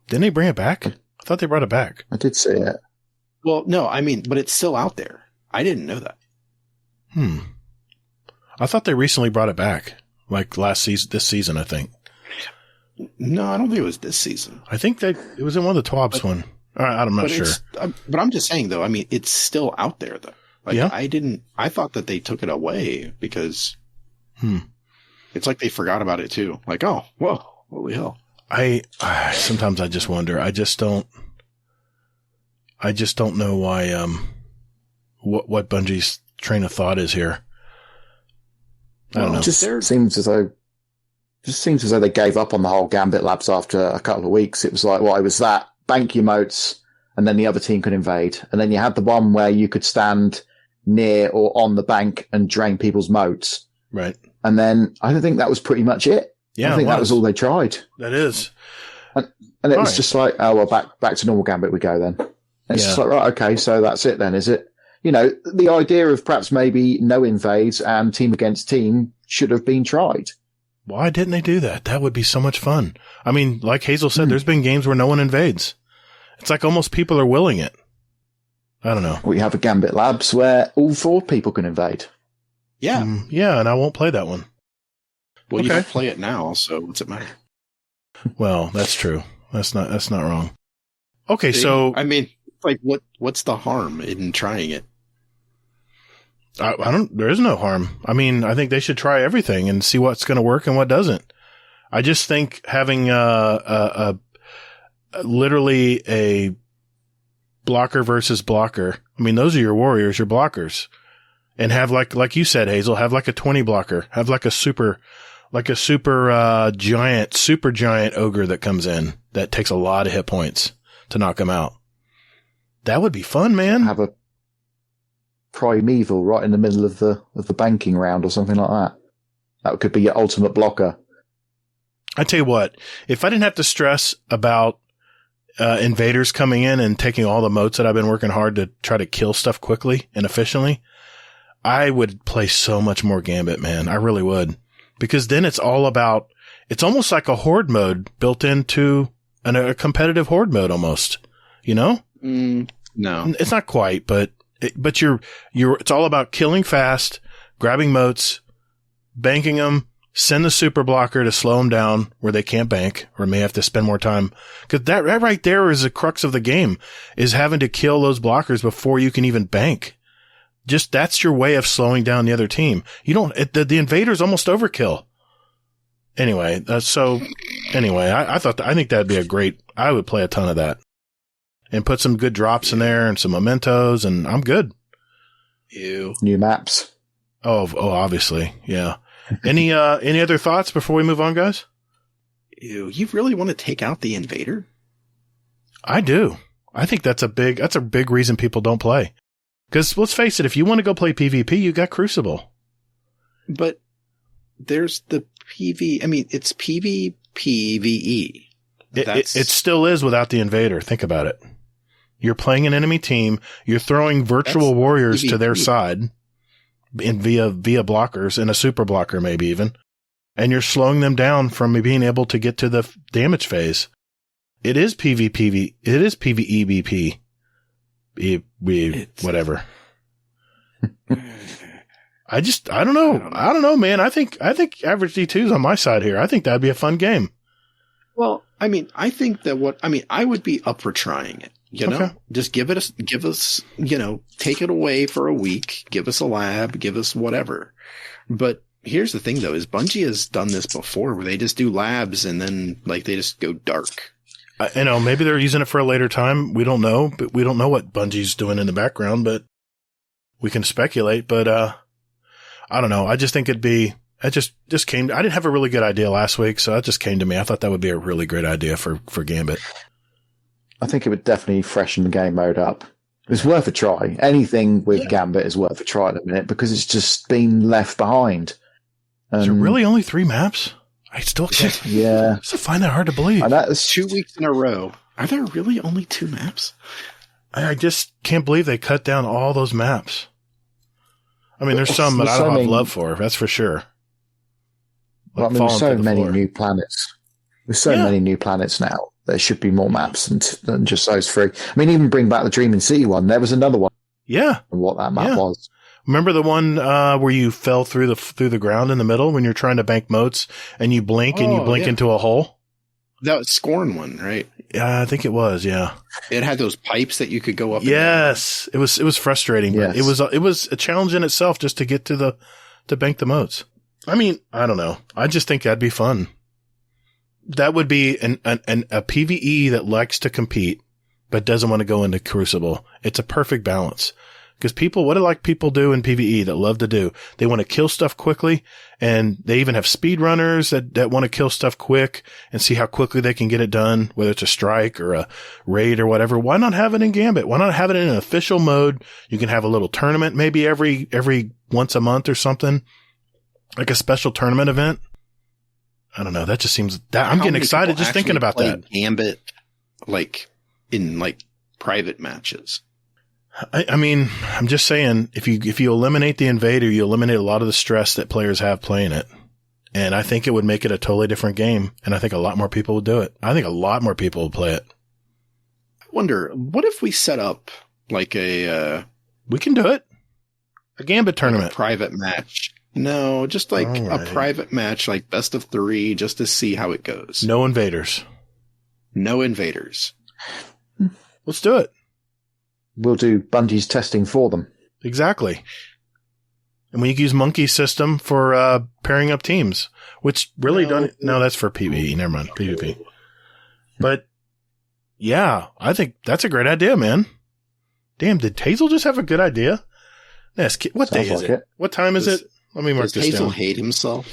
Speaker 1: Didn't they bring it back? I thought they brought it back.
Speaker 2: I did see it.
Speaker 3: Well, no, I mean, but it's still out there. I didn't know that.
Speaker 1: I thought they recently brought it back. Like this season, I think.
Speaker 3: No, I don't think it was this season.
Speaker 1: I think it was in one of the TWABs one. I'm not sure.
Speaker 3: But I'm just saying, though, I mean, it's still out there, though. Like,
Speaker 1: yeah.
Speaker 3: I thought that they took it away because it's like they forgot about it, too. Like, oh, whoa, holy hell.
Speaker 1: Sometimes I just wonder. I just don't know why, what Bungie's train of thought is here. I don't know.
Speaker 2: It just seems as though they gave up on the whole Gambit Labs after a couple of weeks. It was like, well, it was that, bank your moats, and then the other team could invade. And then you had the one where you could stand near or on the bank and drain people's moats.
Speaker 1: Right.
Speaker 2: And then I think that was pretty much it.
Speaker 1: Yeah,
Speaker 2: I think that was all they tried.
Speaker 1: That is.
Speaker 2: And it was just like, oh, well, back to normal Gambit we go then. And it's just like, right, okay, so that's it then, is it? The idea of perhaps maybe no invades and team against team should have been tried.
Speaker 1: Why didn't they do that? That would be so much fun. I mean, like Hazel said, there's been games where no one invades. It's like almost people are willing it. I don't know.
Speaker 2: We have a Gambit Labs where all 4 people can invade.
Speaker 3: Yeah.
Speaker 1: Yeah, and I won't play that one.
Speaker 3: Well, you can play it now, so what's it matter?
Speaker 1: Well, that's true. That's not wrong. Okay,
Speaker 3: See?
Speaker 1: so
Speaker 3: I mean, like, what's the harm in trying it?
Speaker 1: there is no harm. I mean, I think they should try everything and see what's going to work and what doesn't. I just think having literally a blocker versus blocker. I mean, those are your warriors, your blockers. And have like you said, Hazel, have like a 20 blocker. Have like a super giant ogre that comes in that takes a lot of hit points to knock him out. That would be fun, man.
Speaker 2: Have a primeval right in the middle of the banking round or something like that. That could be your ultimate blocker.
Speaker 1: I tell you what, if I didn't have to stress about invaders coming in and taking all the motes that I've been working hard to try to kill stuff quickly and efficiently, I would play so much more Gambit, man. I really would. Because then it's almost like a horde mode built into a competitive horde mode almost, you know?
Speaker 3: No.
Speaker 1: It's not quite, but it's all about killing fast, grabbing motes, banking them, send the super blocker to slow them down where they can't bank or may have to spend more time. Cause that right there is the crux of the game, is having to kill those blockers before you can even bank. Just that's your way of slowing down the other team. You don't, the invader's almost overkill. Anyway, I think that'd be I would play a ton of that and put some good drops in there and some mementos, and I'm good.
Speaker 3: Ew.
Speaker 2: New maps.
Speaker 1: Oh, obviously. Yeah. Any other thoughts before we move on, guys?
Speaker 3: Ew. You really want to take out the invader?
Speaker 1: I do. I think that's a big reason people don't play. Because let's face it, if you want to go play PvP, you got Crucible.
Speaker 3: But there's the PV. I mean, it's PvPvE.
Speaker 1: It still is without the invader. Think about it. You're playing an enemy team. You're throwing virtual warriors to their side via blockers and a super blocker, maybe even. And you're slowing them down from being able to get to the damage phase. It is PvPvE. It is PvEBP. Whatever. I don't know, man. I think Average D2 is on my side here. I think that'd be a fun game.
Speaker 3: Well, I mean, I think that I would be up for trying it. You know,
Speaker 1: okay.
Speaker 3: Just give us, take it away for a week, give us a lab, give us whatever. But here's the thing though, is Bungie has done this before where they just do labs and then they just go dark.
Speaker 1: Maybe they're using it for a later time. We don't know, but we don't know what Bungie's doing in the background, but we can speculate. But, I don't know. I just think it just came. I didn't have a really good idea last week, so it just came to me. I thought that would be a really great idea for Gambit.
Speaker 2: I think it would definitely freshen the game mode up. It's worth a try. Anything with Gambit is worth a try at the minute because it's just been left behind.
Speaker 1: Is there really only 3 maps? I still can't.
Speaker 2: Yeah.
Speaker 1: I still find that hard to believe.
Speaker 2: And that's
Speaker 3: 2 weeks in a row. Are there really only 2 maps?
Speaker 1: I just can't believe they cut down all those maps. I mean, there's some that I don't have love for. That's for sure.
Speaker 2: There's so many new planets. There's so many new planets now. There should be more maps than just those 3. I mean, even bring back the Dreaming City one. There was another one.
Speaker 1: Yeah.
Speaker 2: And what that map was.
Speaker 1: Remember the one where you fell through the ground in the middle when you're trying to bank motes and you blink into a hole?
Speaker 3: That was Scorn one, right?
Speaker 1: Yeah, I think it was. Yeah.
Speaker 3: It had those pipes that you could go up.
Speaker 1: Yes, it was frustrating, but it was a challenge in itself just to get to bank the motes. I mean, I don't know. I just think that'd be fun. That would be a PvE that likes to compete, but doesn't want to go into Crucible. It's a perfect balance. Because what do people do in PvE that love to do? They want to kill stuff quickly, and they even have speedrunners that want to kill stuff quick and see how quickly they can get it done, whether it's a strike or a raid or whatever. Why not have it in Gambit? Why not have it in an official mode? You can have a little tournament maybe every once a month or something, like a special tournament event. I don't know. That just seems I'm getting excited just thinking about that.
Speaker 3: Gambit, in private matches.
Speaker 1: I mean, I'm just saying, if you eliminate the invader, you eliminate a lot of the stress that players have playing it. And I think it would make it a totally different game. And I think a lot more people would do it. I think a lot more people would play it.
Speaker 3: I wonder, what if we set up we can
Speaker 1: do it. A Gambit tournament.
Speaker 3: A private match. No, just a private match, best of 3, just to see how it goes.
Speaker 1: No invaders.
Speaker 3: No invaders.
Speaker 1: Let's do it.
Speaker 2: We'll do Bungie's testing for them.
Speaker 1: Exactly. And we can use Monkey's system for pairing up teams, which really no, that's for PvE. Never mind, PvP. But yeah, I think that's a great idea, man. Damn, did Hazel just have a good idea? What day is it? What time is it? Let me mark this down.
Speaker 3: Does Hazel hate himself?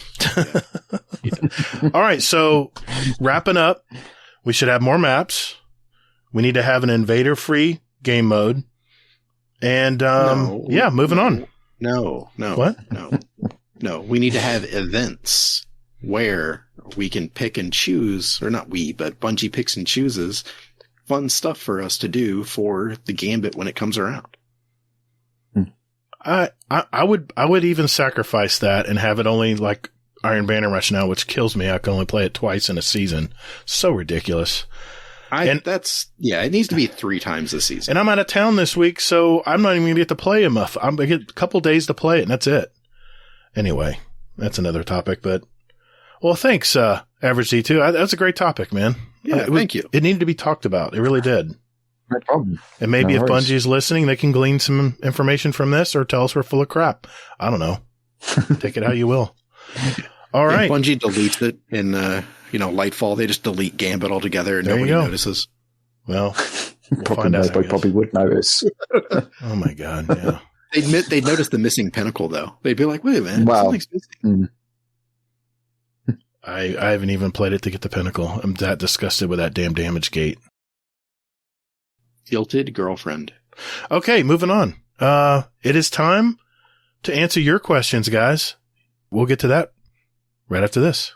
Speaker 1: All right, so wrapping up, we should have more maps. We need to have an invader-free game mode. And, moving on.
Speaker 3: No.
Speaker 1: What?
Speaker 3: No, we need to have events where we can pick and choose, or not we, but Bungie picks and chooses fun stuff for us to do for the Gambit when it comes around.
Speaker 1: I would even sacrifice that and have it only like Iron Banner Rush now, which kills me. I can only play it twice in a season. So ridiculous.
Speaker 3: It needs to be 3 times a season.
Speaker 1: And I'm out of town this week, so I'm not even going to get to play enough. I'm going to get a couple days to play it, and that's it. Anyway, that's another topic, but well, thanks, AverageD2. That's a great topic, man.
Speaker 3: Yeah, thank you.
Speaker 1: It needed to be talked about. It really did.
Speaker 2: No problem.
Speaker 1: And maybe if Bungie's listening, they can glean some information from this or tell us we're full of crap. I don't know. Take it how you will. All right.
Speaker 3: If Bungie deletes it in, Lightfall, they just delete Gambit altogether and nobody notices.
Speaker 1: Well, we'll find out.
Speaker 2: Nobody probably would notice.
Speaker 1: Oh my God. Yeah.
Speaker 3: They'd notice the missing pinnacle though. They'd be like, wait a minute, something's missing.
Speaker 1: I haven't even played it to get the pinnacle. I'm that disgusted with that damn damage gate.
Speaker 3: Guilted girlfriend.
Speaker 1: Okay, moving on. It is time to answer your questions, guys. We'll get to that right after this.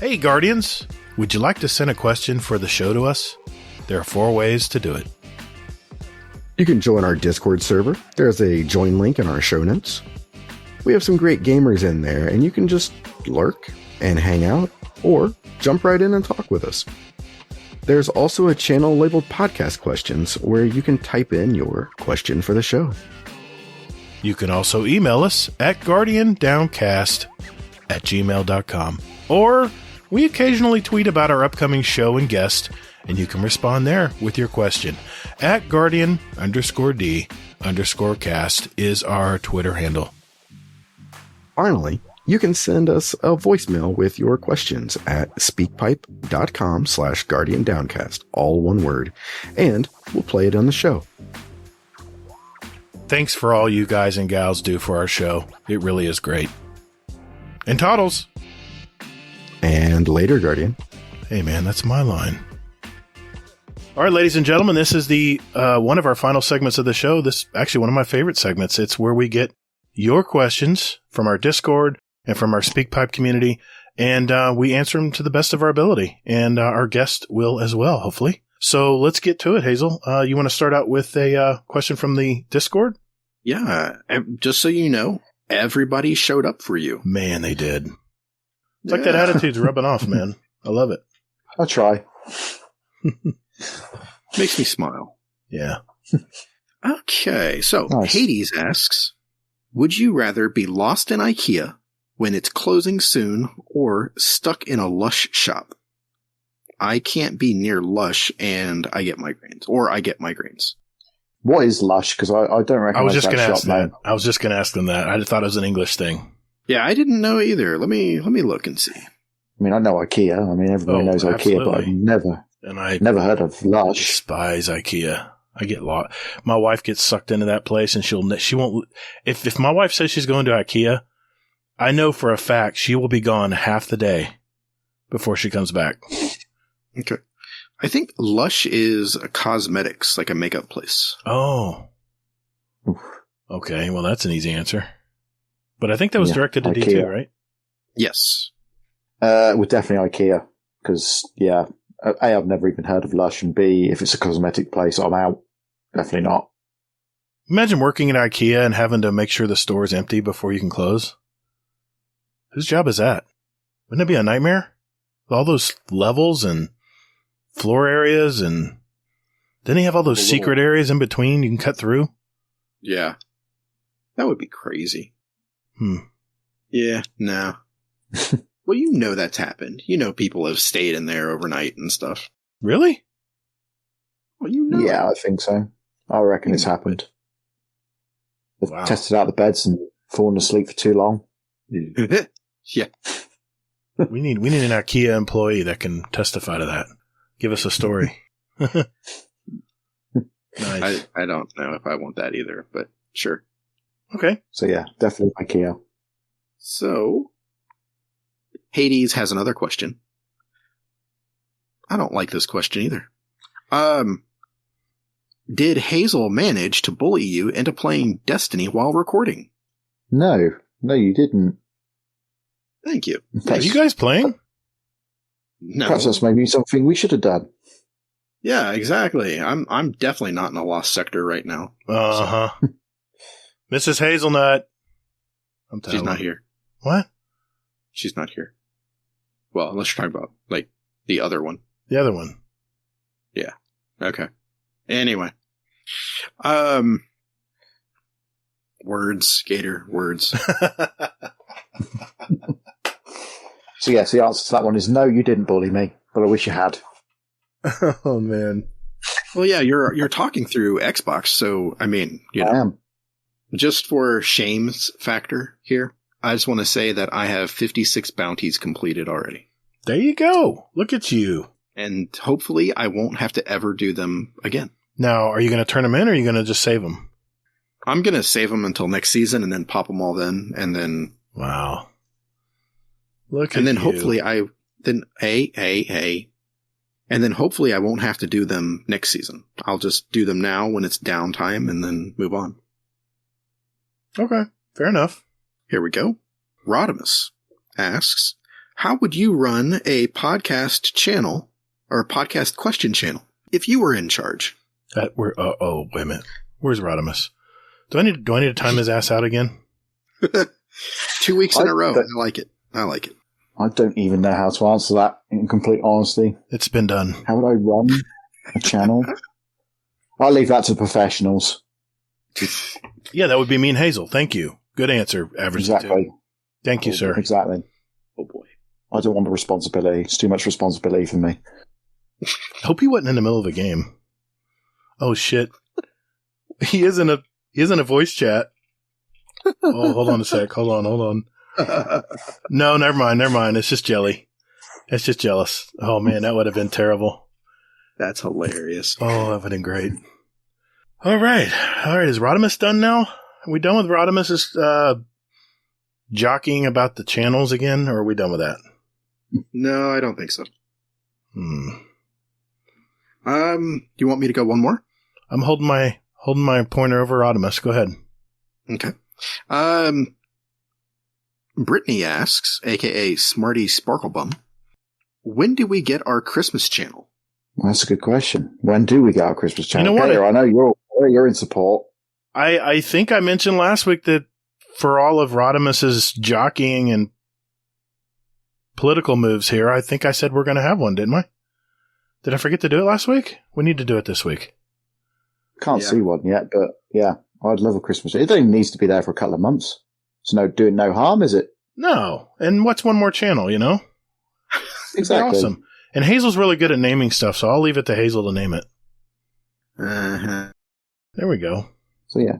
Speaker 1: Hey, Guardians. Would you like to send a question for the show to us? There are 4 ways to do it.
Speaker 5: You can join our Discord server. There's a join link in our show notes. We have some great gamers in there, and you can just lurk and hang out, or jump right in and talk with us. There's also a channel labeled Podcast Questions where you can type in your question for the show.
Speaker 1: You can also email us at guardiandowncast@gmail.com, or we occasionally tweet about our upcoming show and guest, and you can respond there with your question. At Guardian_D_cast is our Twitter handle.
Speaker 5: Finally, you can send us a voicemail with your questions at speakpipe.com/guardiandowncast, all one word, and we'll play it on the show.
Speaker 1: Thanks for all you guys and gals do for our show. It really is great. And Toddles.
Speaker 5: And later, Guardian.
Speaker 1: Hey, man, that's my line. All right, ladies and gentlemen, this is the one of our final segments of the show. This actually one of my favorite segments. It's where we get your questions from our Discord and from our SpeakPipe community, and we answer them to the best of our ability, and our guest will as well, hopefully. So let's get to it, Hazel. You want to start out with a question from the Discord?
Speaker 3: Yeah, just so you know, everybody showed up for you.
Speaker 1: Man, they did. It's like that attitude's rubbing off, man. I love it.
Speaker 2: I'll try.
Speaker 3: Makes me smile.
Speaker 1: Yeah.
Speaker 3: Okay, so
Speaker 2: nice.
Speaker 3: Hades asks, would you rather be lost in IKEA when it's closing soon or stuck in a Lush shop? I can't be near Lush and I get migraines.
Speaker 2: What is Lush? Because I don't recognize
Speaker 1: I was just
Speaker 2: that
Speaker 1: going to
Speaker 2: shop
Speaker 1: ask that.
Speaker 2: name.
Speaker 1: I was just going to ask them that. I thought it was an English thing.
Speaker 3: Yeah, I didn't know either. Let me look and see.
Speaker 2: I mean, I know IKEA. I mean, everybody knows IKEA, but I've never heard of Lush.
Speaker 1: Despise IKEA. I get lost. My wife gets sucked into that place, and she won't. If my wife says she's going to IKEA, I know for a fact she will be gone half the day before she comes back.
Speaker 3: Okay. I think Lush is a cosmetics, like a makeup place.
Speaker 1: Oh. Okay, well, that's an easy answer. But I think that was directed to
Speaker 2: IKEA.
Speaker 1: D2, right?
Speaker 3: Yes.
Speaker 2: With definitely IKEA. Because, A, I've never even heard of Lush, and B, if it's a cosmetic place, I'm out. Definitely not.
Speaker 1: Imagine working at IKEA and having to make sure the store is empty before you can close. Whose job is that? Wouldn't it be a nightmare? All those levels and floor areas, and then you have all those secret areas in between you can cut through.
Speaker 3: Yeah. That would be crazy. Yeah, no. Well, you know that's happened. You know people have stayed in there overnight and stuff.
Speaker 1: Really?
Speaker 3: Well, you know.
Speaker 2: Yeah, I think so. I reckon it's happened. They've tested out the beds and fallen asleep for too long.
Speaker 3: Yeah.
Speaker 1: We need an IKEA employee that can testify to that. Give us a story. Nice.
Speaker 3: I don't know if I want that either, but sure.
Speaker 1: Okay.
Speaker 2: So yeah, definitely IKEA.
Speaker 3: So, Hades has another question. I don't like this question either. Did Hazel manage to bully you into playing Destiny while recording?
Speaker 2: No, you didn't.
Speaker 3: Thank you.
Speaker 1: Are you guys playing?
Speaker 3: No.
Speaker 2: Perhaps that's maybe something we should have done.
Speaker 3: Yeah, exactly. I'm definitely not in a lost sector right now.
Speaker 1: Uh-huh. Mrs. Hazelnut.
Speaker 3: She's not here.
Speaker 1: What?
Speaker 3: She's not here. Well, unless you're talking about, like, the other one.
Speaker 1: The other one.
Speaker 3: Yeah. Okay. Anyway. Words, Gator, words.
Speaker 2: So yes, the answer to that one is no, you didn't bully me, but I wish you had.
Speaker 1: Oh, man.
Speaker 3: Well, yeah, you're talking through Xbox, so, I mean, you know.
Speaker 2: I am.
Speaker 3: Just for shame's factor here, I just want to say that I have 56 bounties completed already.
Speaker 1: There you go. Look at you.
Speaker 3: And hopefully I won't have to ever do them again.
Speaker 1: Now, are you going to turn them in, or are you going to just save them?
Speaker 3: I'm going to save them until next season and then pop them all then, and then...
Speaker 1: Wow. Look at you.
Speaker 3: And then hopefully and then hopefully I won't have to do them next season. I'll just do them now when it's downtime and then move on.
Speaker 1: Okay, fair enough.
Speaker 3: Here we go. Rodimus asks, how would you run a podcast channel or a podcast question channel if you were in charge?
Speaker 1: Wait a minute. Where's Rodimus? Do I need to time his ass out again?
Speaker 3: 2 weeks in a row. I like it.
Speaker 2: I don't even know how to answer that, in complete honesty.
Speaker 1: It's been done.
Speaker 2: How would I run a channel? I'll leave that to professionals.
Speaker 1: Yeah, that would be me and Hazel. Thank you. Good answer, AverageD2.
Speaker 2: Exactly.
Speaker 1: Thank you, sir.
Speaker 2: Exactly.
Speaker 3: Oh, boy.
Speaker 2: I don't want the responsibility. It's too much responsibility for me.
Speaker 1: Hope he wasn't in the middle of a game. Oh, shit. He is in a voice chat. Oh, hold on a sec. Hold on. No, never mind. It's just jelly. It's just jealous. Oh, man, that would have been terrible.
Speaker 3: That's hilarious.
Speaker 1: Oh, that would have been great. All right. Is Rodimus done now? Are we done with Rodimus's jockeying about the channels again, or are we done with that?
Speaker 3: No, I don't think so.
Speaker 1: You
Speaker 3: want me to go one more?
Speaker 1: I'm holding my pointer over Rodimus. Go ahead.
Speaker 3: Okay. Brittany asks, aka Smarty Sparklebum, when do we get our Christmas channel?
Speaker 2: Well, that's a good question. When do we get our Christmas channel?
Speaker 1: You know what?
Speaker 2: I know you're in support.
Speaker 1: I think I mentioned last week that for all of Rodimus's jockeying and political moves here, I think I said we're going to have one, didn't I? Did I forget to do it last week? We need to do it this week.
Speaker 2: Can't see one yet, but yeah, I'd love a Christmas. It only needs to be there for a couple of months. It's doing no harm, is it?
Speaker 1: No. And what's one more channel, you know?
Speaker 2: Exactly.
Speaker 1: Awesome. And Hazel's really good at naming stuff, so I'll leave it to Hazel to name it.
Speaker 3: Uh-huh.
Speaker 1: There we go.
Speaker 2: So yeah,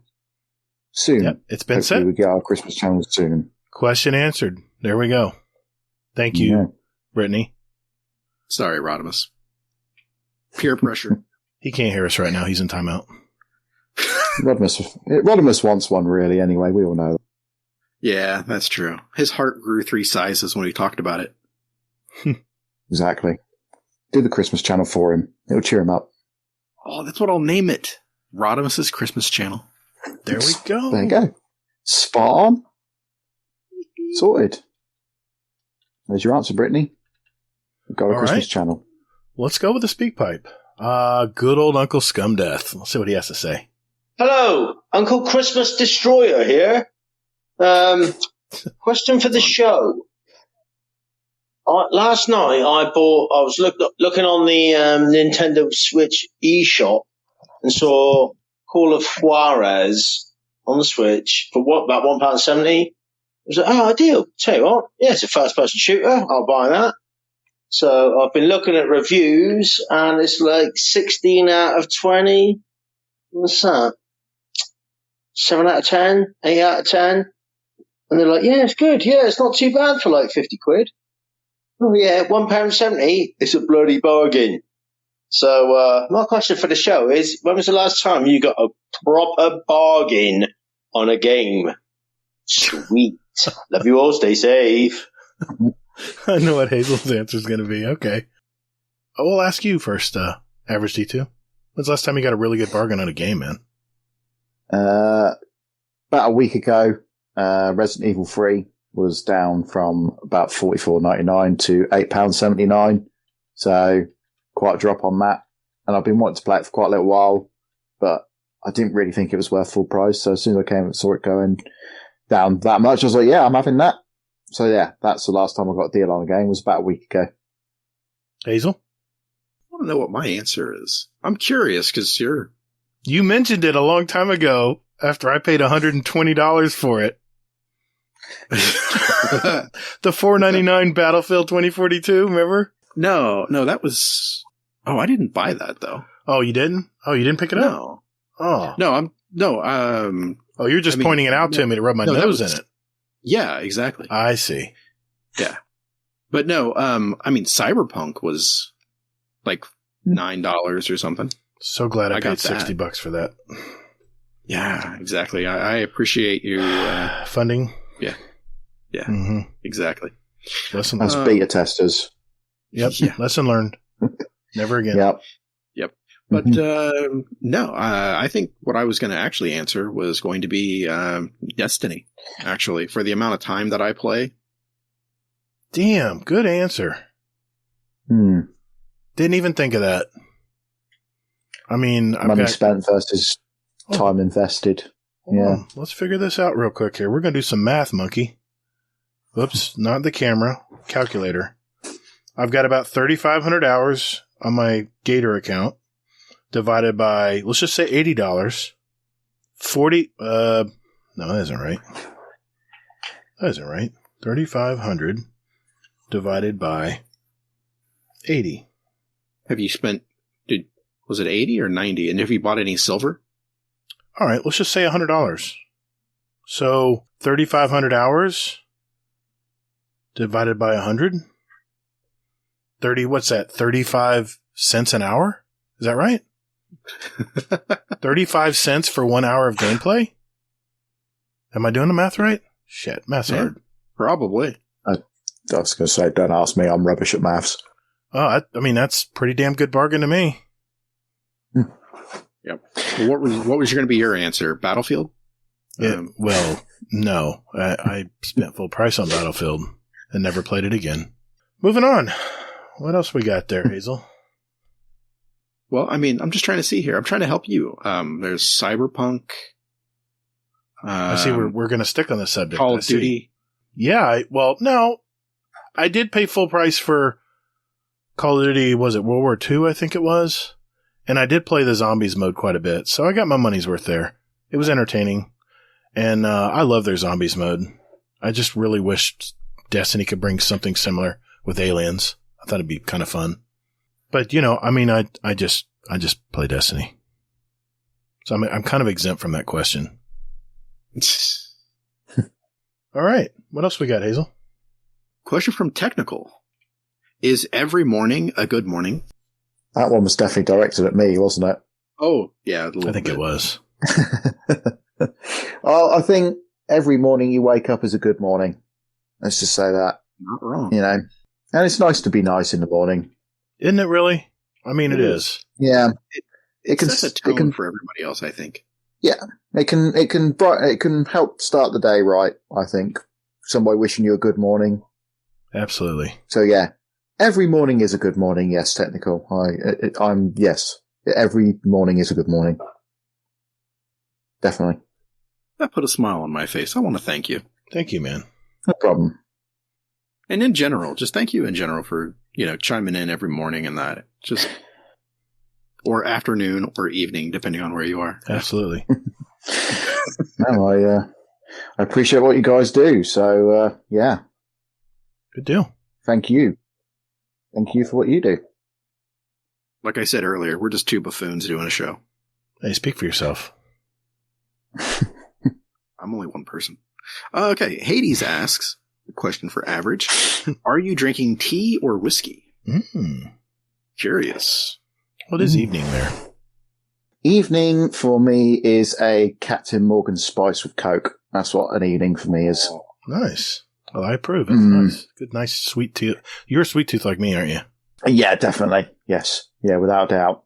Speaker 2: soon.
Speaker 1: Yep, it's been
Speaker 2: Hopefully
Speaker 1: set.
Speaker 2: we get our Christmas channel soon.
Speaker 1: Question answered. There we go. Thank you,
Speaker 2: Yeah.
Speaker 1: Brittany.
Speaker 3: Sorry, Rodimus. Peer pressure.
Speaker 1: He can't hear us right now. He's in timeout.
Speaker 2: Rodimus wants one, really, anyway. We all know that.
Speaker 3: Yeah, that's true. His heart grew 3 sizes when he talked about it.
Speaker 2: Exactly. Do the Christmas channel for him. It'll cheer him up.
Speaker 3: Oh, that's what I'll name it. Rodimus's Christmas channel.
Speaker 1: There we go.
Speaker 2: There you go. Spot on. Sorted. There's your answer, Brittany. We've got a Christmas channel.
Speaker 1: Let's go with the speak pipe. Good old Uncle Scumdeath. Let's see what he has to say.
Speaker 8: Hello, Uncle Christmas Destroyer here. Question for the show. Last night I was looking on the Nintendo Switch eShop and saw Call of Juarez on the Switch for about £1.70. I was like, oh, ideal. Tell you what, yeah, it's a first-person shooter. I'll buy that. So I've been looking at reviews, and it's like 16 out of 20. What's that? 7 out of 10? 8 out of 10? And they're like, yeah, it's good. Yeah, it's not too bad for like 50 quid. Oh yeah, £1.70 is a bloody bargain. So my question for the show is, when was the last time you got a proper bargain on a game? Sweet. Love you all. Stay safe.
Speaker 1: I know what Hazel's answer is going to be. Okay. I will ask you first, Average D2. When's the last time you got a really good bargain on a game, man?
Speaker 2: About a week ago, Resident Evil 3 was down from about $44.99 to £8.79. So quite a drop on that. And I've been wanting to play it for quite a little while, but I didn't really think it was worth full price. So as soon as I came and saw it going down that much, I was like, yeah, I'm having that. So yeah, that's the last time I got a deal on a game. It was about a week ago.
Speaker 1: Hazel?
Speaker 3: I want to know what my answer is. I'm curious because
Speaker 1: You mentioned it a long time ago after I paid $120 for it. The $4.99 Battlefield 2042, remember?
Speaker 3: No, that was... Oh, I didn't buy that, though.
Speaker 1: Oh, you didn't? Oh, you didn't pick it up?
Speaker 3: No.
Speaker 1: Oh.
Speaker 3: No,
Speaker 1: you're just pointing it out to me to rub my nose in it.
Speaker 3: Yeah, exactly.
Speaker 1: I see.
Speaker 3: Yeah. But no, Cyberpunk was like $9 or something.
Speaker 1: So glad I paid $60 for that.
Speaker 3: Yeah, exactly. I appreciate you
Speaker 1: funding.
Speaker 3: Yeah. Yeah.
Speaker 1: Mm-hmm.
Speaker 3: Exactly.
Speaker 1: Lesson
Speaker 2: As beta testers.
Speaker 1: Yep. Yeah. Lesson learned. Never again.
Speaker 3: Yep. But no, I think what I was going to actually answer was going to be Destiny, actually, for the amount of time that I play.
Speaker 1: Damn, good answer. Didn't even think of that. I mean,
Speaker 2: money spent versus time invested. Yeah.
Speaker 1: Let's figure this out real quick here. We're going to do some math, monkey. Oops, not the camera. Calculator. I've got about 3,500 hours on my Gator account divided by, let's just say $80. 40, no, that isn't right. That isn't right. 3,500 divided by 80.
Speaker 3: Have you spent, was it 80 or 90? And have you bought any silver?
Speaker 1: All right, let's just say $100. So 3,500 hours divided by 100. 30, what's that? 35 cents an hour? Is that right? 35 cents for 1 hour of gameplay? Am I doing the math right? Shit, math's hard.
Speaker 3: Probably.
Speaker 2: I was going to say, don't ask me. I'm rubbish at maths.
Speaker 1: Oh, I mean, that's pretty damn good bargain to me.
Speaker 3: Yep. Well, what was going to be your answer? Battlefield?
Speaker 1: Well, no. I spent full price on Battlefield and never played it again. Moving on. What else we got there, Hazel?
Speaker 3: Well, I mean, I'm just trying to see here. I'm trying to help you. There's Cyberpunk.
Speaker 1: I see we're going to stick on this subject.
Speaker 3: Call of Duty.
Speaker 1: Yeah. No. I did pay full price for Call of Duty. Was it World War II? I think it was. And I did play the zombies mode quite a bit. So I got my money's worth there. It was entertaining. And I love their zombies mode. I just really wished Destiny could bring something similar with aliens. I thought it'd be kind of fun. But, I mean, I just play Destiny. So I'm kind of exempt from that question. All right. What else we got, Hazel?
Speaker 3: Question from Technical. Is every morning a good morning?
Speaker 2: That one was definitely directed at me, wasn't it?
Speaker 3: Oh, yeah.
Speaker 1: I think it was.
Speaker 2: Well, I think every morning you wake up is a good morning. Let's just say that.
Speaker 3: Not wrong.
Speaker 2: And it's nice to be nice in the morning.
Speaker 1: Isn't it really? I mean, it is.
Speaker 2: Yeah.
Speaker 3: It can set a tone for everybody else, I think.
Speaker 2: Yeah. It can help start the day right, I think. Somebody wishing you a good morning.
Speaker 1: Absolutely.
Speaker 2: So yeah. Every morning is a good morning, yes, Technical. Yes. Every morning is a good morning. Definitely.
Speaker 3: That put a smile on my face. I want to thank you.
Speaker 1: Thank you, man.
Speaker 2: No problem.
Speaker 3: And in general, just thank you in general for, chiming in every morning and that. Just, or afternoon or evening, depending on where you are.
Speaker 1: Absolutely.
Speaker 2: No, I appreciate what you guys do. So, yeah.
Speaker 1: Good deal.
Speaker 2: Thank you. Thank you for what you do.
Speaker 3: Like I said earlier, we're just two buffoons doing a show.
Speaker 1: Hey, speak for yourself.
Speaker 3: I'm only one person. Okay, Hades asks, question for Average. Are you drinking tea or whiskey? Curious.
Speaker 1: What is evening there?
Speaker 2: Evening for me is a Captain Morgan Spice with Coke. That's what an evening for me is.
Speaker 1: Oh, nice. Well, I approve. It's nice. Good, nice sweet tooth. You're a sweet tooth like me, aren't you?
Speaker 2: Yeah, definitely. Yes. Yeah, without doubt.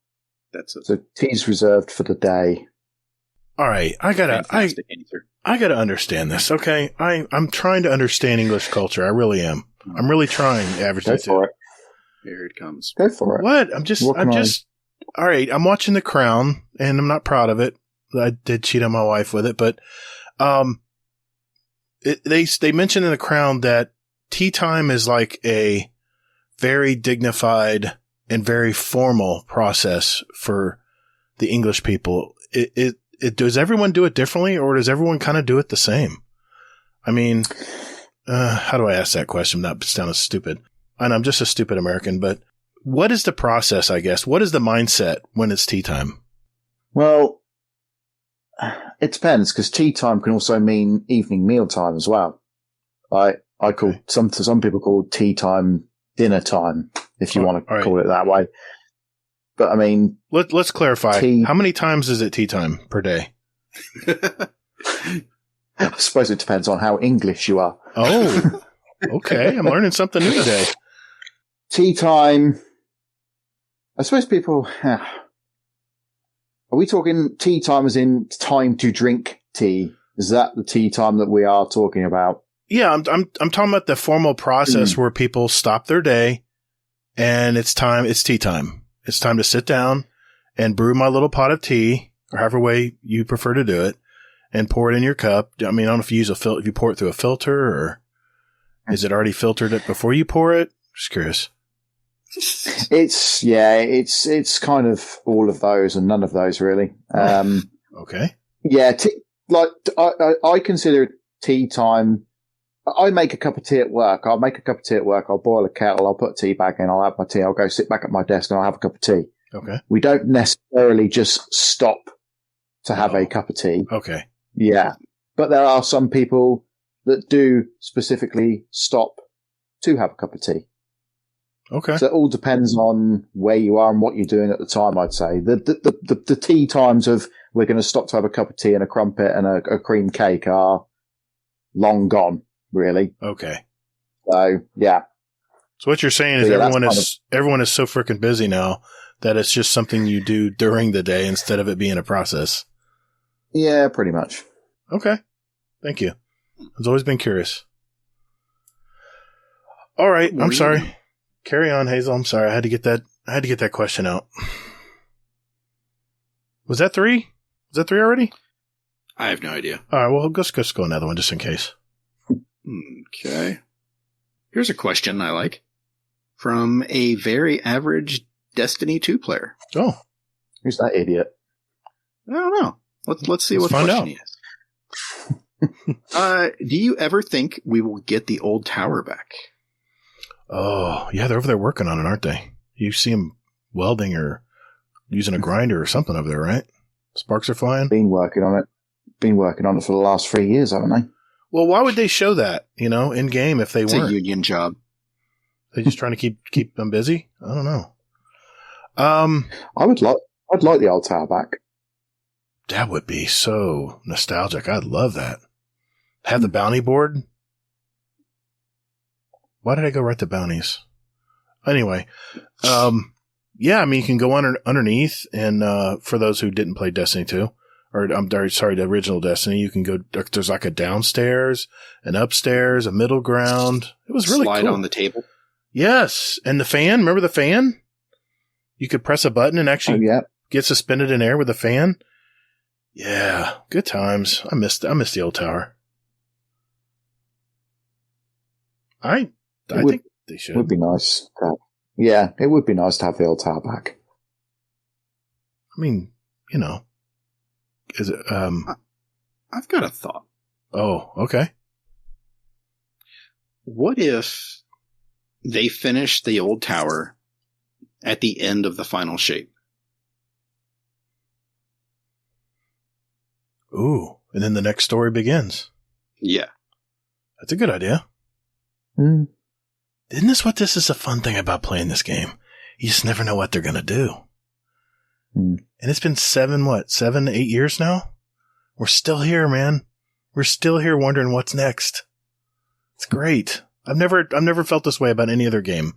Speaker 2: So tea's reserved for the day.
Speaker 1: All right. I gotta understand this. Okay. I'm trying to understand English culture. I really am. I'm really trying, Average.
Speaker 2: Go for it.
Speaker 3: Here it comes.
Speaker 2: Go for it.
Speaker 1: What? I'm just, all right. I'm watching The Crown and I'm not proud of it. I did cheat on my wife with it, but, they mentioned in The Crown that tea time is like a very dignified and very formal process for the English people. Does everyone do it differently, or does everyone kind of do it the same? I mean, how do I ask that question without sounding stupid? And I'm just a stupid American, but what is the process, I guess? What is the mindset when it's tea time?
Speaker 2: Well, it depends, because tea time can also mean evening meal time as well. I call some people call tea time dinner time, if you want to call it that way. But I mean,
Speaker 1: let's clarify. How many times is it tea time per day?
Speaker 2: I suppose it depends on how English you are.
Speaker 1: Oh, okay. I'm learning something new today.
Speaker 2: Tea time. I suppose people. Are we talking tea time as in time to drink tea? Is that the tea time that we are talking about?
Speaker 1: Yeah, I'm talking about the formal process where people stop their day and it's tea time. It's time to sit down and brew my little pot of tea, or however way you prefer to do it, and pour it in your cup. I mean, I don't know if you use if you pour it through a filter, or is it already filtered it before you pour it? Just curious.
Speaker 2: It's kind of all of those and none of those really.
Speaker 1: Okay.
Speaker 2: Yeah, I consider tea time. I make a cup of tea at work. I'll boil a kettle. I'll put a tea bag in. I'll have my tea. I'll go sit back at my desk and I'll have a cup of tea.
Speaker 1: Okay.
Speaker 2: We don't necessarily just stop to have a cup of tea.
Speaker 1: Okay.
Speaker 2: Yeah. But there are some people that do specifically stop to have a cup of tea.
Speaker 1: Okay.
Speaker 2: So it all depends on where you are and what you're doing at the time, I'd say. The tea times of we're going to stop to have a cup of tea and a crumpet and a cream cake are long gone. Really?
Speaker 1: Okay.
Speaker 2: So, yeah.
Speaker 1: So what you're saying is everyone is so freaking busy now that it's just something you do during the day instead of it being a process.
Speaker 2: Yeah, pretty much.
Speaker 1: Okay. Thank you. I've always been curious. All right. I'm sorry. Carry on, Hazel. I'm sorry. I had to get that question out. Was that 3? Was that 3 already?
Speaker 3: I have no idea.
Speaker 1: All right. Well, let's go another one just in case.
Speaker 3: Okay. Here's a question I like from a very average Destiny 2 player.
Speaker 1: Oh.
Speaker 2: Who's that idiot?
Speaker 3: I don't know. Let's see what the question is. Do you ever think we will get the old tower back?
Speaker 1: Oh, yeah, they're over there working on it, aren't they? You see them welding or using a grinder or something over there, right? Sparks are flying.
Speaker 2: Been working on it for the last 3 years, haven't they?
Speaker 1: Well, why would they show that, in game if they weren't?
Speaker 3: It's a union job.
Speaker 1: They're just trying to keep them busy? I don't know.
Speaker 2: I'd like the old tower back.
Speaker 1: That would be so nostalgic. I'd love that. Have the bounty board. Why did I go write the bounties? Anyway, yeah, I mean, you can go underneath, and for those who didn't play Destiny 2, or the original Destiny, you can go, there's like a downstairs, an upstairs, a middle ground. It was really cool.
Speaker 3: Slide on the table.
Speaker 1: Yes. And the fan, remember the fan? You could press a button and actually get suspended in air with the fan. Yeah. Good times. I missed the old tower. I think they should.
Speaker 2: It would be nice. Yeah, it would be nice to have the old tower back.
Speaker 1: I mean, is it,
Speaker 3: I've got a thought.
Speaker 1: Oh, okay.
Speaker 3: What if they finish the old tower at the end of the final shape?
Speaker 1: Ooh, and then the next story begins.
Speaker 3: Yeah.
Speaker 1: That's a good idea.
Speaker 2: Mm.
Speaker 1: Isn't this what this is a fun thing about playing this game? You just never know what they're going to do.
Speaker 2: Mm.
Speaker 1: And it's been 7, 8 years now? We're still here, man. We're still here wondering what's next. It's great. I've never felt this way about any other game.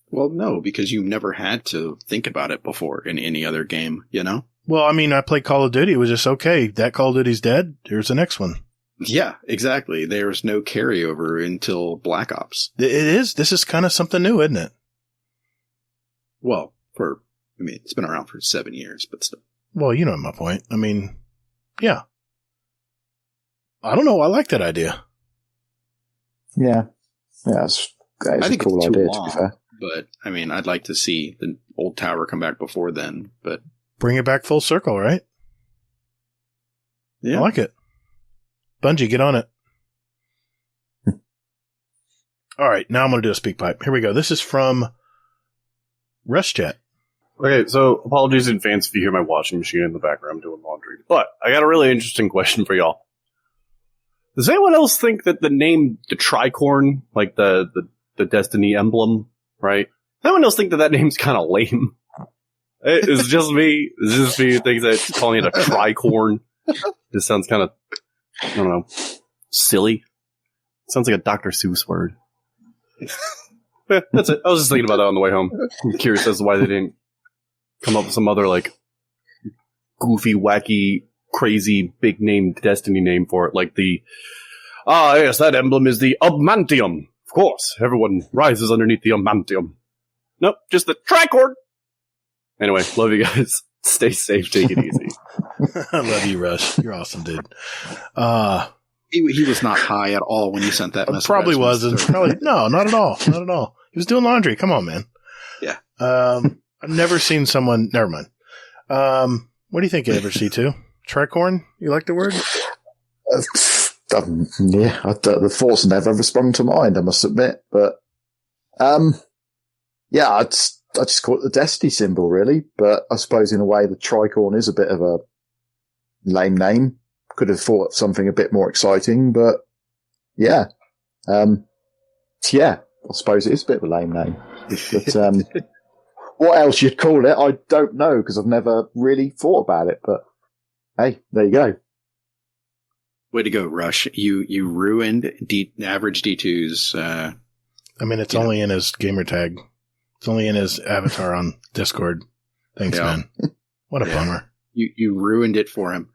Speaker 3: Well, no, because you never had to think about it before in any other game, you know?
Speaker 1: Well, I mean, I played Call of Duty. It was just, okay, that Call of Duty's dead. Here's the next one.
Speaker 3: Yeah, exactly. There's no carryover until Black Ops.
Speaker 1: It is. This is kind of something new, isn't it?
Speaker 3: Well, it's been around for 7 years, but still.
Speaker 1: Well, you know my point. I mean, yeah. I don't know. I like that idea.
Speaker 2: Yeah. Yeah, that is a cool idea, to be fair.
Speaker 3: But, I mean, I'd like to see the old tower come back before then, but...
Speaker 1: Bring it back full circle, right?
Speaker 3: Yeah.
Speaker 1: I like it. Bungie, get on it. All right, now I'm going to do a speak pipe. Here we go. This is from RushChat.
Speaker 9: Okay, so apologies in advance if you hear my washing machine in the background doing laundry. But I got a really interesting question for y'all. Does anyone else think that the name, the tricorn, like the Destiny emblem, right? Does anyone else think that name's kind of lame? It's just me. It's just me who thinks that calling it a tricorn just sounds kind of, I don't know, silly. Sounds like a Dr. Seuss word. That's it. I was just thinking about that on the way home. I'm curious as to why they didn't come up with some other, like, goofy, wacky, crazy, big name Destiny name for it. Like yes, that emblem is the Obmantium. Of course, everyone rises underneath the Obmantium. Nope, just the tricorn. Anyway, love you guys. Stay safe. Take it easy.
Speaker 1: I love you, Rush. You're awesome, dude.
Speaker 3: He was not high at all when you sent that message.
Speaker 1: Probably wasn't. Probably, no, not at all. Not at all. He was doing laundry. Come on, man.
Speaker 3: Yeah.
Speaker 1: I've never seen someone. Never mind. What do you think, AverageD2? Tricorn? You like the word?
Speaker 2: Yeah, the thoughts never sprung to mind, I must admit. But yeah, I just call it the Destiny symbol, really. But I suppose in a way, the tricorn is a bit of a lame name. Could have thought of something a bit more exciting, but yeah, yeah, I suppose it is a bit of a lame name. But what else you'd call it, I don't know, because I've never really thought about it. But hey, there you go.
Speaker 3: Way to go, Rush! You ruined AverageD2's.
Speaker 1: I mean, it's only in his gamer tag. It's only in his avatar on Discord. Thanks, man. What a bummer.
Speaker 3: You ruined it for him.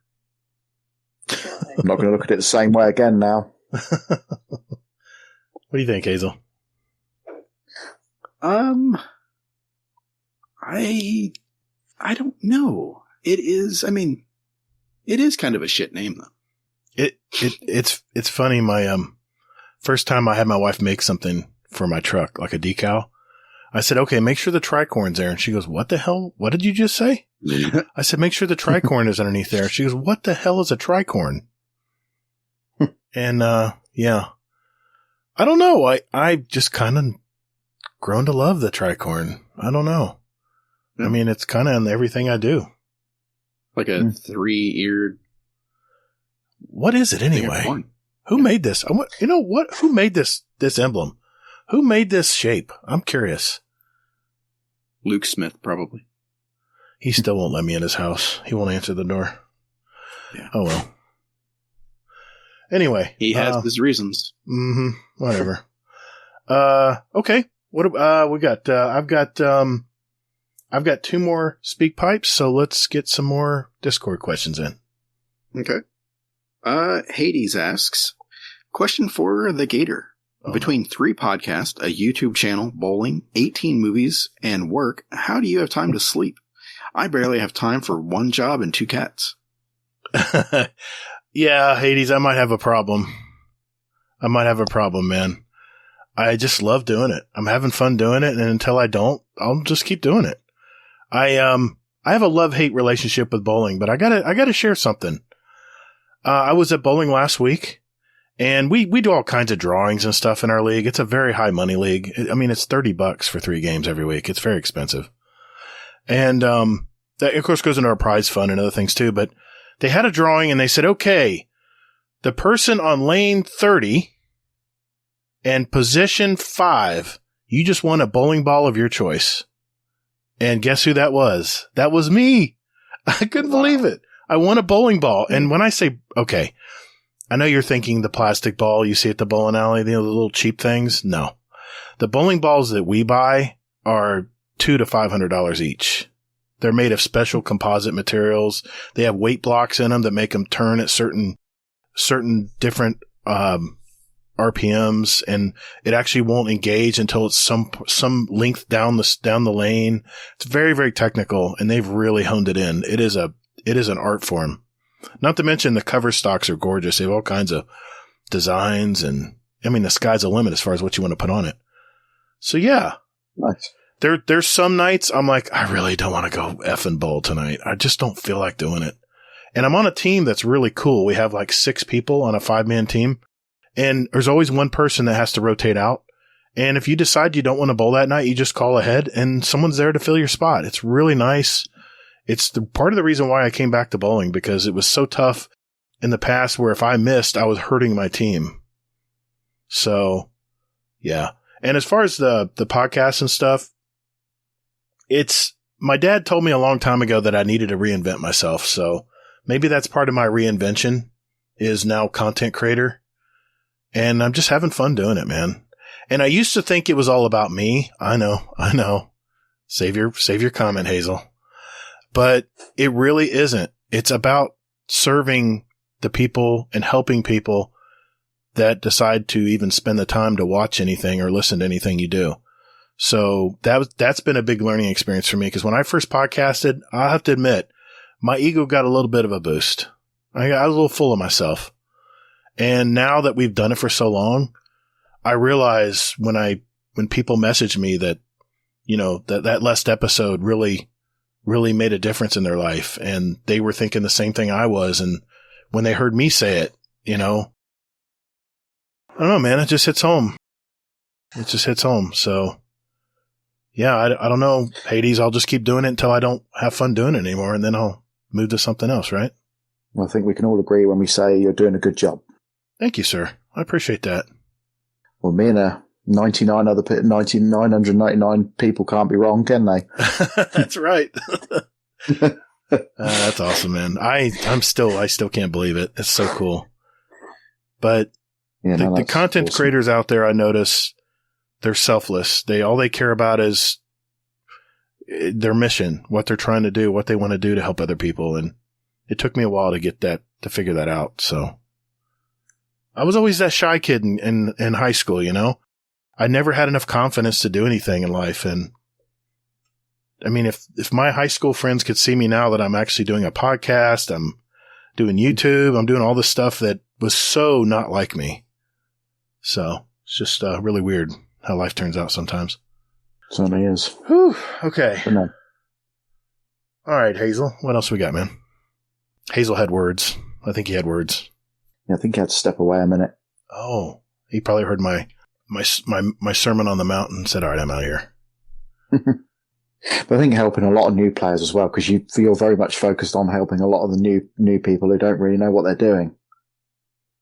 Speaker 2: I'm not going to look at it the same way again now.
Speaker 1: What do you think, Hazel?
Speaker 3: I don't know. It is. I mean, it is kind of a shit name, though.
Speaker 1: It's funny. My first time I had my wife make something for my truck, like a decal. I said, "Okay, make sure the tricorn's there." And she goes, "What the hell? What did you just say?" I said, "Make sure the tricorn is underneath there." She goes, "What the hell is a tricorn?" And yeah, I don't know. I just kind of grown to love the tricorn. I don't know. Yeah. I mean, it's kind of in everything I do.
Speaker 3: Like a 3-eared.
Speaker 1: What is it anyway? Who made this? You know what? Who made this emblem? Who made this shape? I'm curious.
Speaker 3: Luke Smith, probably.
Speaker 1: He still won't let me in his house. He won't answer the door.
Speaker 3: Yeah.
Speaker 1: Oh, well. Anyway.
Speaker 3: He has his reasons.
Speaker 1: Mm-hmm. Whatever. Okay. What we got? I've got 2 more speak pipes, so let's get some more Discord questions in.
Speaker 3: Okay. Hades asks, question for the Gator. Between 3 podcasts, a YouTube channel, bowling, 18 movies, and work, how do you have time to sleep? I barely have time for 1 job and 2 cats.
Speaker 1: Yeah, Hades, I might have a problem. Man. I just love doing it. I'm having fun doing it, and until I don't, I'll just keep doing it. I have a love-hate relationship with bowling, but I gotta share something. I was at bowling last week, and we do all kinds of drawings and stuff in our league. It's a very high money league. I mean, it's $30 for 3 games every week. It's very expensive. And, that of course goes into our prize fund and other things too, but they had a drawing and they said, okay, the person on lane 30 And position 5, you just won a bowling ball of your choice. And guess who that was? That was me. I couldn't believe it. I won a bowling ball. And when I say, okay, I know you're thinking the plastic ball you see at the bowling alley, the little cheap things. No. The bowling balls that we buy are $200 to $500 each. They're made of special composite materials. They have weight blocks in them that make them turn at certain different RPMs, and it actually won't engage until it's some length down the lane. It's very, very technical, and they've really honed it in. It is an art form. Not to mention the cover stocks are gorgeous. They have all kinds of designs, and I mean the sky's the limit as far as what you want to put on it. So yeah,
Speaker 2: nice.
Speaker 1: There's some nights I'm like, I really don't want to go effing bowl tonight. I just don't feel like doing it. And I'm on a team that's really cool. We have like 6 people on a 5-man team. And there's always one person that has to rotate out. And if you decide you don't want to bowl that night, you just call ahead and someone's there to fill your spot. It's really nice. It's part of the reason why I came back to bowling, because it was so tough in the past where if I missed, I was hurting my team. So, yeah. And as far as the podcast and stuff, my dad told me a long time ago that I needed to reinvent myself. So maybe that's part of my reinvention is now content creator. And I'm just having fun doing it, man. And I used to think it was all about me. I know. Save your comment, Hazel. But it really isn't. It's about serving the people and helping people that decide to even spend the time to watch anything or listen to anything you do. So that's been a big learning experience for me, because when I first podcasted, I have to admit, my ego got a little bit of a boost. I was a little full of myself. And now that we've done it for so long, I realize when people message me that, you know, that last episode really, really made a difference in their life, and they were thinking the same thing I was. And when they heard me say it, you know, I don't know, man, it just hits home. So yeah, I don't know, Hades. I'll just keep doing it until I don't have fun doing it anymore, and then I'll move to something else, right?
Speaker 2: Well, I think we can all agree when we say you're doing a good job.
Speaker 1: Thank you, sir. I appreciate that.
Speaker 2: Well, me and 999 people can't be wrong, can they?
Speaker 1: That's right. That's awesome, man. I still can't believe it. It's so cool. But yeah, the content creators out there, I notice, they're selfless. All they care about is their mission, what they're trying to do, what they want to do to help other people. And it took me a while to figure that out. So I was always that shy kid in high school, you know? I never had enough confidence to do anything in life. And I mean, if my high school friends could see me now that I'm actually doing a podcast, I'm doing YouTube, I'm doing all this stuff that was so not like me. So it's just really weird how life turns out sometimes.
Speaker 2: Certainly is.
Speaker 1: Whew, okay.
Speaker 2: No.
Speaker 1: All right, Hazel. What else we got, man? Hazel had words. I think he had words.
Speaker 2: Yeah, I think he had to step away a minute.
Speaker 1: Oh, he probably heard my sermon on the mountain and said, all right, I'm out of here.
Speaker 2: But I think helping a lot of new players as well, because you're very much focused on helping a lot of the new people who don't really know what they're doing.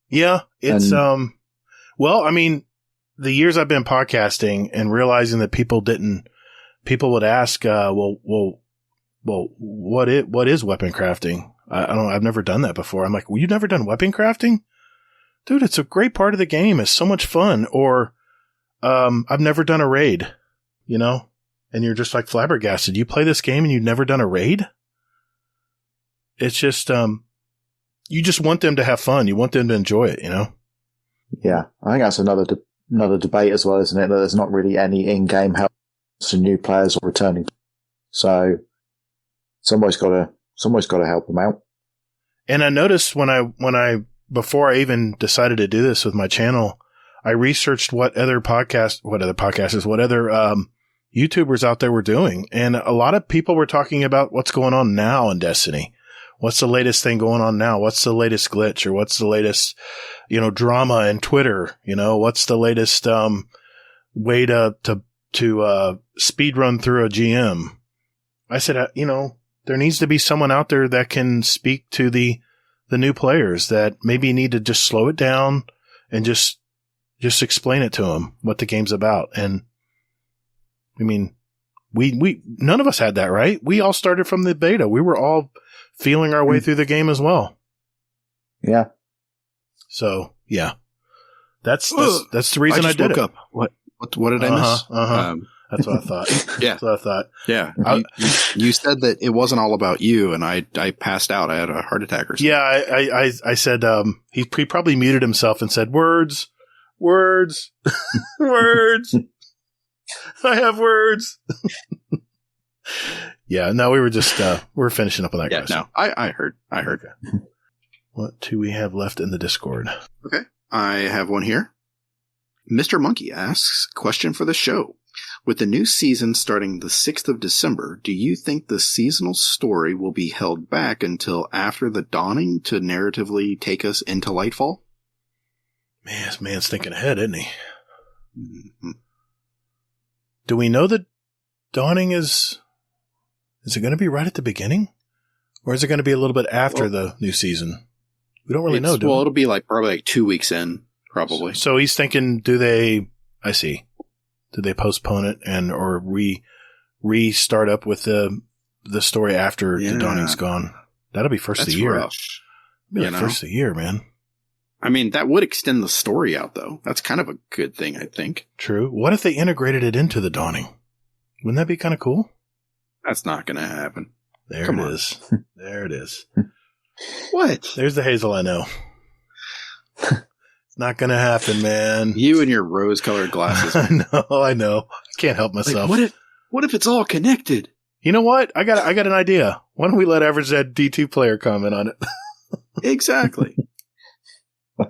Speaker 1: Yeah, it's well, I mean, the years I've been podcasting and realizing that people would ask, well, what is weapon crafting? I've never done that before. I'm like, well, you've never done weapon crafting? Dude, it's a great part of the game. It's so much fun. Or, I've never done a raid, you know, and you're just like flabbergasted. You play this game and you've never done a raid? It's just, you just want them to have fun. You want them to enjoy it, you know?
Speaker 2: Yeah. I think that's another debate as well, isn't it? That there's not really any in-game help to new players or returning. So somebody's got to help them out.
Speaker 1: And I noticed before I even decided to do this with my channel, I researched what other YouTubers out there were doing. And a lot of people were talking about what's going on now in Destiny. What's the latest thing going on now? What's the latest glitch, or what's the latest, you know, drama in Twitter? You know, what's the latest, way to speed run through a GM? I said, you know, there needs to be someone out there that can speak to the new players that maybe need to just slow it down and just Just explain it to them, what the game's about. And I mean, we none of us had that, right? We all started from the beta. We were all feeling our way through the game as well.
Speaker 2: Yeah.
Speaker 1: So, yeah. That's the reason I did it.
Speaker 3: Up. What did I miss?
Speaker 1: That's what I thought.
Speaker 3: Yeah.
Speaker 1: That's what I thought.
Speaker 3: Yeah. You said that it wasn't all about you, and I passed out. I had a heart attack or something.
Speaker 1: Yeah, I said, he probably muted himself and said, words, words. I have words. Yeah, no, we were just, we're finishing up on that.
Speaker 3: Yeah, no, I heard.
Speaker 1: Okay. What do we have left in the Discord?
Speaker 3: Okay. I have one here. Mr. Monkey asks, question for the show. With the new season starting the 6th of December, do you think the seasonal story will be held back until after the dawning to narratively take us into Lightfall?
Speaker 1: Man, this man's thinking ahead, isn't he?
Speaker 3: Mm-hmm.
Speaker 1: Do we know that dawning is it going to be right at the beginning? Or is it going to be a little bit after the new season? We don't really know, do we?
Speaker 3: Well, it'll be probably like 2 weeks in, probably.
Speaker 1: So he's thinking, do they postpone it or restart up with the story after the dawning's gone? That'll be first of the year.
Speaker 3: Rough.
Speaker 1: That'll be first of the year, man.
Speaker 3: I mean, that would extend the story out, though. That's kind of a good thing, I think.
Speaker 1: True. What if they integrated it into the dawning? Wouldn't that be kind of cool?
Speaker 3: That's not going to happen.
Speaker 1: There it is.
Speaker 3: What?
Speaker 1: There's the Hazel I know. It's not going to happen, man.
Speaker 3: You and your rose-colored glasses.
Speaker 1: I know. I can't help myself.
Speaker 3: Like, what if it's all connected?
Speaker 1: You know what? I got an idea. Why don't we let AverageD2Player comment on it?
Speaker 3: Exactly.
Speaker 2: Do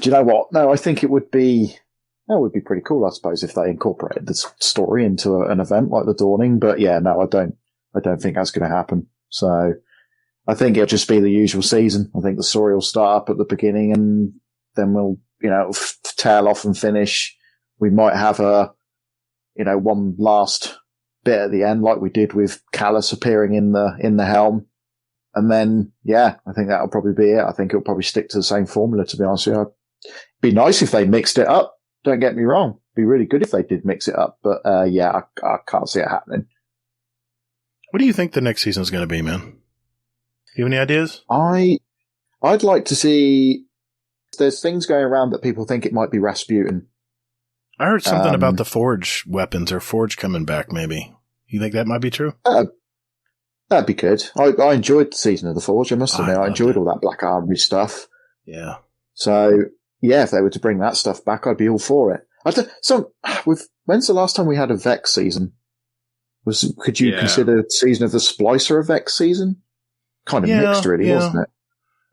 Speaker 2: you know what? No, I think it would be pretty cool, I suppose, if they incorporated this story into an event like the Dawning. But yeah, no, I don't think that's going to happen. So I think it'll just be the usual season. I think the story will start up at the beginning and then we'll, tail off and finish. We might have one last bit at the end, like we did with Callus appearing in the helm. And then, yeah, I think that'll probably be it. I think it'll probably stick to the same formula, to be honest with you. It'd be nice if they mixed it up. Don't get me wrong. It'd be really good if they did mix it up. But, yeah, I can't see it happening.
Speaker 1: What do you think the next season's going to be, man? Do you have any ideas?
Speaker 2: I'd like to see, there's things going around that people think it might be Rasputin.
Speaker 1: I heard something about the Forge weapons or Forge coming back, maybe. You think that might be true?
Speaker 2: That'd be good. I enjoyed the season of the Forge, I must admit. I enjoyed all that Black Armory stuff.
Speaker 1: Yeah.
Speaker 2: So, yeah, if they were to bring that stuff back, I'd be all for it. When's the last time we had a Vex season? Could you consider the season of the Splicer a Vex season? Kind of mixed, really, wasn't it?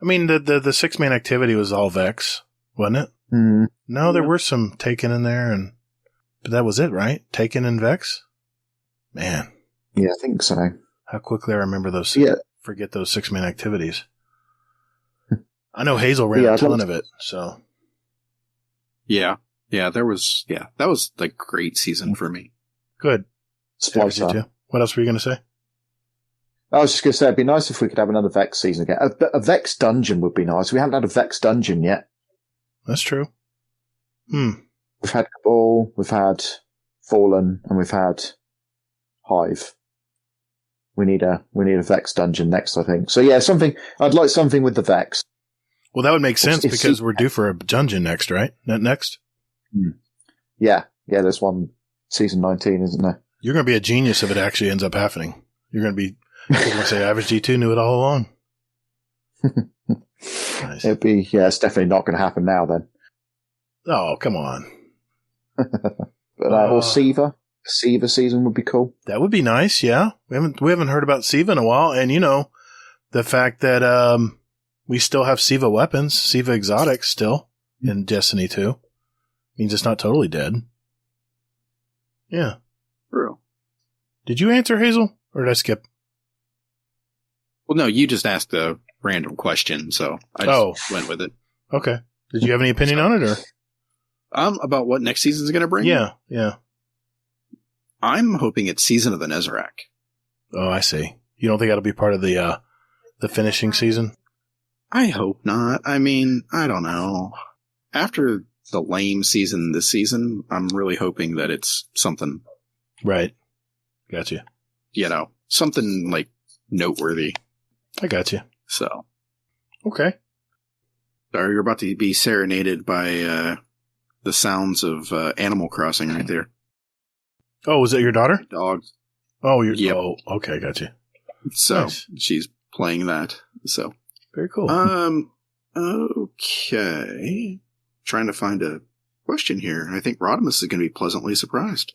Speaker 1: I mean, the 6-man activity was all Vex, wasn't it?
Speaker 2: Mm.
Speaker 1: No, there were some Taken in there, but that was it, right? Taken and Vex? Man.
Speaker 2: Yeah, I think so.
Speaker 1: How quickly I remember those. Forget those 6-man activities. I know Hazel ran a ton of it, so.
Speaker 3: Yeah. Yeah, that was a great season for me.
Speaker 1: Good.
Speaker 2: Splicer.
Speaker 1: What else were you going to say?
Speaker 2: I was just going to say, it'd be nice if we could have another Vex season again. A Vex dungeon would be nice. We haven't had a Vex dungeon yet.
Speaker 1: That's true.
Speaker 2: We've had Cabal, we've had Fallen, and we've had Hive. We need a Vex dungeon next, I think. So yeah, I'd like something with the Vex.
Speaker 1: Well, that would make sense because we're due for a dungeon next, right? Next?
Speaker 2: Yeah. Yeah, there's one season 19, isn't there?
Speaker 1: You're going to be a genius if it actually ends up happening. You're going to be, people going to say Average D2 knew it all along. Nice.
Speaker 2: It's definitely not going to happen now then.
Speaker 1: Oh, come on.
Speaker 2: Or Siva. Siva season would be cool.
Speaker 1: That would be nice, yeah. We haven't heard about Siva in a while, and the fact that we still have Siva weapons, Siva exotics still in Destiny 2 means it's not totally dead. Yeah.
Speaker 3: True.
Speaker 1: Did you answer, Hazel, or did I skip?
Speaker 3: Well, no, you just asked a random question, so I just went with it.
Speaker 1: Okay. Did you have any opinion on it, or?
Speaker 3: About what next season's going to bring?
Speaker 1: Yeah.
Speaker 3: I'm hoping it's Season of the Nezarec.
Speaker 1: Oh, I see. You don't think that'll be part of the finishing season?
Speaker 3: I hope not. I mean, I don't know. After the lame season this season, I'm really hoping that it's something.
Speaker 1: Right. Gotcha.
Speaker 3: Something like noteworthy.
Speaker 1: I gotcha.
Speaker 3: So.
Speaker 1: Okay.
Speaker 3: Sorry, you're about to be serenaded by the sounds of Animal Crossing right there.
Speaker 1: Oh, was that your daughter?
Speaker 3: Dogs.
Speaker 1: Oh,
Speaker 3: Yep.
Speaker 1: Oh, okay, gotcha.
Speaker 3: So
Speaker 1: Nice.
Speaker 3: she's playing that. So
Speaker 1: very cool.
Speaker 3: Okay. Trying to find a question here. I think Rodimus is going to be pleasantly surprised.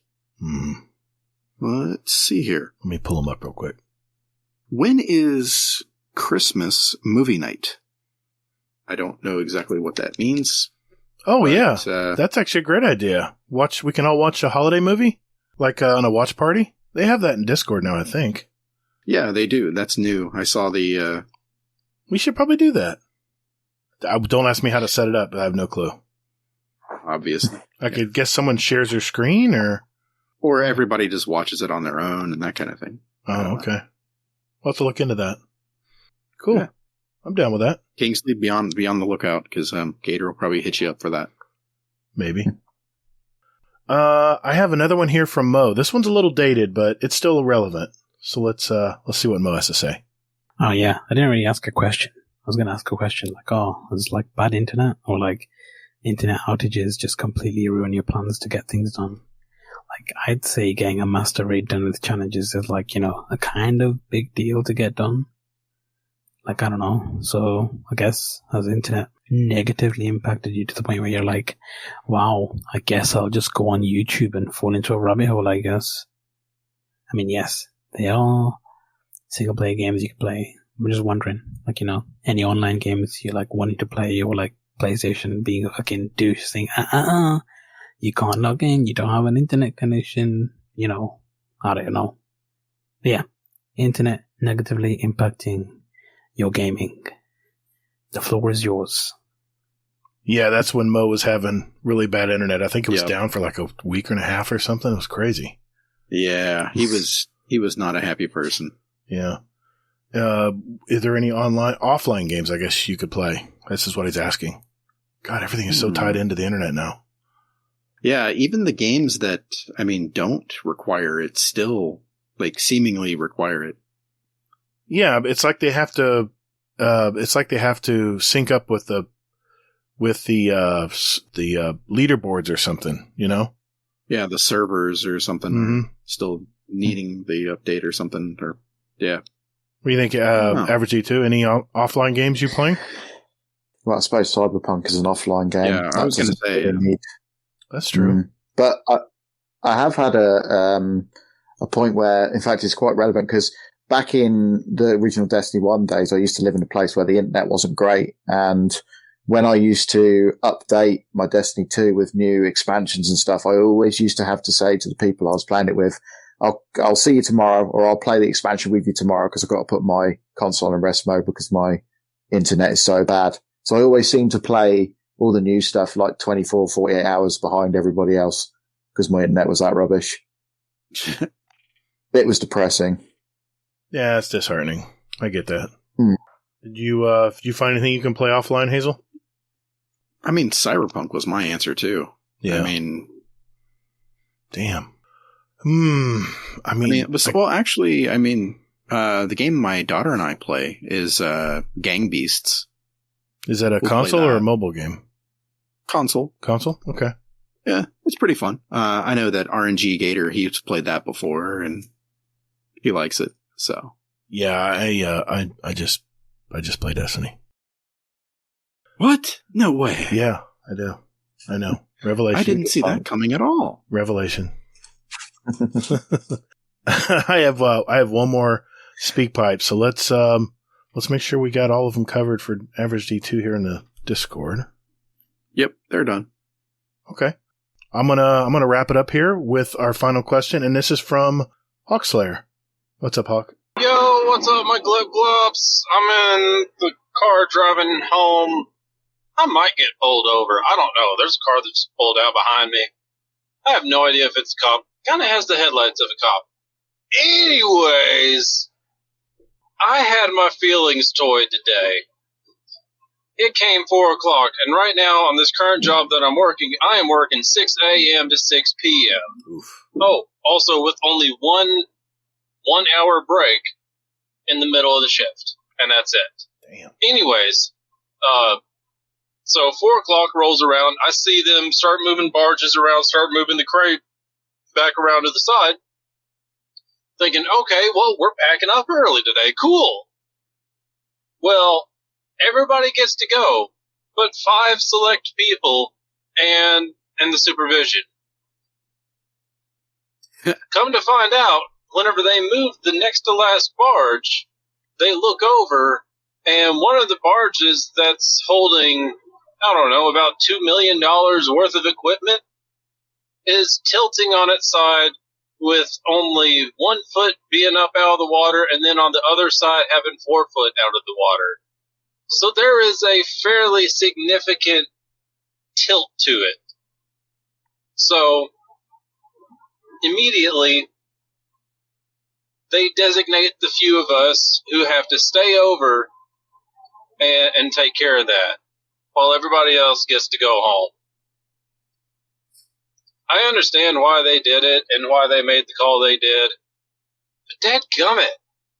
Speaker 3: Let's see here.
Speaker 1: Let me pull them up real quick.
Speaker 3: When is Christmas movie night? I don't know exactly what that means.
Speaker 1: Oh,
Speaker 3: but,
Speaker 1: yeah. That's actually a great idea. We can all watch a holiday movie? Like on a watch party? They have that in Discord now, I think.
Speaker 3: Yeah, they do. That's new. I saw the...
Speaker 1: We should probably do that. Don't ask me how to set it up. I have no clue.
Speaker 3: Obviously.
Speaker 1: I could guess someone shares their screen
Speaker 3: or everybody just watches it on their own and that kind of thing.
Speaker 1: Oh, okay. We'll have to look into that. Cool. Yeah. I'm down with that.
Speaker 3: Kingsley, be on the lookout, because Gator will probably hit you up for that.
Speaker 1: Maybe. I have another one here from Mo. This one's a little dated, but it's still relevant. So let's see what Mo has to say.
Speaker 10: Oh, yeah. I didn't really ask a question. I was going to ask a question like, is like bad internet or like internet outages just completely ruin your plans to get things done? Like, I'd say getting a master raid done with challenges is like, a kind of big deal to get done. Like, I don't know. So, I guess, has the internet negatively impacted you to the point where you're like, wow, I guess I'll just go on YouTube and fall into a rabbit hole, I guess. I mean, yes, they are single-player games you can play. I'm just wondering, like, any online games you like wanting to play, or like PlayStation being a fucking douche saying, you can't log in, you don't have an internet connection, I don't know. But yeah, internet negatively impacting your gaming. The floor is yours.
Speaker 1: Yeah, that's when Mo was having really bad internet. I think it was down for like a week and a half or something. It was crazy.
Speaker 3: Yeah, he was not a happy person.
Speaker 1: Yeah. Is there any offline games I guess you could play? This is what he's asking. God, everything is so tied into the internet now.
Speaker 3: Yeah, even the games that, don't require it still, like, seemingly require it.
Speaker 1: Yeah, it's like they have to, sync up with the leaderboards or something,
Speaker 3: Yeah, the servers or something still needing the update or something, or, yeah.
Speaker 1: What do you think, AverageD2? Any offline games you playing?
Speaker 2: Well, I suppose Cyberpunk is an offline game.
Speaker 3: Yeah, I was going to say.
Speaker 1: That's true.
Speaker 2: But I have had a point where, in fact, it's quite relevant, because back in the original Destiny 1 days, I used to live in a place where the internet wasn't great. And when I used to update my Destiny 2 with new expansions and stuff, I always used to have to say to the people I was playing it with, I'll see you tomorrow, or I'll play the expansion with you tomorrow, because I've got to put my console in rest mode because my internet is so bad. So I always seem to play all the new stuff like 24, 48 hours behind everybody else because my internet was that rubbish. It was depressing.
Speaker 1: Yeah, it's disheartening. I get that. Did you find anything you can play offline, Hazel?
Speaker 3: Cyberpunk was my answer too.
Speaker 1: Yeah.
Speaker 3: Damn. The game my daughter and I play is Gang Beasts.
Speaker 1: Is that a console or a mobile game?
Speaker 3: Console.
Speaker 1: Console? Okay.
Speaker 3: Yeah, it's pretty fun. I know that RNG Gator, he's played that before and he likes it. So
Speaker 1: yeah, I just play Destiny.
Speaker 3: What? No way.
Speaker 1: Yeah, I do. I know. Revelation.
Speaker 3: I didn't see that coming at all.
Speaker 1: Revelation. I have one more speak pipe, so let's make sure we got all of them covered for AverageD2 here in the Discord.
Speaker 3: Yep, they're done.
Speaker 1: Okay. I'm gonna wrap it up here with our final question, and this is from Hawkslayer. What's up, Hawk?
Speaker 11: Yo, what's up, my glubs? I'm in the car driving home. I might get pulled over. I don't know. There's a car that just pulled out behind me. I have no idea if it's a cop. Kind of has the headlights of a cop. Anyways, I had my feelings toyed today. it came 4 o'clock, and right now on this current job that I'm working, I am working 6 a.m. to 6 p.m.
Speaker 1: Oof.
Speaker 11: Oh, also with only one hour break in the middle of the shift, and that's it.
Speaker 1: Damn.
Speaker 11: Anyways, so 4 o'clock rolls around. I see them start moving barges around, start moving the crate back around to the side, thinking, okay, well, we're packing up early today. Cool. Well, everybody gets to go, but 5 select people and the supervision. Come to find out, whenever they move the next to last barge, they look over, and one of the barges that's holding, I don't know, about $2 million worth of equipment is tilting on its side with only 1 foot being up out of the water, and then on the other side having 4 foot out of the water. So there is a fairly significant tilt to it. So immediately they designate the few of us who have to stay over and take care of that, while everybody else gets to go home. I understand why they did it and why they made the call they did, but dadgummit,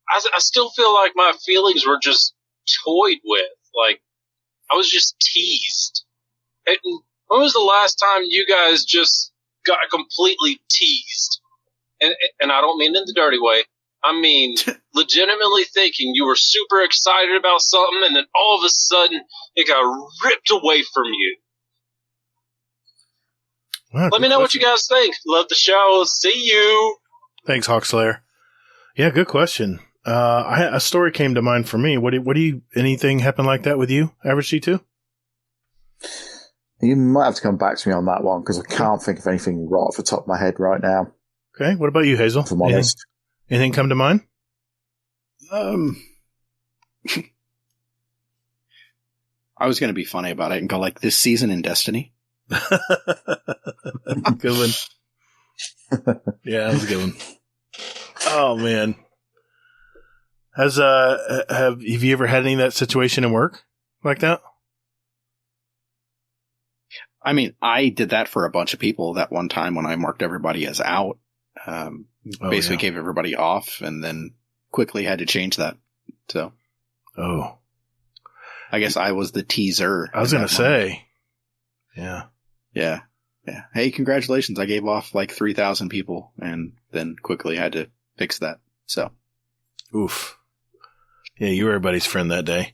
Speaker 11: I still feel like my feelings were just toyed with. Like, I was just teased. And when was the last time you guys just got completely teased? And I don't mean in the dirty way. I mean, legitimately thinking you were super excited about something, and then all of a sudden it got ripped away from you.
Speaker 1: Wow,
Speaker 11: let me know what you guys think. Love the show. See you.
Speaker 1: Thanks, Hawkslayer. Yeah, good question. A story came to mind for me. What do you, anything happen like that with you, AverageD2?
Speaker 2: You might have to come back to me on that one, because I can't think of anything right off the top of my head right now.
Speaker 1: Okay, what about you, Hazel?
Speaker 2: If I'm honest.
Speaker 1: Anything come to mind?
Speaker 3: I was going to be funny about it and go like, this season in Destiny.
Speaker 1: Good one. Yeah, that was a good one. Oh man, have you ever had any of that situation in work like that?
Speaker 3: I mean, I did that for a bunch of people that one time when I marked everybody as out. Basically gave everybody off, and then quickly had to change that. So, I guess I was the teaser.
Speaker 1: I was going to say, yeah.
Speaker 3: Hey, congratulations! I gave off like 3,000 people, and then quickly had to fix that. So,
Speaker 1: oof. Yeah, you were everybody's friend that day.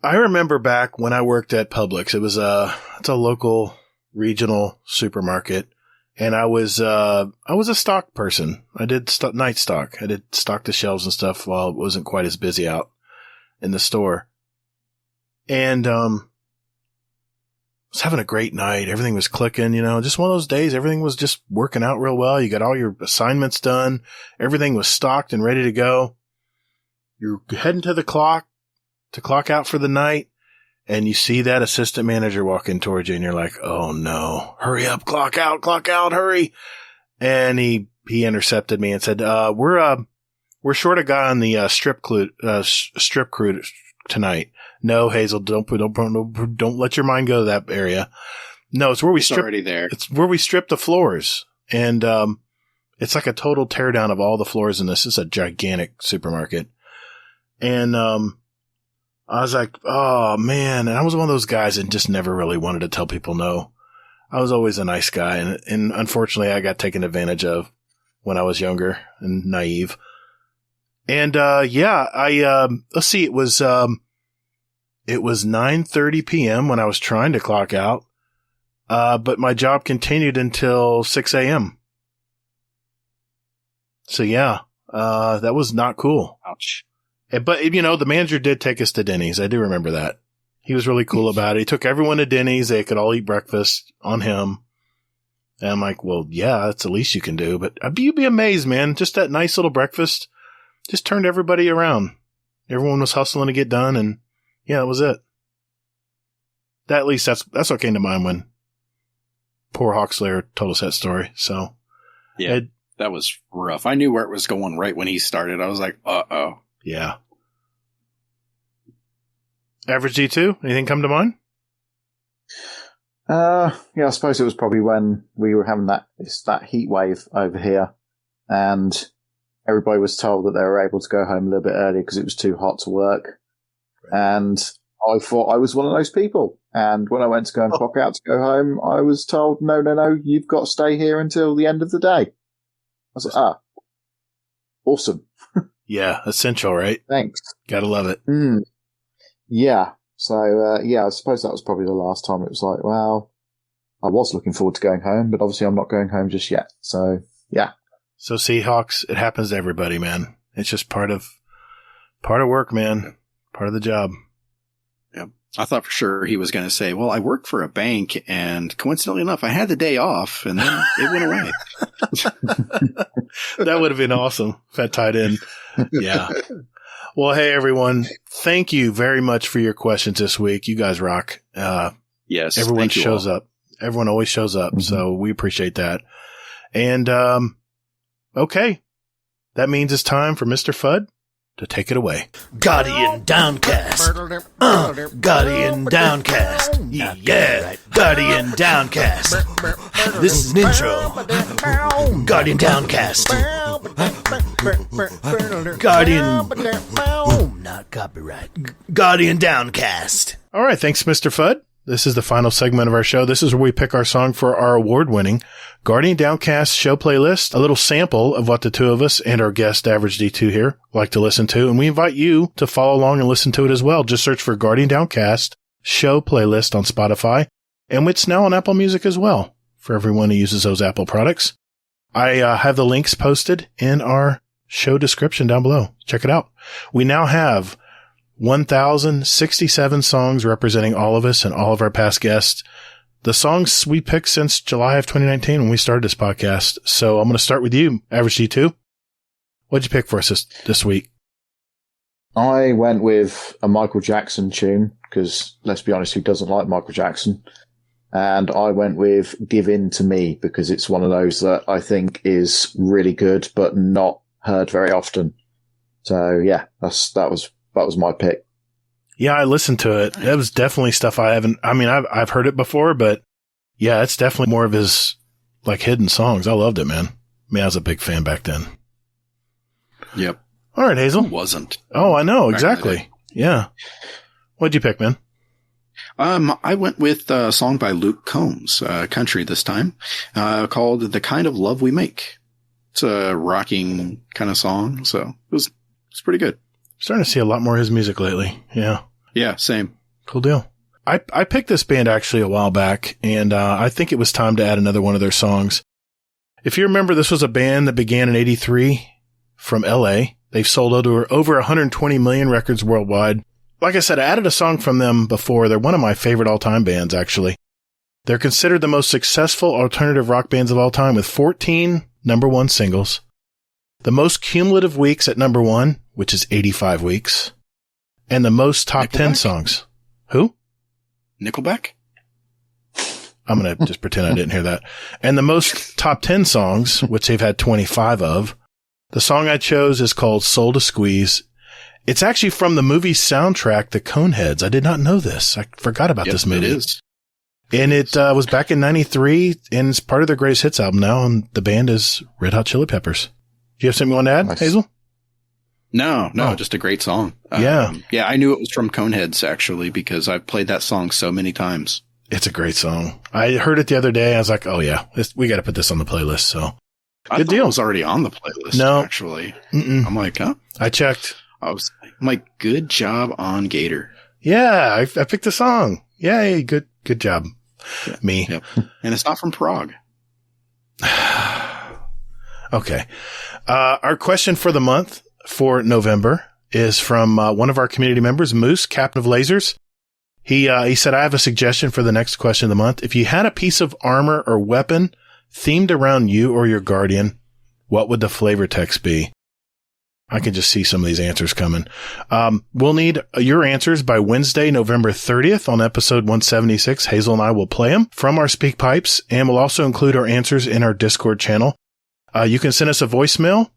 Speaker 1: I remember back when I worked at Publix. It's a local regional supermarket, and I was a stock person. I did night stock. I did stock the shelves and stuff while it wasn't quite as busy out in the store. And was having a great night. Everything was clicking, just one of those days. Everything was just working out real well. You got all your assignments done. Everything was stocked and ready to go. You're heading to the clock to clock out for the night, and you see that assistant manager walking towards you, and you're like, oh no, hurry up, clock out, hurry. And he intercepted me and said, we're short a guy on the strip crew tonight. No, Hazel, don't let your mind go to that area. No, it's where we strip.
Speaker 3: Already there.
Speaker 1: It's where we strip the floors, and it's like a total teardown of all the floors in this. It's a gigantic supermarket, and I was like, oh man, and I was one of those guys that just never really wanted to tell people no. I was always a nice guy, and unfortunately, I got taken advantage of when I was younger and naive. And let's see, it was 9:30 p.m. when I was trying to clock out, but my job continued until 6 a.m. So yeah, that was not cool.
Speaker 3: Ouch.
Speaker 1: But the manager did take us to Denny's. I do remember that. He was really cool about it. He took everyone to Denny's. They could all eat breakfast on him. And I'm like, well, yeah, that's the least you can do. But you'd be amazed, man. Just that nice little breakfast just turned everybody around. Everyone was hustling to get done, and yeah, that was it. At least that's what came to mind when poor Hawkslayer told us that story. So
Speaker 3: yeah, that was rough. I knew where it was going right when he started. I was like, uh-oh.
Speaker 1: Yeah. Average D2, anything come to mind?
Speaker 2: Yeah, I suppose it was probably when we were having that heat wave over here, and everybody was told that they were able to go home a little bit early because it was too hot to work. And I thought I was one of those people. And when I went to go and clock out to go home, I was told, no, you've got to stay here until the end of the day. I was like, awesome.
Speaker 1: Yeah, essential, right?
Speaker 2: Thanks.
Speaker 1: Gotta love it.
Speaker 2: Yeah. So, I suppose that was probably the last time it was like, well, I was looking forward to going home, but obviously I'm not going home just yet. So, yeah.
Speaker 1: So, Seahawks, it happens to everybody, man. It's just part of work, man. Part of the job.
Speaker 3: Yeah. I thought for sure he was going to say, well, I work for a bank, and coincidentally enough, I had the day off, and then it went away.
Speaker 1: That would have been awesome if that tied in. Yeah. Well, hey, everyone. Thank you very much for your questions this week. You guys rock.
Speaker 3: Yes.
Speaker 1: Everyone shows up. Everyone always shows up. So we appreciate that. And, okay. That means it's time for Mr. Fudd to take it away.
Speaker 12: Guardian Downcast. Guardian Downcast. Yeah. Guardian Downcast. This is an intro. Guardian Downcast. Guardian. Not copyright. Guardian Downcast.
Speaker 1: All right. Thanks, Mr. Fudd. This is the final segment of our show. This is where we pick our song for our award-winning Guardian Downcast show playlist, a little sample of what the two of us and our guest AverageD2 here like to listen to. And we invite you to follow along and listen to it as well. Just search for Guardian Downcast show playlist on Spotify. And it's now on Apple Music as well for everyone who uses those Apple products. I have the links posted in our show description down below. Check it out. We now have 1,067 songs representing all of us and all of our past guests. The songs we picked since July of 2019 when we started this podcast. So I'm going to start with you, AverageD2. What'd you pick for us this week?
Speaker 2: I went with a Michael Jackson tune because, let's be honest, who doesn't like Michael Jackson? And I went with Give In To Me because it's one of those that I think is really good but not heard very often. So yeah, that was my pick.
Speaker 1: Yeah, I listened to it. It was definitely stuff I've heard it before, but yeah, it's definitely more of his like hidden songs. I loved it, man. I was a big fan back then.
Speaker 3: Yep.
Speaker 1: All right, Hazel.
Speaker 3: Who wasn't?
Speaker 1: Oh, I know. Exactly. Yeah. What'd you pick, man?
Speaker 3: I went with a song by Luke Combs, country this time, called The Kind of Love We Make. It's a rocking kind of song, so it's pretty good.
Speaker 1: Starting to see a lot more of his music lately. Yeah.
Speaker 3: Yeah, same.
Speaker 1: Cool deal. I picked this band actually a while back, and I think it was time to add another one of their songs. If you remember, this was a band that began in '83 from LA. They've sold over 120 million records worldwide. Like I said, I added a song from them before. They're one of my favorite all-time bands, actually. They're considered the most successful alternative rock bands of all time with 14 number one singles. The most cumulative weeks at number one, which is 85 weeks. And the most top 10 songs. Who?
Speaker 3: Nickelback?
Speaker 1: I'm going to just pretend I didn't hear that. And the most top 10 songs, which they've had 25 of. The song I chose is called Soul to Squeeze. It's actually from the movie soundtrack, The Coneheads. I did not know this. I forgot about this movie.
Speaker 3: It is.
Speaker 1: And it was back in 93, and it's part of their greatest hits album now, and the band is Red Hot Chili Peppers. Do you have something you want to add, nice. Hazel?
Speaker 3: No, just a great song.
Speaker 1: Yeah.
Speaker 3: Yeah, I knew it was from Coneheads, actually, because I've played that song so many times.
Speaker 1: It's a great song. I heard it the other day. I was like, oh, yeah, we got to put this on the playlist. So,
Speaker 3: good deal. It was already on the playlist, actually.
Speaker 1: Mm-mm.
Speaker 3: I'm like, huh?
Speaker 1: I checked.
Speaker 3: I'm like, good job on Gator.
Speaker 1: Yeah, I picked the song. Yay, good job.
Speaker 3: Yeah.
Speaker 1: Me.
Speaker 3: Yep. And it's not from Prague.
Speaker 1: Okay. Our question for the month for November is from one of our community members, Moose, Captain of Lasers. He said, I have a suggestion for the next question of the month. If you had a piece of armor or weapon themed around you or your guardian, what would the flavor text be? I can just see some of these answers coming. We'll need your answers by Wednesday, November 30th on episode 176. Hazel and I will play them from our speak pipes, and we'll also include our answers in our Discord channel. You can send us a voicemail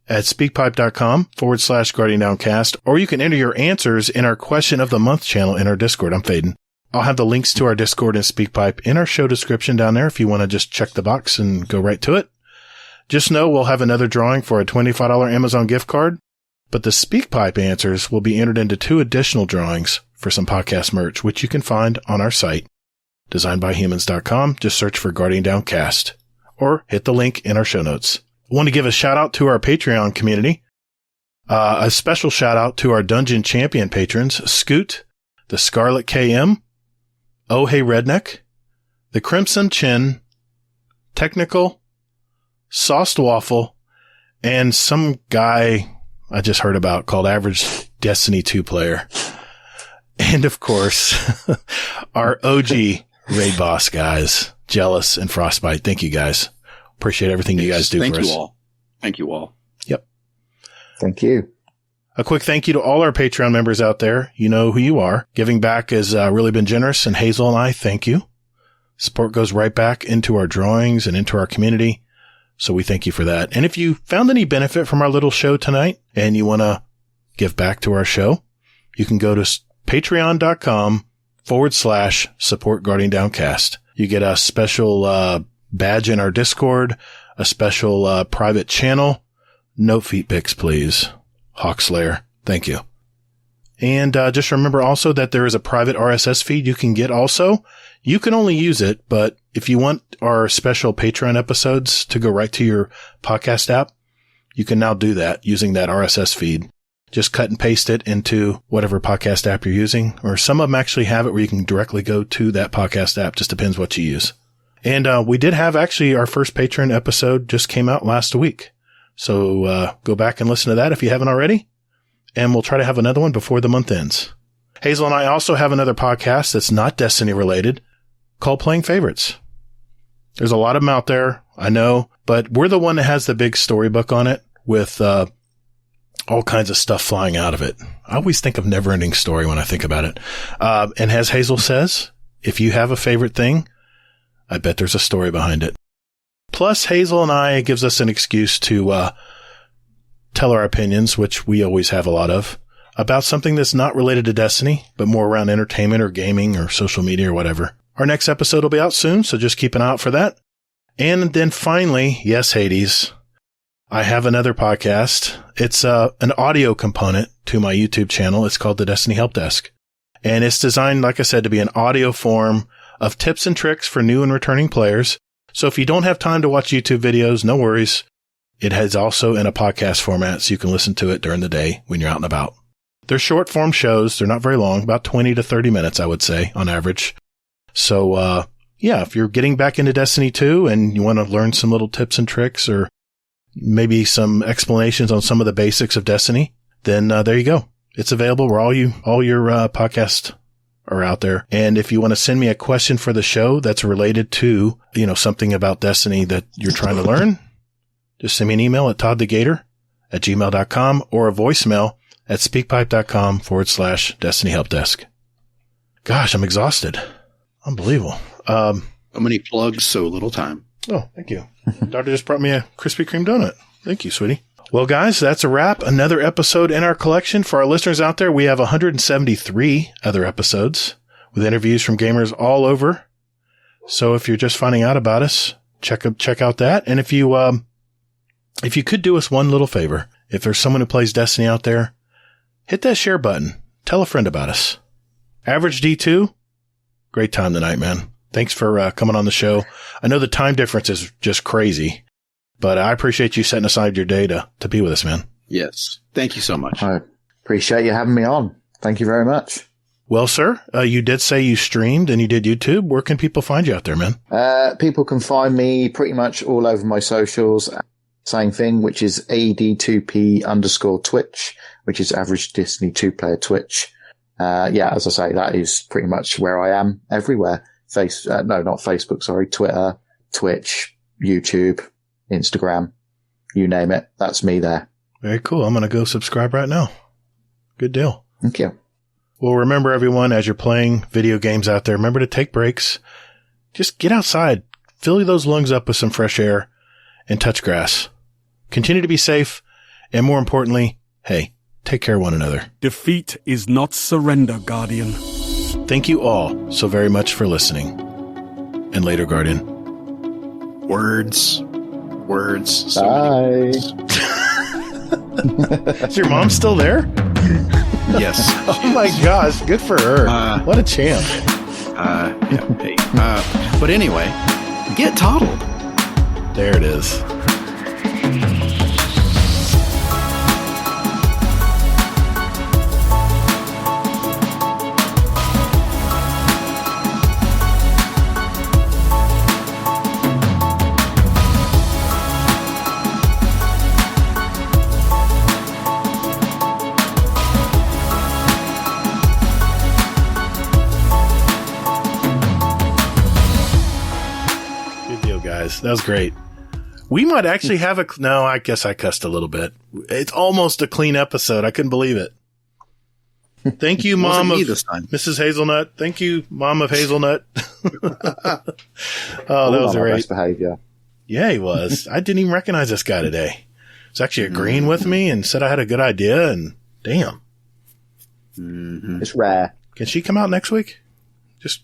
Speaker 1: at speakpipe.com/Guardian Downcast, or you can enter your answers in our Question of the Month channel in our Discord. I'm fading. I'll have the links to our Discord and SpeakPipe in our show description down there if you want to just check the box and go right to it. Just know we'll have another drawing for a $25 Amazon gift card, but the SpeakPipe answers will be entered into 2 additional drawings for some podcast merch, which you can find on our site, designedbyhumans.com. Just search for Guardian Downcast or hit the link in our show notes. I want to give a shout out to our Patreon community. A special shout out to our Dungeon Champion patrons, Scoot, the Scarlet KM, Oh Hey Redneck, the Crimson Chin, Technical, Sauced Waffle, and some guy I just heard about called AverageD2Player. And of course, our OG raid boss guys, Jealous and Frostbite. Thank you guys. Appreciate everything you guys do for us.
Speaker 3: Thank you all. Thank you all.
Speaker 1: Yep.
Speaker 2: Thank you.
Speaker 1: A quick thank you to all our Patreon members out there. You know who you are. Giving back has really been generous, and Hazel and I thank you. Support goes right back into our drawings and into our community, so we thank you for that. And if you found any benefit from our little show tonight and you want to give back to our show, you can go to patreon.com/support Guardian Downcast. You get a special badge in our Discord, a special private channel. No feet pics, please. Hawkslayer, thank you. And just remember also that there is a private RSS feed you can get also. You can only use it, but if you want our special Patreon episodes to go right to your podcast app, you can now do that using that RSS feed. Just cut and paste it into whatever podcast app you're using, or some of them actually have it where you can directly go to that podcast app. Just depends what you use. And we did have actually our first Patreon episode just came out last week. So go back and listen to that if you haven't already. And we'll try to have another one before the month ends. Hazel and I also have another podcast that's not Destiny related called Playing Favorites. There's a lot of them out there, I know, but we're the one that has the big storybook on it with all kinds of stuff flying out of it. I always think of Neverending Story when I think about it. And as Hazel says, if you have a favorite thing, I bet there's a story behind it. Plus, Hazel and I gives us an excuse to tell our opinions, which we always have a lot of, about something that's not related to Destiny, but more around entertainment or gaming or social media or whatever. Our next episode will be out soon, so just keep an eye out for that. And then finally, yes, Hades, I have another podcast. It's an audio component to my YouTube channel. It's called the Destiny Help Desk. And it's designed, like I said, to be an audio form of tips and tricks for new and returning players. So if you don't have time to watch YouTube videos, no worries. It has also in a podcast format, so you can listen to it during the day when you're out and about. They're short form shows. They're not very long, about 20 to 30 minutes, I would say, on average. So, yeah, if you're getting back into Destiny 2 and you want to learn some little tips and tricks or maybe some explanations on some of the basics of Destiny, then there you go. It's available where all your podcasts are out there. And if you want to send me a question for the show that's related to, something about Destiny that you're trying to learn, just send me an email at ToddtheGatr@gmail.com or a voicemail at speakpipe.com/Destiny Help Desk. Gosh, I'm exhausted. Unbelievable.
Speaker 3: So many plugs, so little time.
Speaker 1: Oh, thank you. Doctor just brought me a Krispy Kreme donut. Thank you, sweetie. Well, guys, that's a wrap. Another episode in our collection. For our listeners out there, we have 173 other episodes with interviews from gamers all over. So if you're just finding out about us, check out that. And if you could do us one little favor, if there's someone who plays Destiny out there, hit that share button. Tell a friend about us. Average D2, great time tonight, man. Thanks for coming on the show. I know the time difference is just crazy, but I appreciate you setting aside your day to be with us, man.
Speaker 3: Yes. Thank you so much.
Speaker 2: I appreciate you having me on. Thank you very much.
Speaker 1: Well, sir, you did say you streamed and you did YouTube. Where can people find you out there, man?
Speaker 2: People can find me pretty much all over my socials. Same thing, which is AD2P_Twitch, which is Average Destiny 2-Player Twitch. As I say, that is pretty much where I am everywhere. Not Facebook, sorry, Twitter, Twitch, YouTube, Instagram, you name it. That's me there.
Speaker 1: Very cool. I'm going to go subscribe right now. Good deal.
Speaker 2: Thank you.
Speaker 1: Well, remember everyone, as you're playing video games out there, remember to take breaks. Just get outside, fill those lungs up with some fresh air and touch grass. Continue to be safe And more importantly, hey, take care of one another.
Speaker 6: Defeat is not surrender, Guardian.
Speaker 1: Thank you all so very much for listening. And later, Guardian.
Speaker 3: Words. So
Speaker 2: Bye.
Speaker 1: Is your mom still there?
Speaker 3: Yes.
Speaker 1: Oh my gosh, good for her. What a champ.
Speaker 3: Yeah, hey. But anyway, get toddled.
Speaker 1: There it is. That was great. We might actually have no, I guess I cussed a little bit. It's almost a clean episode. I couldn't believe it. Thank you, Mom of Mrs. Hazelnut. Thank you, Mom of Hazelnut. That was great.
Speaker 2: Best behavior.
Speaker 1: Yeah, he was. I didn't even recognize this guy today. He's actually agreeing with me and said I had a good idea, and damn.
Speaker 2: Mm-hmm. It's rare.
Speaker 1: Can she come out next week? Just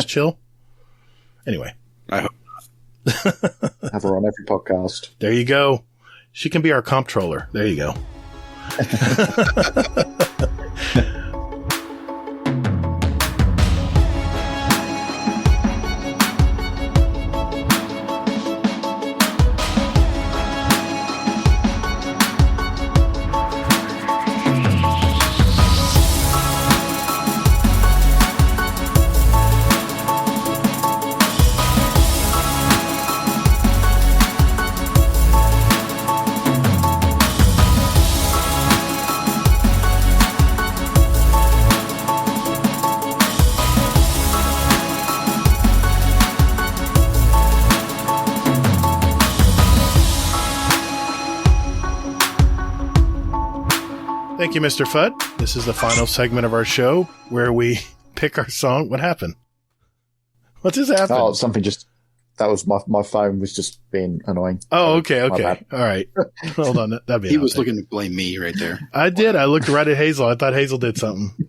Speaker 1: chill? Anyway.
Speaker 3: I hope.
Speaker 2: Have her on every podcast.
Speaker 1: There you go. She can be our comptroller. There you go. Thank you, Mr. Fudd. This is the final segment of our show where we pick our song. What happened? What just happened?
Speaker 2: Oh, something that was my phone was just being annoying.
Speaker 1: Oh, okay. All right. Hold on. That'd be
Speaker 3: He was looking to blame me right there.
Speaker 1: I did. I looked right at Hazel. I thought Hazel did something.